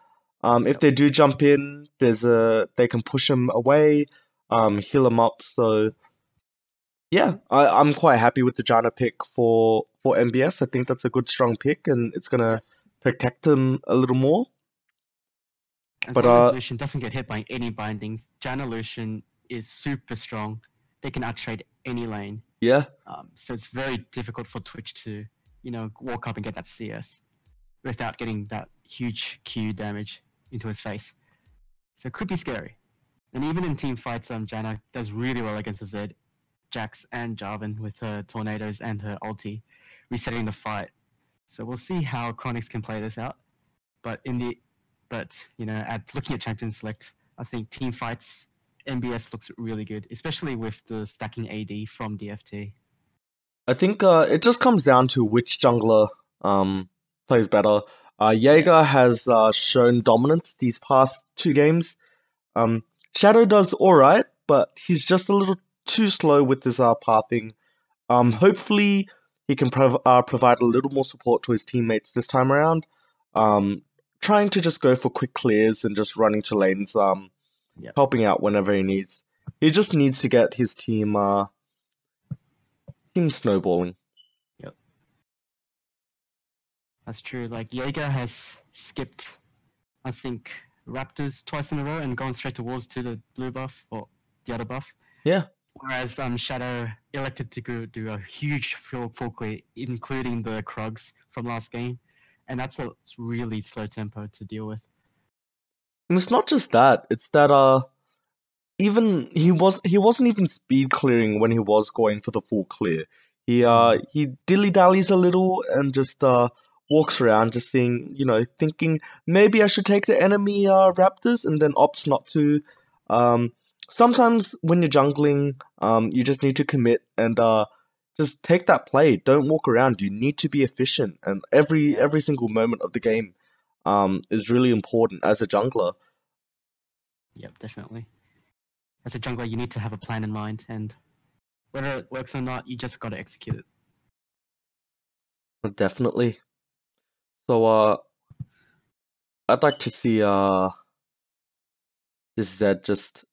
If they do jump in, they can push them away, heal them up. So yeah, I'm quite happy with the Janna pick for MBS. I think that's a good strong pick, and it's gonna protect them a little more. As But long as Lucian doesn't get hit by any bindings, Janna Lucian is super strong. They can outtrade any lane. yeah, So it's very difficult for Twitch to, walk up and get that CS without getting that huge Q damage into his face. So it could be scary. And even in team fights, Janna does really well against the Zed, Jax, and Jarvan with her tornadoes and her ulti, resetting the fight. So we'll see how Chronix can play this out. But looking at Champion Select, I think team fights, MBS looks really good, especially with the stacking AD from DFT. I think it just comes down to which jungler plays better. Jaeger has shown dominance these past 2 games. Shadow does alright, but he's just a little too slow with his pathing. Hopefully he can provide a little more support to his teammates this time around. Trying to just go for quick clears and just running to lanes, helping out whenever he needs. He just needs to get his team snowballing. Yep. That's true. Like, Jaeger has skipped, I think, Raptors twice in a row and gone straight towards to the blue buff, or the other buff. Yeah. Whereas Shadow elected to go do a huge full clear, including the Krugs from last game. And that's a really slow tempo to deal with. And it's not just that, it's that even he wasn't even speed clearing when he was going for the full clear. He dilly-dallies a little and just walks around just thinking maybe I should take the enemy raptors, and then opts not to. Sometimes when you're jungling, you just need to commit and just take that play. Don't walk around. You need to be efficient, and every single moment of the game is really important as a jungler. Yep, definitely. As a jungler, you need to have a plan in mind, and whether it works or not, you just got to execute it. Definitely. So I'd like to see this Zed just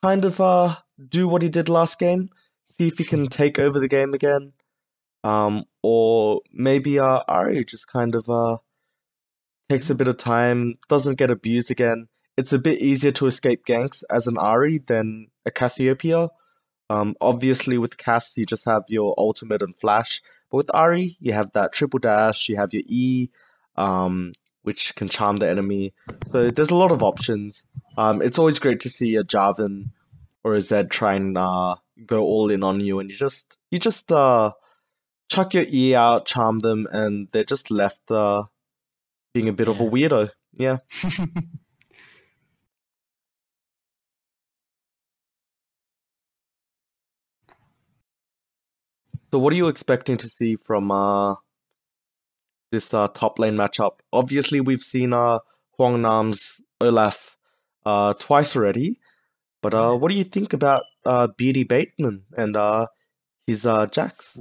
kind of do what he did last game. See if he can take over the game again. Or maybe Ahri just kind of takes a bit of time, doesn't get abused again. It's a bit easier to escape ganks as an Ahri than a Cassiopeia. Obviously with Cass you just have your ultimate and flash, but with Ahri you have that triple dash, you have your E, which can charm the enemy. So there's a lot of options. It's always great to see a Jarvan or a Zed try and go all in on you, and you just chuck your E out, charm them, and they're just left being a bit of a weirdo. Yeah. So what are you expecting to see from this top lane matchup? Obviously, we've seen Huang Nam's Olaf twice already, but what do you think about Beardy Bateman and his Jax?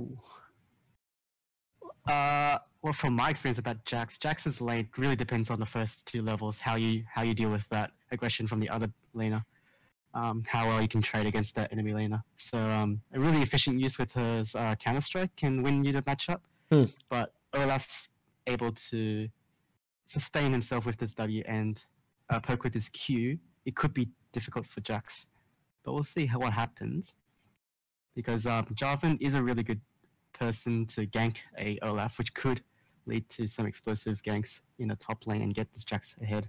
well, from my experience about Jax's lane really depends on the first two levels, how you deal with that aggression from the other laner, how well you can trade against that enemy laner. So a really efficient use with his counter strike can win you the matchup, but Olaf's able to sustain himself with his W and poke with his Q. It could be difficult for Jax, but we'll see what happens, because Jarvan is a really good person to gank a Olaf, which could lead to some explosive ganks in the top lane and get this Jax ahead.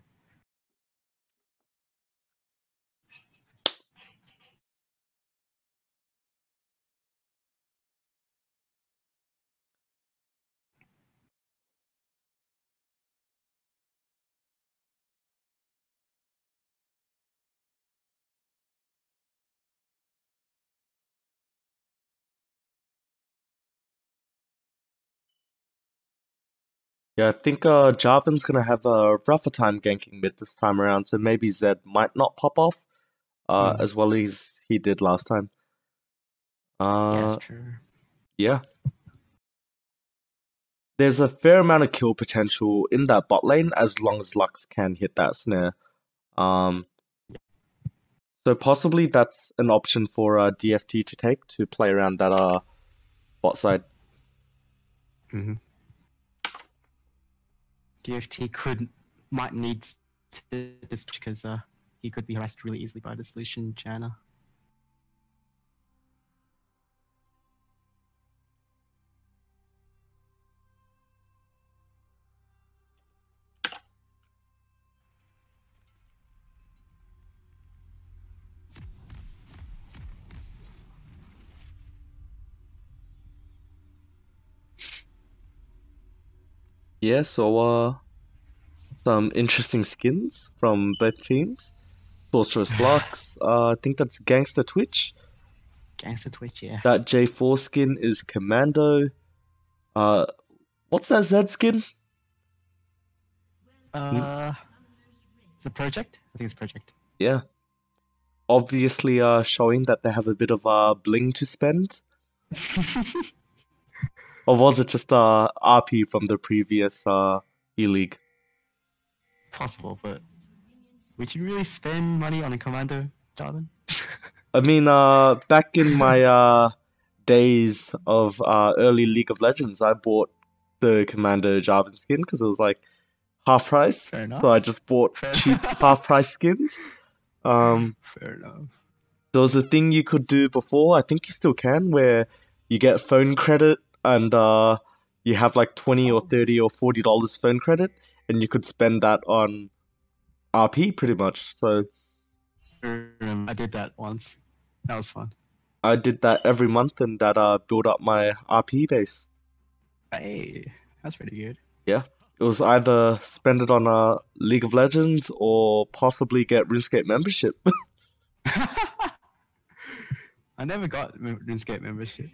Yeah, I think Jarvan's gonna have a rougher time ganking mid this time around, so maybe Zed might not pop off as well as he did last time. Yeah, that's true. Yeah. There's a fair amount of kill potential in that bot lane as long as Lux can hit that snare. So possibly that's an option for DFT to take to play around that bot side. DFT might need this because he could be harassed really easily by the solution Janna. Yeah, so some interesting skins from both teams. Sorceress Lux, I think that's Gangster Twitch. Gangster Twitch, yeah. That J4 skin is Commando. What's that Z skin? It's a project? I think it's project. Yeah. Obviously showing that they have a bit of bling to spend. Or was it just RP from the previous E-League? Possible, but would you really spend money on a Commando, Jarvan? I mean, back in my days of early League of Legends, I bought the Commando Jarvan skin because it was like half price. Fair enough. So I just bought cheap half price skins. Fair enough. There was a thing you could do before, I think you still can, where you get phone credit and you have like 20 or 30 or $40 phone credit, and you could spend that on RP pretty much. So I did that once. That was fun. I did that every month, and that built up my RP base. Hey, that's pretty good. Yeah. It was either spend it on League of Legends or possibly get RuneScape membership. I never got RuneScape membership.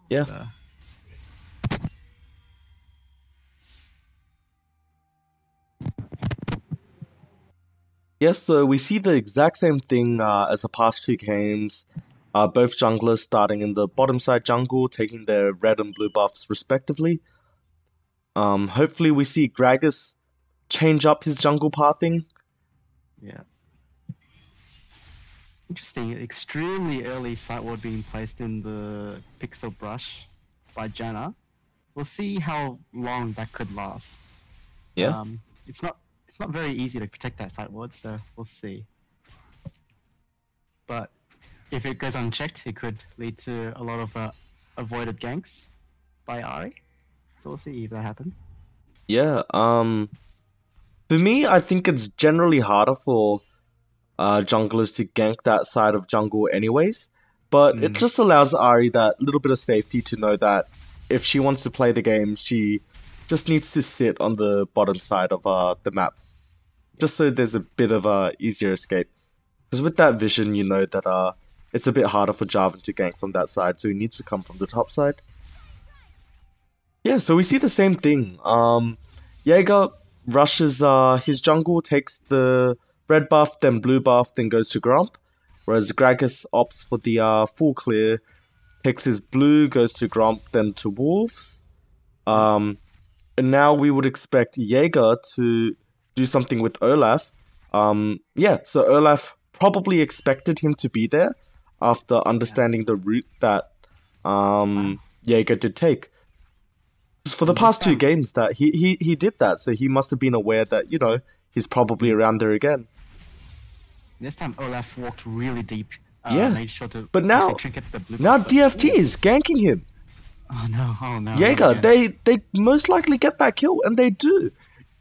Yeah. Yes, so we see the exact same thing as the past two games. Both junglers starting in the bottom side jungle, taking their red and blue buffs respectively. Hopefully we see Gragas change up his jungle pathing. Yeah. Interesting. Extremely early sight ward being placed in the pixel brush by Janna. We'll see how long that could last. Yeah. It's not very easy to protect that sight ward, so we'll see. But if it goes unchecked, it could lead to a lot of avoided ganks by Ahri. So we'll see if that happens. Yeah. For me, I think it's generally harder for junglers to gank that side of jungle anyways. But it just allows Ahri that little bit of safety to know that if she wants to play the game, she just needs to sit on the bottom side of the map. Just so there's a bit of a easier escape. Because with that vision, you know that it's a bit harder for Jarvan to gank from that side, so he needs to come from the top side. Yeah, so we see the same thing. Jaeger rushes his jungle, takes the red buff, then blue buff, then goes to Gromp. Whereas Gragas opts for the full clear, takes his blue, goes to Gromp, then to Wolves. And now we would expect Jaeger to do something with Olaf. Yeah, so Olaf probably expected him to be there after understanding the route that Jaeger did take. For the past two games that he did that, so he must have been aware that, you know, he's probably around there again. This time Olaf walked really deep. Yeah, made sure to but now trinket the blue now buff, but- DFT is ganking him. Oh no, oh no. Jaeger, not again. they most likely get that kill, and they do.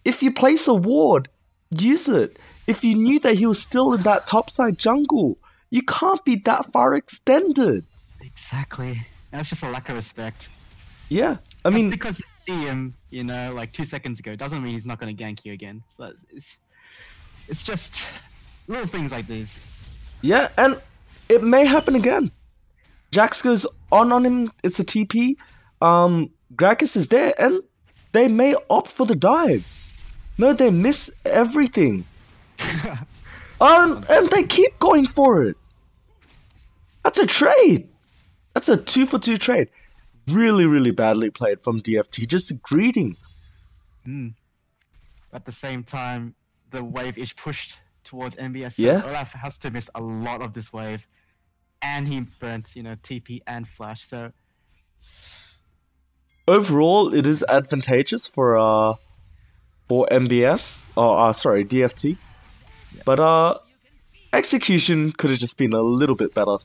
If you place a ward, use it. If you knew that he was still in that topside jungle, you can't be that far extended. Exactly. That's just a lack of respect. Yeah, I mean, Just because you see him, you know, like 2 seconds ago, doesn't mean he's not going to gank you again. So it's just little things like these. yeah, and it may happen again. Jax goes on him, it's a TP. Gragas is there, and they may opt for the dive. No, they miss everything. And they keep going for it. That's a trade. That's a 2-for-2 trade. Really, really badly played from DFT. Just greeting. At the same time, the wave is pushed towards MBS. So Yeah. Olaf has to miss a lot of this wave. And he burnt, you know, TP and flash. So Overall, it is advantageous for MBS. Sorry, DFT. Yeah. But execution could have just been a little bit better.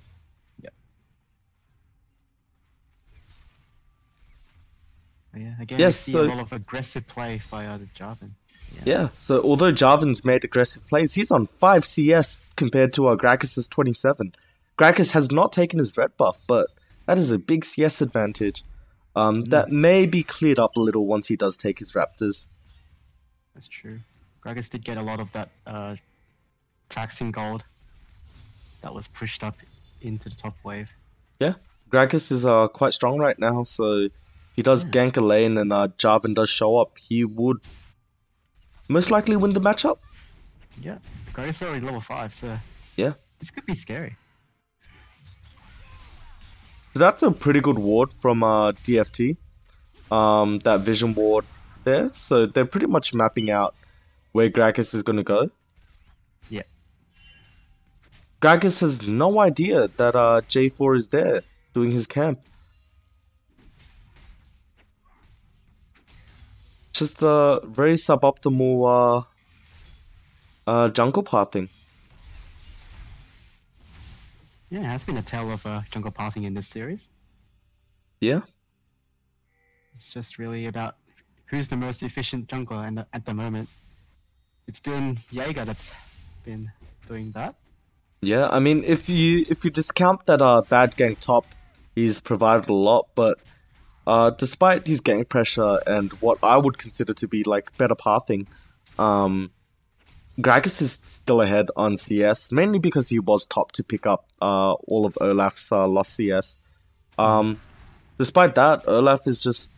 yeah, again, Yes, we see so- a lot of aggressive play via the Jarvan. Yeah, so although Jarvan's made aggressive plays, he's on 5 CS compared to Gragas' 27. Gragas has not taken his red buff, but that is a big CS advantage. That may be cleared up a little once he does take his Raptors. That's true. Gragas did get a lot of that taxing gold that was pushed up into the top wave. Yeah, Gragas is quite strong right now, so if he does gank a lane and Jarvan does show up, he would most likely win the matchup. Yeah, Gragas is already level 5, so Yeah. this could be scary. So that's a pretty good ward from DFT. That vision ward there. So they're pretty much mapping out where Gragas is going to go. Yeah. Gragas has no idea that J4 is there doing his camp. Just a very suboptimal jungle pathing. Yeah, it has been a tale of jungle pathing in this series. Yeah. It's just really about who's the most efficient jungler, and at the moment, it's been Jaeger that's been doing that. Yeah, I mean, if you discount that bad gank top, he's provided a lot, but despite his gank pressure and what I would consider to be like better pathing, Gragas is still ahead on CS, mainly because he was top to pick up all of Olaf's lost CS. Despite that, Olaf is just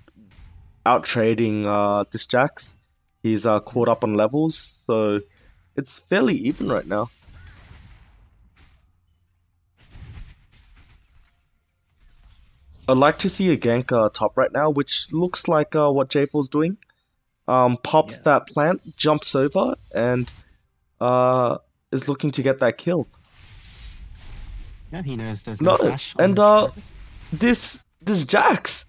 out trading this Jax. He's caught up on levels, so it's fairly even right now. I'd like to see a gank top right now, which looks like what J4's doing. Pops that plant, jumps over, and is looking to get that kill. Yeah, he knows there's no No, flash. and on Gragas. this Jax,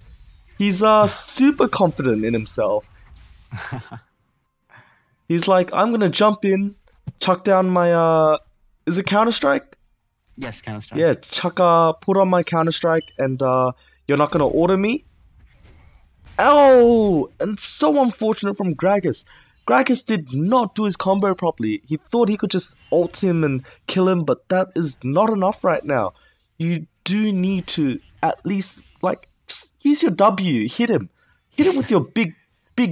he's super confident in himself. He's like, I'm gonna jump in, chuck down my is it Counter-Strike? Yes, Counter-Strike. Yeah, put on my Counter-Strike, and you're not gonna order me. Oh, and so unfortunate from Gragas. Gragas did not do his combo properly. He thought he could just ult him and kill him, but that is not enough right now. You do need to at least, like, just use your W, hit him. Hit him with your big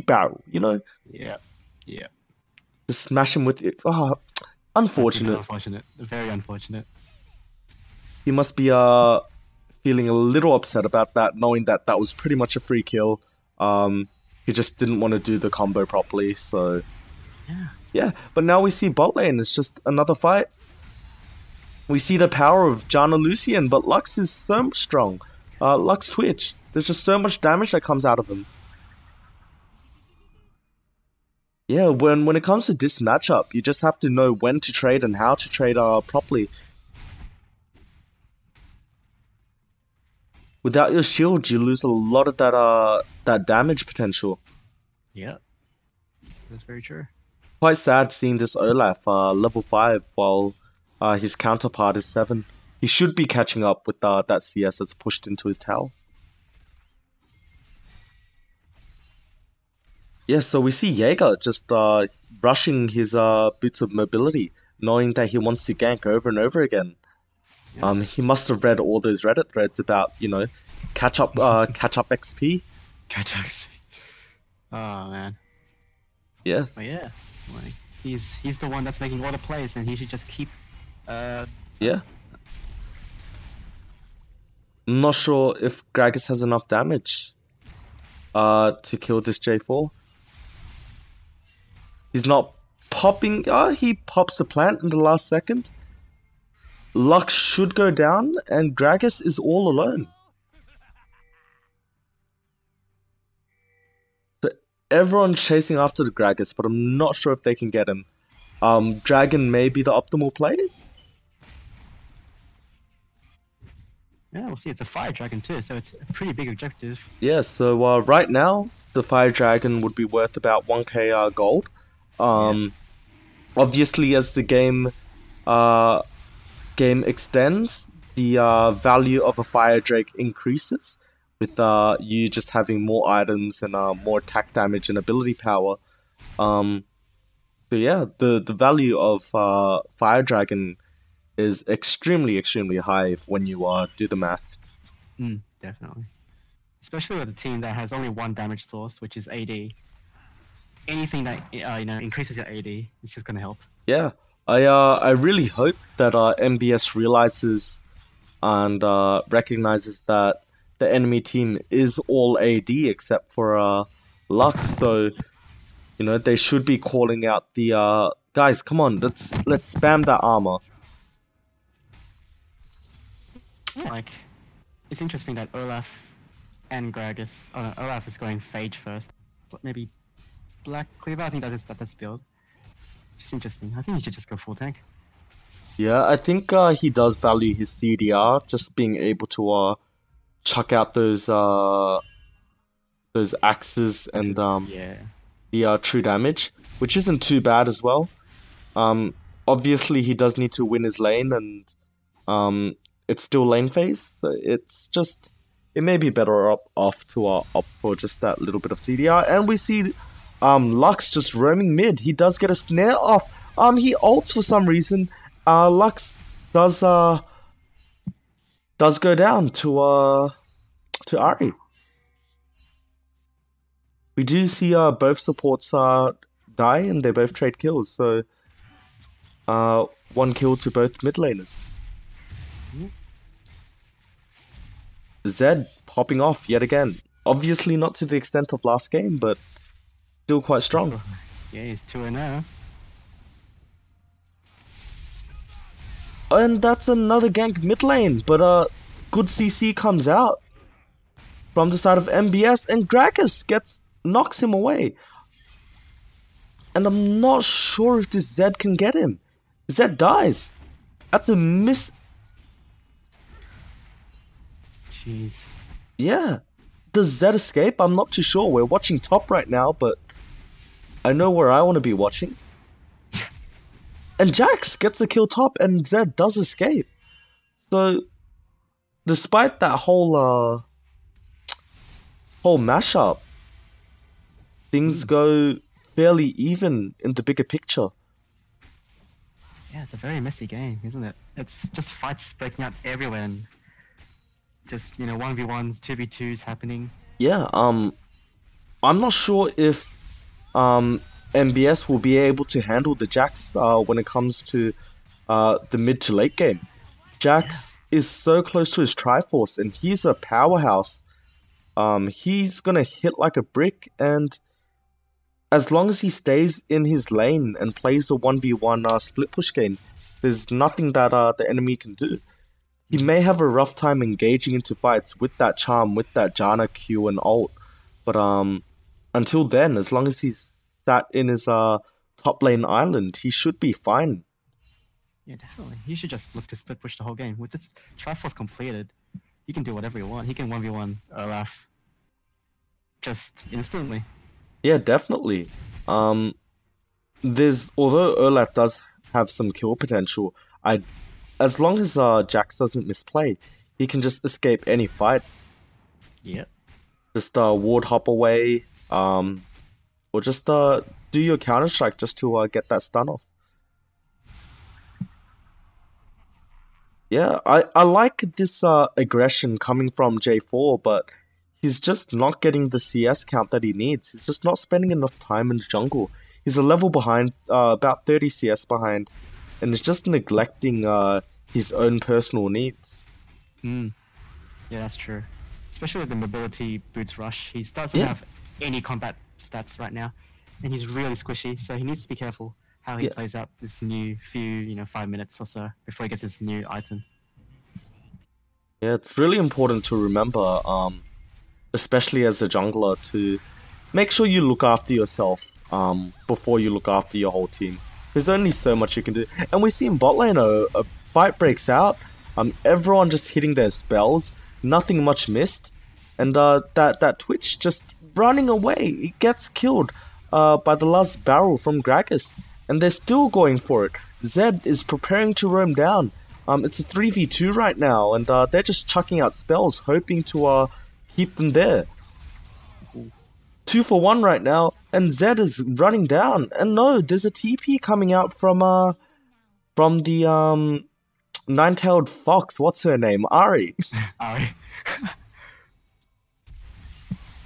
barrel, you know? Yeah. Yeah. Just smash him with it. Oh, unfortunate. Unfortunate. Very unfortunate. He must be feeling a little upset about that, knowing that that was pretty much a free kill. He just didn't want to do the combo properly, so... Yeah, but now we see bot lane, it's just another fight. We see the power of Jana Lucian, but Lux is so strong. Lux Twitch, there's just so much damage that comes out of him. Yeah, when it comes to this matchup, you just have to know when to trade and how to trade properly. Without your shield, you lose a lot of that damage potential. Yeah, that's very true. Quite sad seeing this Olaf level 5 while his counterpart is 7. He should be catching up with that CS that's pushed into his tower. Yeah, so we see Jaeger just rushing his boots of mobility, knowing that he wants to gank over and over again. Yeah. He must have read all those Reddit threads about, catch up XP. Catch up. Oh man. Yeah. But yeah, like he's the one that's making all the plays, and he should just keep. Yeah. I'm not sure if Gragas has enough damage to kill this J4. He's not popping. He pops the plant in the last second. Lux should go down, and Gragas is all alone. So everyone's chasing after the Gragas, but I'm not sure if they can get him. Dragon may be the optimal play. Yeah, we'll see. It's a fire dragon too, so it's a pretty big objective. Yeah, so right now, the Fire Dragon would be worth about 1k gold. Obviously, as the game extends, the value of a Fire Drake increases, with you just having more items and more attack damage and ability power. So yeah, the value of Fire Dragon is extremely high when you do the math. Definitely. Especially with a team that has only one damage source, which is AD. Anything that increases your AD is just gonna help. Yeah, I really hope that MBS realizes and recognizes that the enemy team is all AD except for Lux. So they should be calling out the guys. Come on, let's spam that armor. Yeah, like it's interesting that Olaf and Gragas. Oh no, Olaf is going Phage first, but maybe Black Cleaver. I think that's build. Just interesting. I think he should just go full tank. Yeah, I think he does value his CDR, just being able to chuck out those axes and the true damage, which isn't too bad as well. Obviously he does need to win his lane, and it's still lane phase, so it may be better off to opt for just that little bit of CDR. And we see Lux just roaming mid. He does get a snare off. He ults for some reason. Lux does go down to Ahri. We do see both supports die, and they both trade kills. So 1 kill to both mid laners. Zed popping off yet again. Obviously not to the extent of last game, but still quite strong. Yeah, he's 2-0. And that's another gank mid lane, but good CC comes out from the side of MBS, and Gragas knocks him away. And I'm not sure if this Zed can get him. Zed dies. That's a miss. Jeez. Yeah. Does Zed escape? I'm not too sure. We're watching top right now, but I know where I want to be watching. And Jax gets the kill top, and Zed does escape. So, despite that whole mashup, things go fairly even in the bigger picture. Yeah, it's a very messy game, isn't it? It's just fights breaking out everywhere, and just 1v1s, 2v2s happening. Yeah, I'm not sure if MBS will be able to handle the Jax when it comes to the mid to late game. Jax is so close to his Triforce, and he's a powerhouse. He's gonna hit like a brick, and as long as he stays in his lane and plays the 1v1 split push game, there's nothing that the enemy can do. He may have a rough time engaging into fights with that charm, with that Janna Q and ult, but until then, as long as he's sat in his top lane island. He should be fine. Yeah, definitely. He should just look to split push the whole game. With this Triforce completed, he can do whatever he wants. He can 1v1 Olaf just instantly. Yeah, definitely. Although Olaf does have some kill potential, as long as Jax doesn't misplay, he can just escape any fight. Yep. Just ward hop away, or just do your counter strike just to get that stun off. Yeah, I like this aggression coming from J4, but he's just not getting the CS count that he needs. He's just not spending enough time in the jungle. He's a level behind, about 30 CS behind, and is just neglecting his own personal needs. Yeah, that's true. Especially with the mobility boots rush. He doesn't have any combat stats right now, and he's really squishy, so he needs to be careful how he plays out this new few, 5 minutes or so before he gets his new item. Yeah, it's really important to remember, especially as a jungler, to make sure you look after yourself before you look after your whole team. There's only so much you can do. And we see in bot lane, a fight breaks out, everyone just hitting their spells, nothing much missed, and that Twitch just running away. It gets killed by the last barrel from Gragas. And they're still going for it. Zed is preparing to roam down. It's a 3v2 right now, and they're just chucking out spells, hoping to keep them there. 2 for 1 right now, and Zed is running down. And no, there's a TP coming out from the nine-tailed fox. What's her name? Ahri. Ahri.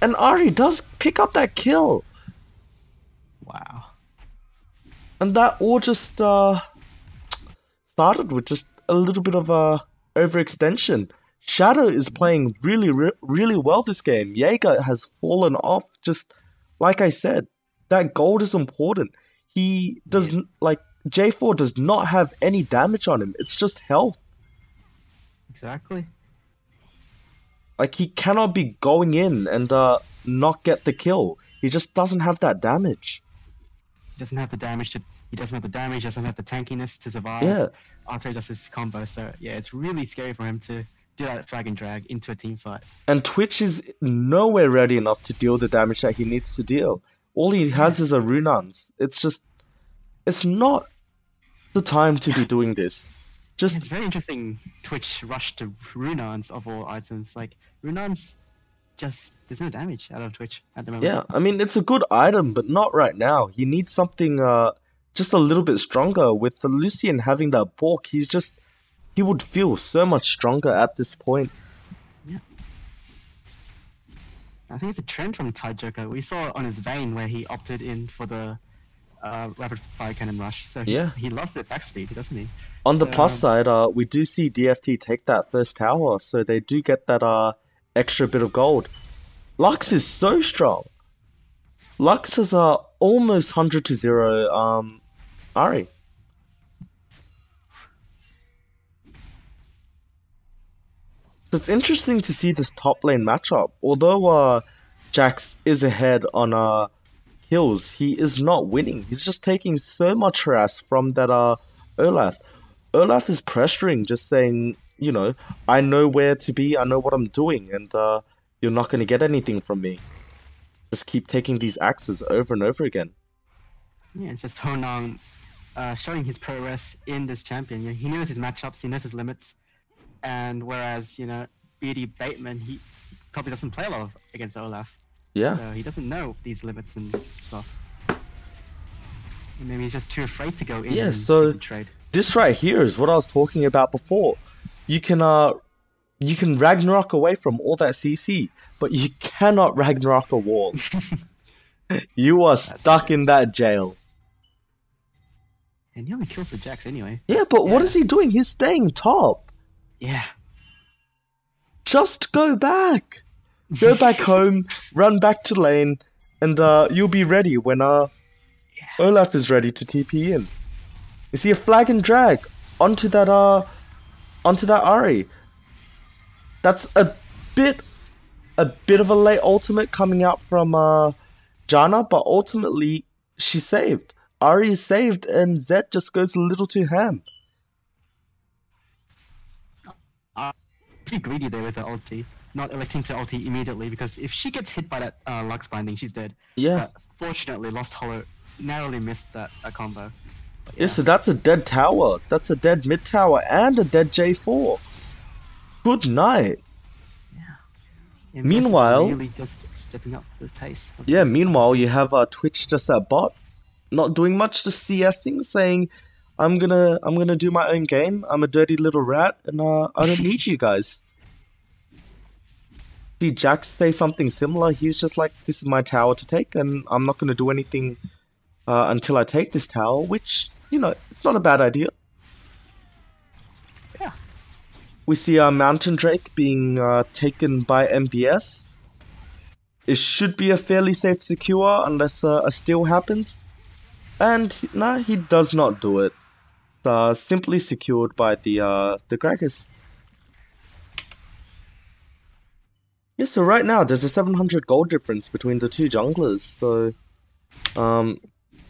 And Ahri does pick up that kill. Wow. And that all just started with just a little bit of a overextension. Shadow is playing really well this game. Jaeger has fallen off, just like I said. That gold is important. He does J4 does not have any damage on him. It's just health. Exactly. Like, he cannot be going in and not get the kill. He just doesn't have that damage. He doesn't have the damage, doesn't have the tankiness to survive. Yeah. After he does his combo, so yeah, it's really scary for him to do that flag and drag into a team fight. And Twitch is nowhere ready enough to deal the damage that he needs to deal. All he has is a Runans. It's not the time to be doing this. Just It's very interesting. Twitch rush to Runans of all items. Like, Runans just, there's no damage out of Twitch at the moment. yeah, I mean, it's a good item, but not right now. He needs something just a little bit stronger. With the Lucian having that balk, he would feel so much stronger at this point. Yeah. I think it's a trend from Tide Joker. We saw it on his Vayne where he opted in for the rapid fire cannon rush. So he loves the attack speed, doesn't he? On the plus side, we do see DFT take that first tower, so they do get that extra bit of gold. Lux is so strong. Lux is almost 100 to 0 Ahri. So it's interesting to see this top lane matchup. Although Jax is ahead on kills, he is not winning. He's just taking so much harass from that Olaf. Olaf is pressuring, just saying, I know where to be, I know what I'm doing, and you're not going to get anything from me. Just keep taking these axes over and over again. Yeah, it's just Honang showing his progress in this champion. He knows his matchups, he knows his limits, and whereas, BD Bateman, he probably doesn't play a lot against Olaf. Yeah. So he doesn't know these limits and stuff. And maybe he's just too afraid to go in and so take the trade. This right here is what I was talking about before. You can Ragnarok away from all that CC, but you cannot Ragnarok a wall. You are stuck in that jail. And he only kills the Jax anyway. Yeah, but what is he doing? He's staying top. Yeah. Just go back. Go back home, run back to lane, and you'll be ready when Olaf is ready to TP in. You see a flag and drag onto that Ahri. That's a bit of a late ultimate coming out from Janna, but ultimately she's saved. Ari is saved, and Zed just goes a little too ham. Pretty greedy there with the ulti, not electing to ulti immediately, because if she gets hit by that Lux binding, she's dead. Yeah. But fortunately, Lost Hollow narrowly missed that combo. But Yeah, so that's a dead tower. That's a dead mid tower and a dead J4. Good night. MBS is Meanwhile- really just stepping up the pace. Yeah, meanwhile, you have Twitch just at bot, not doing much, just CSing, saying, I'm gonna do my own game. I'm a dirty little rat, and I don't need you guys. See Jax say something similar. He's just like, this is my tower to take, and I'm not gonna do anything until I take this tower, which, you know, it's not a bad idea. Yeah. We see Mountain Drake being taken by MBS. It should be a fairly safe secure unless a steal happens. And no, he does not do it. Simply secured by the Gragas. Yeah, so right now there's a 700 gold difference between the two junglers. So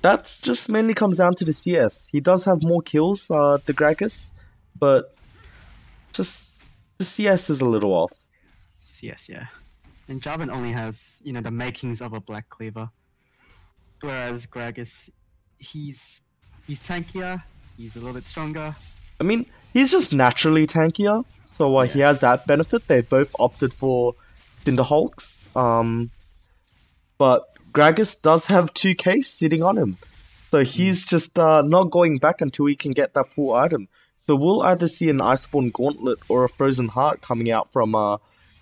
that's just mainly comes down to the CS. He does have more kills, the Gragas, but just the CS is a little off. Yes, yeah. And Jarvan only has, you know, the makings of a Black Cleaver. Whereas Gragas, he's tankier, he's a little bit stronger. I mean, he's just naturally tankier, so he has that benefit. They both opted for Cinderhulks. But Gragas does have 2k sitting on him. So he's just not going back until he can get that full item. So we'll either see an Iceborne Gauntlet or a Frozen Heart coming out from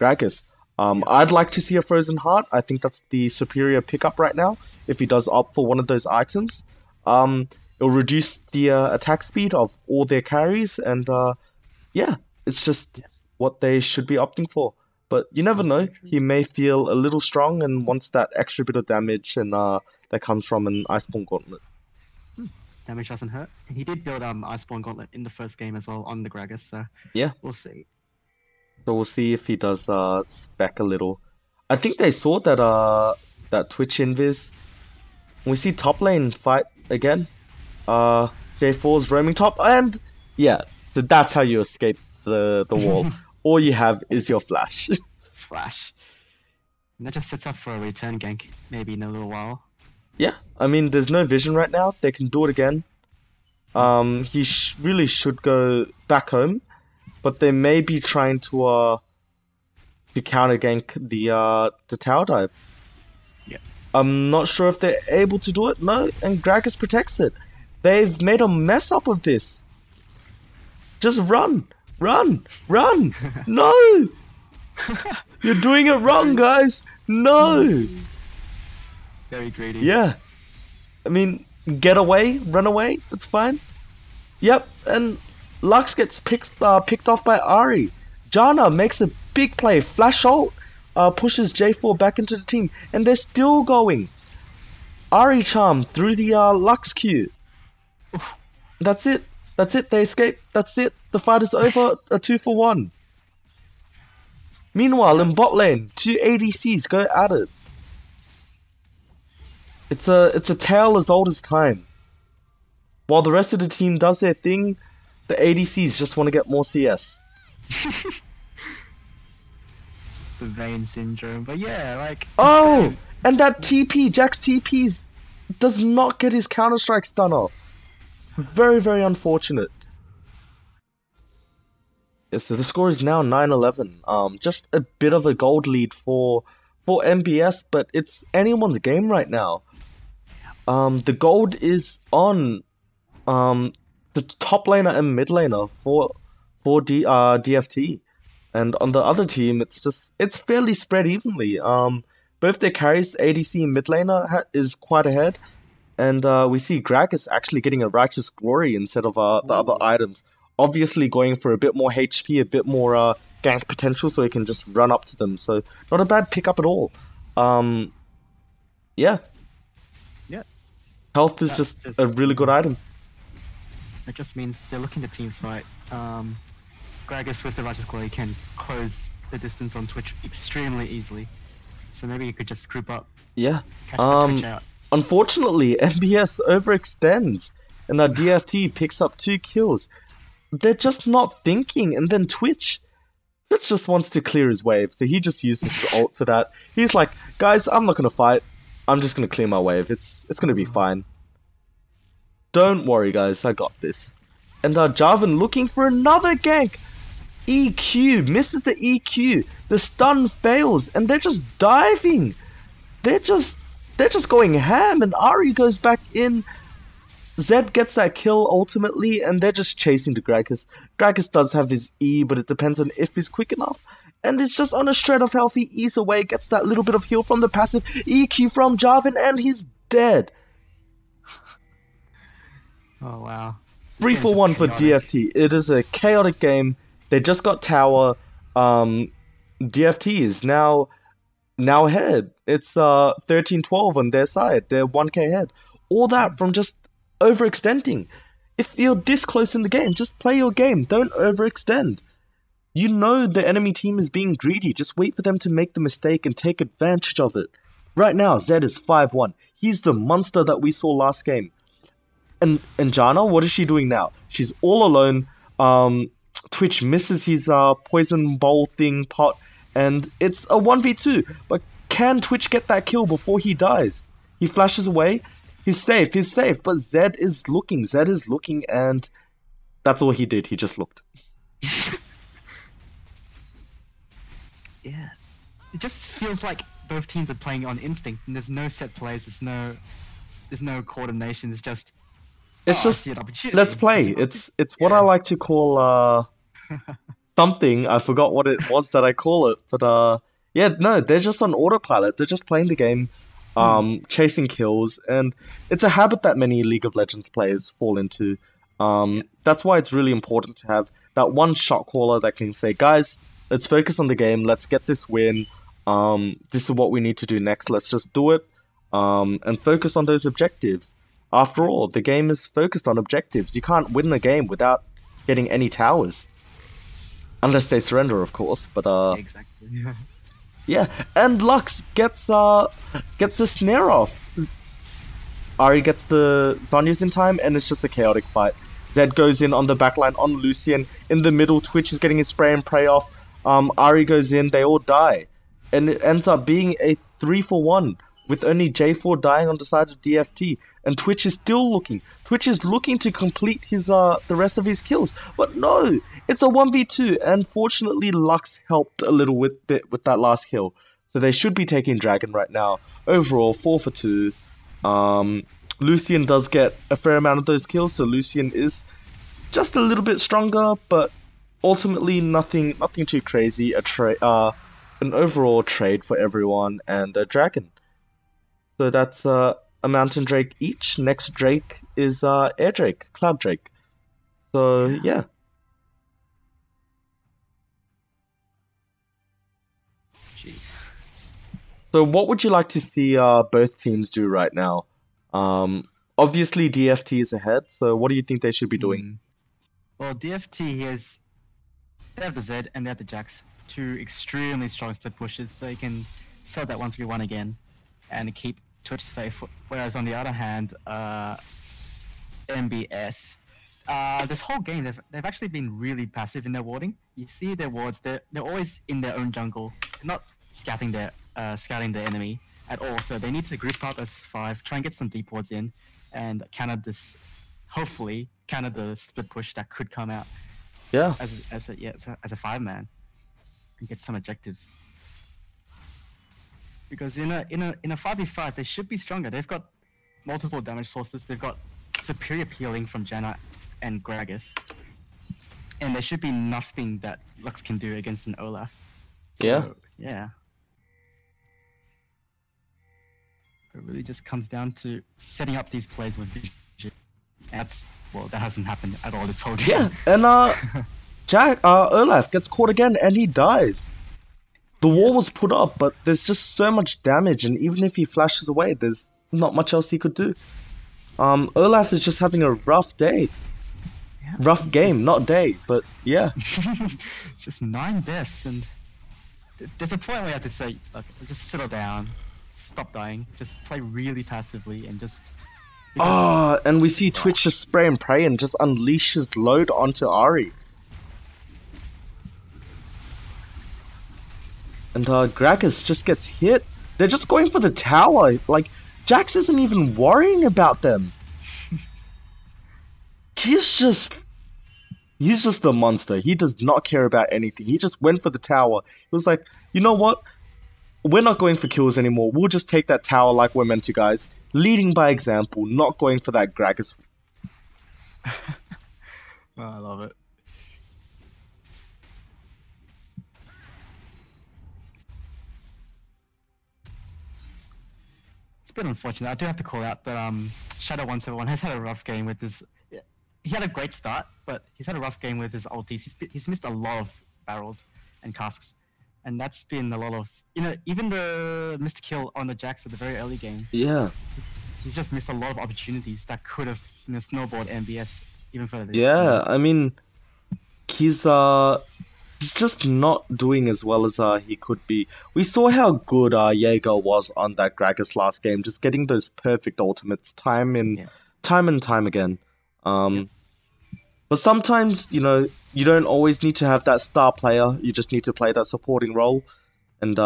Gragas. I'd like to see a Frozen Heart. I think that's the superior pickup right now, if he does opt for one of those items. It'll reduce the attack speed of all their carries, and yeah, it's just what they should be opting for. But you never know, he may feel a little strong and wants that extra bit of damage, and that comes from an Iceborne Gauntlet. Damage doesn't hurt. And he did build Iceborne Gauntlet in the first game as well on the Gragas, so Yeah. we'll see. So we'll see if he does spec a little. I think they saw that that Twitch invis. We see top lane fight again. J4's roaming top, and yeah, so that's how you escape the wall. All you have is your flash. Flash. And that just sets up for a return gank, maybe in a little while. Yeah, I mean, there's no vision right now. They can do it again. He really should go back home, but they may be trying to counter gank the tower dive. Yeah. I'm not sure if they're able to do it. No, and Gragas protects it. They've made a mess up of this. Just run! Run! Run! No! You're doing it wrong, guys! No! Very greedy. Yeah. I mean, get away, run away, that's fine. Yep, and Lux gets picked off by Ari. Jana makes a big play, flash ult, pushes J4 back into the team, and they're still going. Ari charm through the Lux Q. That's it. That's it. They escape. That's it. The fight is over. A 2-for-1. Meanwhile, in bot lane, 2 ADCs go at it. It's a tale as old as time. While the rest of the team does their thing, the ADCs just want to get more CS. The Vayne syndrome, but yeah, like. Oh, and that TP, Jack's TPs, does not get his counter strikes done off. Very, very unfortunate. Yeah, so the score is now 9-11. Just a bit of a gold lead for MBS, but it's anyone's game right now. The gold is on the top laner and mid laner for DFT, and on the other team, it's fairly spread evenly. Both their carries, ADC and mid laner, is quite ahead. And we see Gragas actually getting a Righteous Glory instead of the other items. Obviously going for a bit more HP, a bit more gank potential, so he can just run up to them. So not a bad pickup at all. Yeah. Yeah. Health is just a really good item. It just means they're looking to team fight. Gragas with the Righteous Glory can close the distance on Twitch extremely easily. So maybe you could just group up, Yeah. catch the Twitch out. unfortunately, MBS overextends, and our DFT picks up 2 kills. They're just not thinking, and then Twitch just wants to clear his wave, so he just uses his ult for that. He's like, guys, I'm not gonna fight. I'm just gonna clear my wave. It's gonna be fine. Don't worry, guys. I got this. And Jarvan looking for another gank. EQ misses the EQ. The stun fails, and they're just diving. They're just going ham, and Ari goes back in. Zed gets that kill ultimately, and they're just chasing the Gragas. Gragas does have his E, but it depends on if he's quick enough. And it's just on a shred of health. He eats away, gets that little bit of heal from the passive. EQ from Jarvan, and he's dead. Oh wow. 3 for 1 for DFT. It is a chaotic game. They just got tower. DFT is now ahead. It's 13-12 on their side. They're 1k ahead. All that from just overextending. If you're this close in the game, just play your game. Don't overextend. You know the enemy team is being greedy. Just wait for them to make the mistake and take advantage of it. Right now, Zed is 5-1. He's the monster that we saw last game. And Janna, what is she doing now? She's all alone. Twitch misses his poison bowl thing pot, and it's a 1v2. But can Twitch get that kill before he dies? He flashes away. He's safe, but Zed is looking, and that's all he did. He just looked. Yeah. It just feels like both teams are playing on instinct, and there's no set plays, there's no coordination, it's just let's play. It's what I like to call something. I forgot what it was that I call it, but yeah, no, they're just on autopilot. They're just playing the game, chasing kills, and it's a habit that many League of Legends players fall into. That's why it's really important to have that one shot caller that can say, guys, let's focus on the game, let's get this win, this is what we need to do next, let's just do it, and focus on those objectives. After all, the game is focused on objectives. You can't win the game without getting any towers. Unless they surrender, of course, but exactly. Yeah, and Lux gets the snare off. Ari gets the Zhonya's in time, and it's just a chaotic fight. Zed goes in on the backline on Lucian. In the middle, Twitch is getting his spray and pray off. Ari goes in, they all die. And it ends up being a 3 for 1, with only J4 dying on the side of DFT. And Twitch is still looking. Twitch is looking to complete his the rest of his kills. But no, it's a 1v2, and fortunately Lux helped a little bit with that last kill. So they should be taking Dragon right now. Overall, 4 for 2. Lucian does get a fair amount of those kills, so Lucian is just a little bit stronger, but ultimately nothing too crazy. An overall trade for everyone, and a Dragon. So that's a Mountain Drake each. Next Drake is Air Drake, Cloud Drake. So yeah. Jeez. So what would you like to see both teams do right now? Obviously DFT is ahead, so what do you think they should be doing? Well, DFT they have the Zed and they have the Jax, 2 extremely strong split pushes, so you can sell that 1v1 again and keep Twitch safe. Whereas on the other hand, MBS, this whole game they've actually been really passive in their warding. You see their wards, they're always in their own jungle, they're not scouting the enemy at all. So they need to group up as 5, try and get some deep wards in, and hopefully counter the split push that could come out. Yeah. As a 5-man, and get some objectives. Because in a 5v5, they should be stronger. They've got multiple damage sources. They've got superior healing from Janna and Gragas, and there should be nothing that Lux can do against an Olaf. So, yeah. It really just comes down to setting up these plays with vision. And that hasn't happened at all this whole game. Yeah, and Olaf gets caught again, and he dies. The wall was put up, but there's just so much damage, and even if he flashes away, there's not much else he could do. Olaf is just having a rough day. Yeah, rough game, not day, but yeah. Just 9 deaths, and there's a point where you have to say, look, just settle down. stop dying. Just play really passively and just. Oh, and we see Twitch just spray and pray and just unleashes load onto Ari. And Gragas just gets hit. They're just going for the tower. Like, Jax isn't even worrying about them. He's just a monster. He does not care about anything. He just went for the tower. He was like, you know what? We're not going for kills anymore. We'll just take that tower like we're meant to, guys. Leading by example, not going for that Gragas. Oh, I love it. It's a bit unfortunate. I do have to call out that Shadow171 has had a rough game with his. He had a great start, but he's had a rough game with his ultis. He's missed a lot of barrels and casks, and that's been a lot of, you know, even the missed kill on the Jax at the very early game. Yeah. He's just missed a lot of opportunities that could have, you know, snowballed MBS even further. Yeah, I mean, he's just not doing as well as he could be. We saw how good Jaeger was on that Gragas last game, just getting those perfect ultimates time and time again. But sometimes, you know, you don't always need to have that star player. You just need to play that supporting role. And,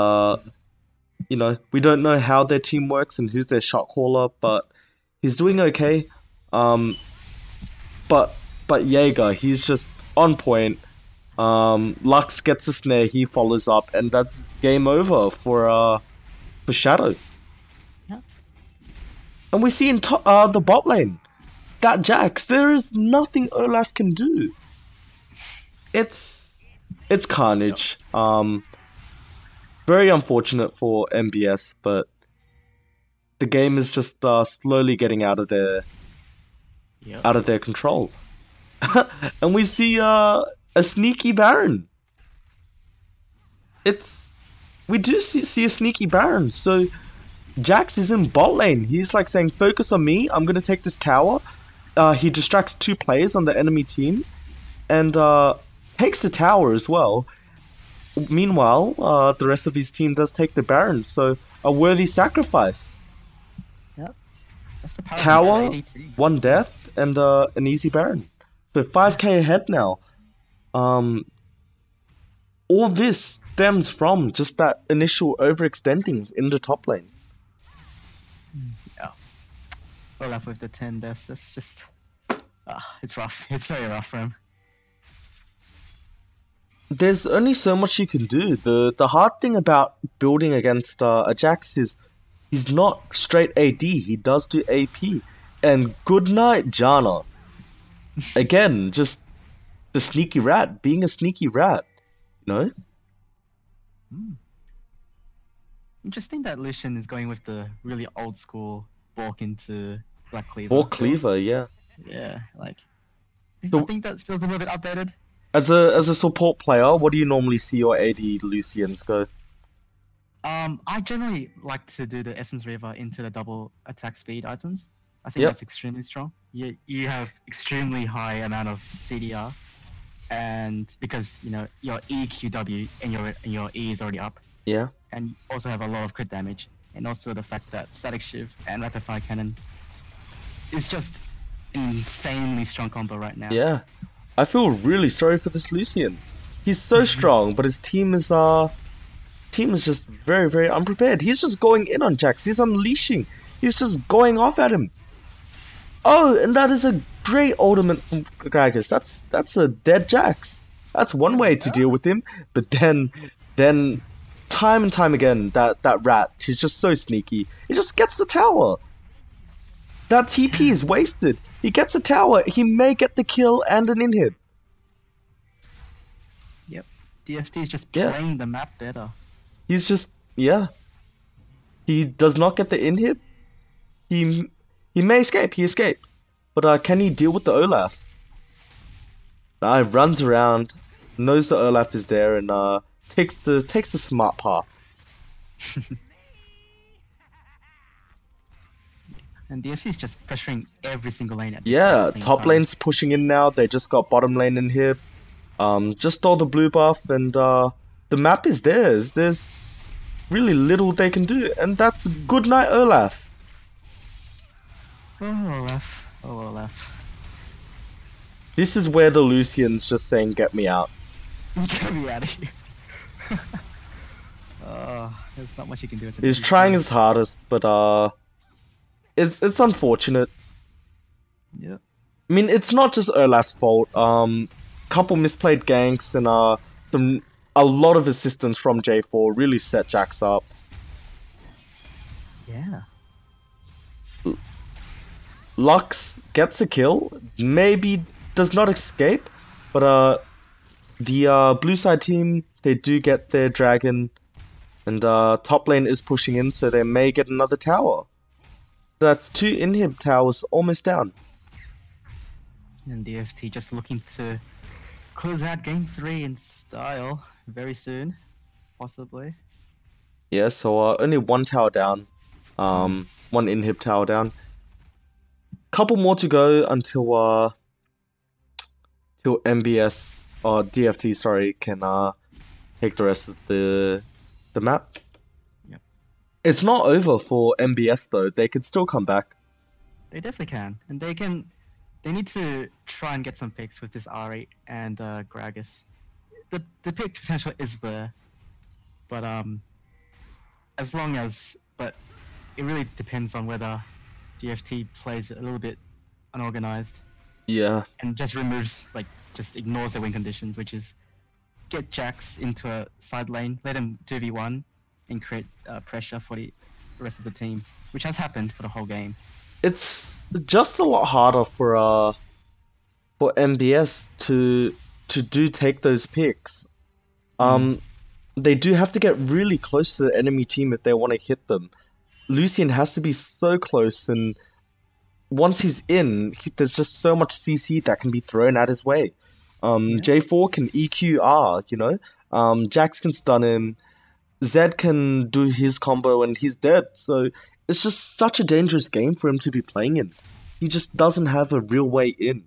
you know, we don't know how their team works and who's their shot caller, but he's doing okay. But Jaeger, he's just on point. Lux gets a snare, he follows up, and that's game over for Shadow. Yeah. And we see in the bot lane, that Jax, there is nothing Olaf can do. It's carnage. Very unfortunate for MBS, but the game is just slowly getting out of their control. And we see a sneaky Baron. We do see a sneaky Baron. So Jax is in bot lane. He's like saying, focus on me, I'm gonna take this tower. He distracts 2 players on the enemy team and takes the tower as well. Meanwhile, the rest of his team does take the Baron, so a worthy sacrifice. Yep. That's the power Tower, of the ADT. 1 death, and an easy Baron. So 5k ahead now. All this stems from just that initial overextending in the top lane. Yeah. Olaf with the 10 deaths, that's just... it's rough. It's very rough for him. There's only so much you can do. The hard thing about building against a Jax is he's not straight AD. He does do AP. And good night, Janna. Again, just the sneaky rat, being a sneaky rat. You know? Interesting that Lucian is going with the really old school walk into Black Cleaver. Or Cleaver, yeah. Yeah, like... So- I think that feels a little bit outdated. As a support player, what do you normally see your AD Lucians go? I generally like to do the Essence Reaver into the double attack speed items. I think Yep. that's extremely strong. You have extremely high amount of CDR, and because you know your EQW and your E is already up, Yeah. and you also have a lot of crit damage, and also the fact that Static Shiv and Rapid Fire Cannon is just an insanely strong combo right now. Yeah. I feel really sorry for this Lucian. He's so strong, but his team is just very, very unprepared. He's just going in on Jax. He's unleashing. He's just going off at him. Oh, and that is a great ultimate from Gragas. That's a dead Jax. That's one way to deal with him. But then time and time again, that rat, he's just so sneaky. He just gets the tower. That TP is wasted. He gets a tower. He may get the kill and an inhib. Yep. DFT is just Yeah. playing the map better. He's just, yeah. He does not get the inhib. He may escape. He escapes. But can he deal with the Olaf? Runs around, knows the Olaf is there, and takes the smart path. And DFT is just pressuring every single lane at the Yeah, exact same top time. lane's pushing in now. They just got bottom lane in here. Just stole the blue buff, and the map is theirs. really little they can do, and that's good night Olaf. Oh, Olaf. Oh, Olaf. This is where the Lucian's just saying, get me out. Get me out of here. There's not much you can do. He's trying his hardest, but it's unfortunate. Yeah. I mean, it's not just Olaf's fault. Couple misplayed ganks and a lot of assistance from J4 really set Jax up. Yeah. Lux gets a kill, maybe does not escape, but the blue side team, they do get their dragon, and top lane is pushing in, so they may get another tower. That's 2 inhib towers almost down. And DFT just looking to close out game 3 in style very soon, possibly. Yeah, so only 1 tower down, 1 inhib tower down. Couple more to go until till MBS or DFT, sorry, can take the rest of the map. Yep. It's not over for MBS though. They can still come back. They definitely can, and they need to try and get some picks with this R8 and Gragas. The pick potential is there, but but it really depends on whether DFT plays a little bit unorganized. Yeah. And just just ignores the win conditions, which is get Jax into a side lane, let him 2v1, and create pressure for the rest of the team, which has happened for the whole game. It's just a lot harder for MBS to take those picks. They do have to get really close to the enemy team if they want to hit them. Lucian has to be so close, and once he's in, there's just so much CC that can be thrown at his way. J4 can EQ R, you know? Jax can stun him. Zed can do his combo and he's dead. So it's just such a dangerous game for him to be playing in. He just doesn't have a real way in.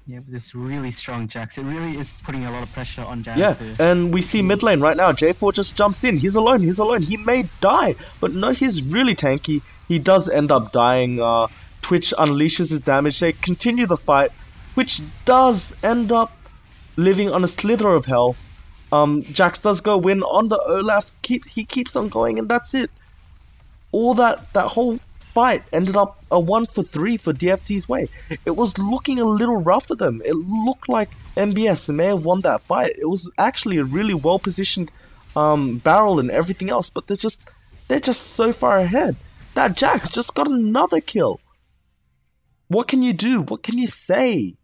Yeah, with this really strong Jax, it really is putting a lot of pressure on Jax. Yeah, and we see mid lane right now. J4 just jumps in. He's alone. He may die, but no, he's really tanky. He does end up dying. Twitch unleashes his damage. They continue the fight. Twitch does end up living on a slither of health. Jax does go win on the Olaf. He keeps on going, and that's it. All that whole fight ended up a 1-for-3 for DFT's way. It was looking a little rough for them. It looked like MBS may have won that fight. It was actually a really well positioned barrel and everything else, but they're just so far ahead. That Jax just got another kill. What can you do? What can you say?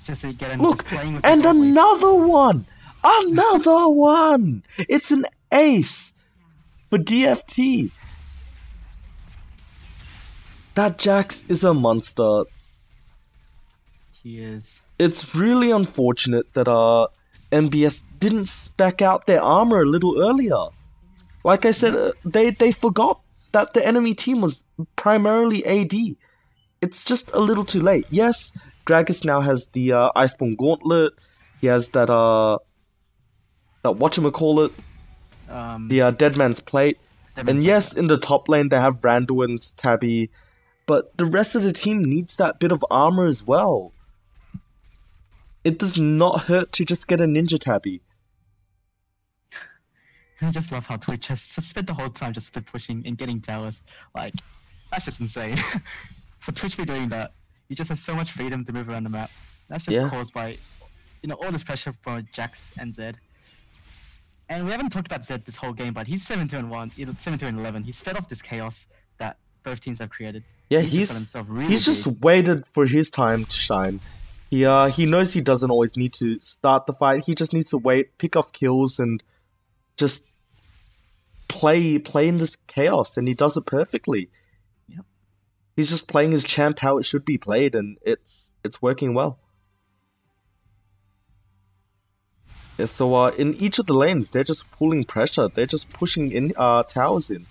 Just again, look, playing with and another one! Another one! It's an ace for DFT. That Jax is a monster. He is. It's really unfortunate that MBS didn't spec out their armor a little earlier. Like I said, they forgot that the enemy team was primarily AD. It's just a little too late. Yes, Gragas now has the Iceborne Gauntlet. He has that whatchamacallit, the Dead Man's Plate. And yes, in the top lane they have Randall and Tabby, but the rest of the team needs that bit of armor as well. It does not hurt to just get a Ninja Tabby. I just love how Twitch has just spent the whole time just pushing and getting towers. Like, that's just insane. For Twitch to be doing that, he just has so much freedom to move around the map. That's just caused by, all this pressure from Jax and Zed. And we haven't talked about Zed this whole game, but he's 7-2-1, 7-2-11. He's fed off this chaos that both teams have created. Yeah, he's just waited for his time to shine. He knows he doesn't always need to start the fight. He just needs to wait, pick off kills, and just play in this chaos, and he does it perfectly. Yep. He's just playing his champ how it should be played, and it's working well. Yeah, so in each of the lanes, they're just pulling pressure. They're just pushing in towers in.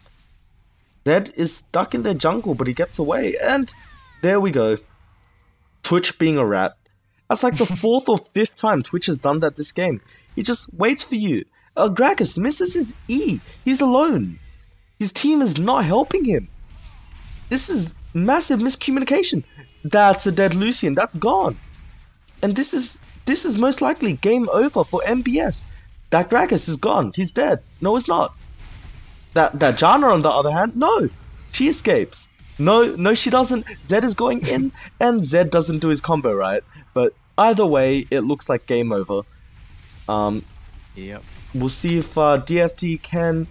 Zed is stuck in their jungle, but he gets away, and there we go. Twitch being a rat. That's like the fourth or fifth time Twitch has done that this game. He just waits for you. Gragas misses his E. He's alone. His team is not helping him. This is massive miscommunication. That's a dead Lucian. That's gone. And this is most likely game over for MBS. That Gragas is gone. He's dead. No, it's not. That Janna, on the other hand, no. She escapes. No, she doesn't. Zed is going in, and Zed doesn't do his combo, right? But either way, it looks like game over. Yep. We'll see if DFT can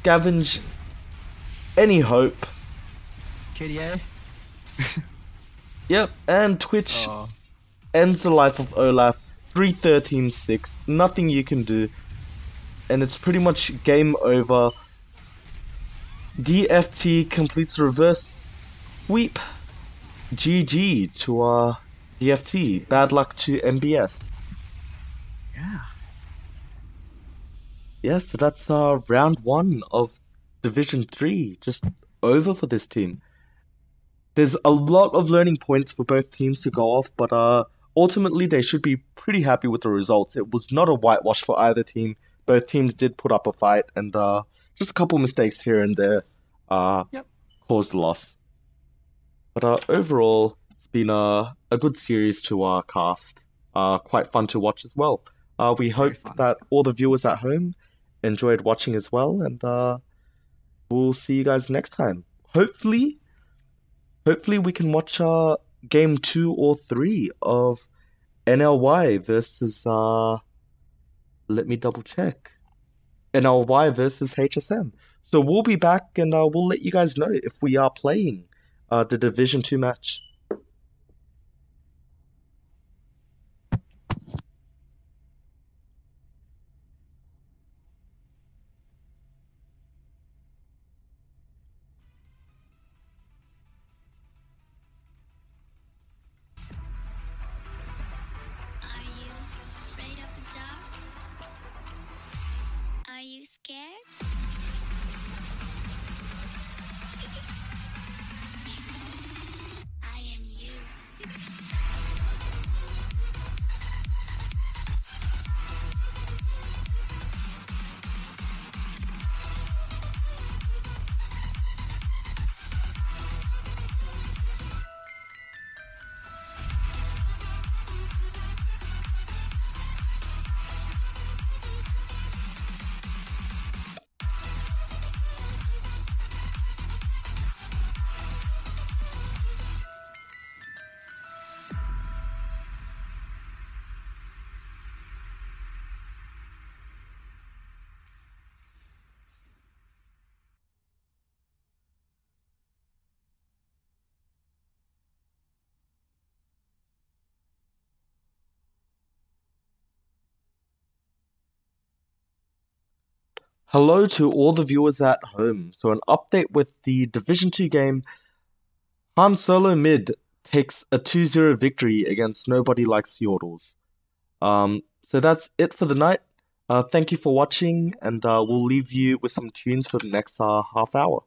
scavenge any hope. KDA. Yep, and Twitch ends the life of Olaf. 3-13-6. Nothing you can do. And it's pretty much game over. DFT completes reverse sweep. GG to DFT. Bad luck to MBS. Yeah. Yeah, so that's round 1 of Division 3. Just over for this team. There's a lot of learning points for both teams to go off, but ultimately they should be pretty happy with the results. It was not a whitewash for either team. Both teams did put up a fight, and just a couple mistakes here and there caused the loss. But overall, it's been a good series to cast. Quite fun to watch as well. We hope that all the viewers at home enjoyed watching as well, and we'll see you guys next time. Hopefully we can watch game 2 or 3 of NLY versus let me double check. NLY versus HSM. So we'll be back, and we'll let you guys know if we are playing the Division 2 match. Are you afraid of the dark? Are you scared? I am you. Hello to all the viewers at home. So an update with the Division 2 game. Han Solo Mid takes a 2-0 victory against Nobody Likes Yordles. So that's it for the night. Thank you for watching, and we'll leave you with some tunes for the next half hour.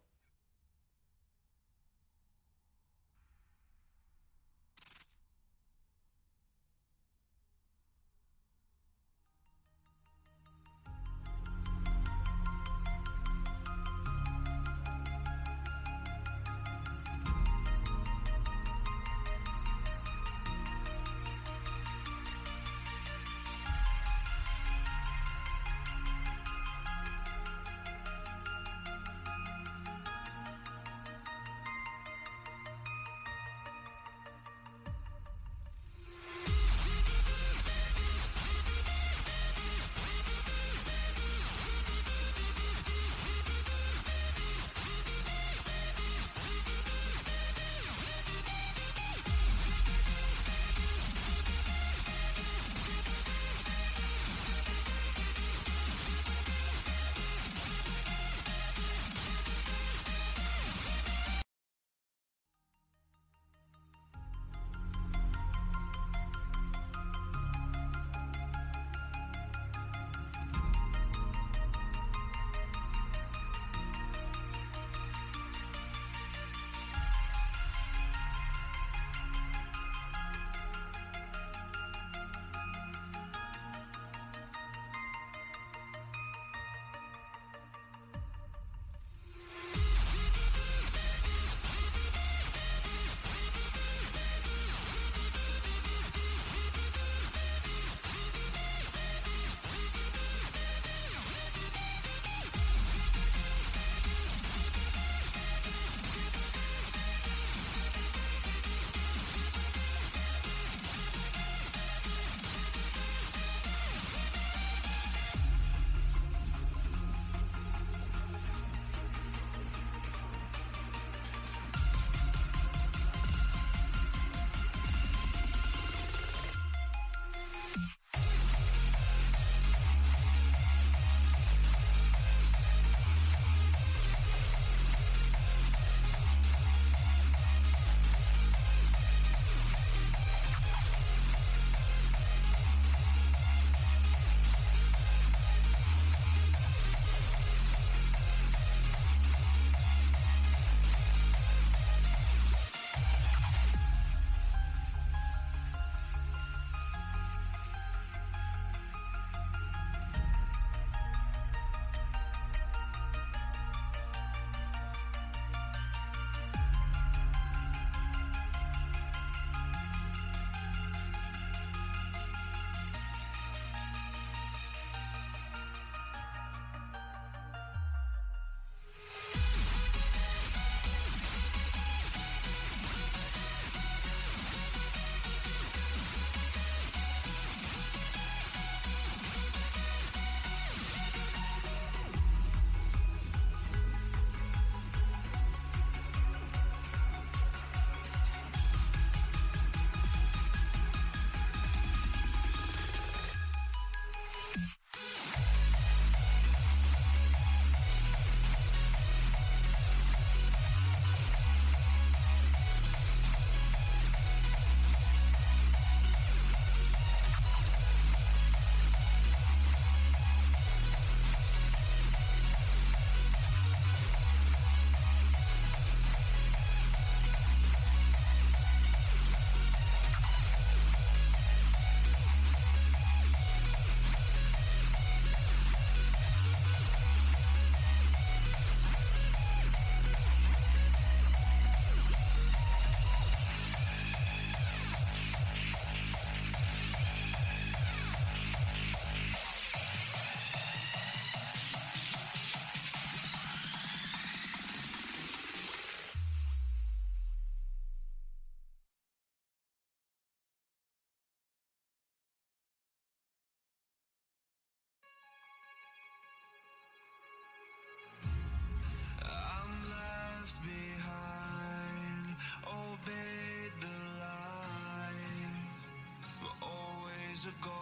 are gone.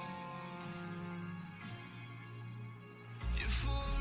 You're full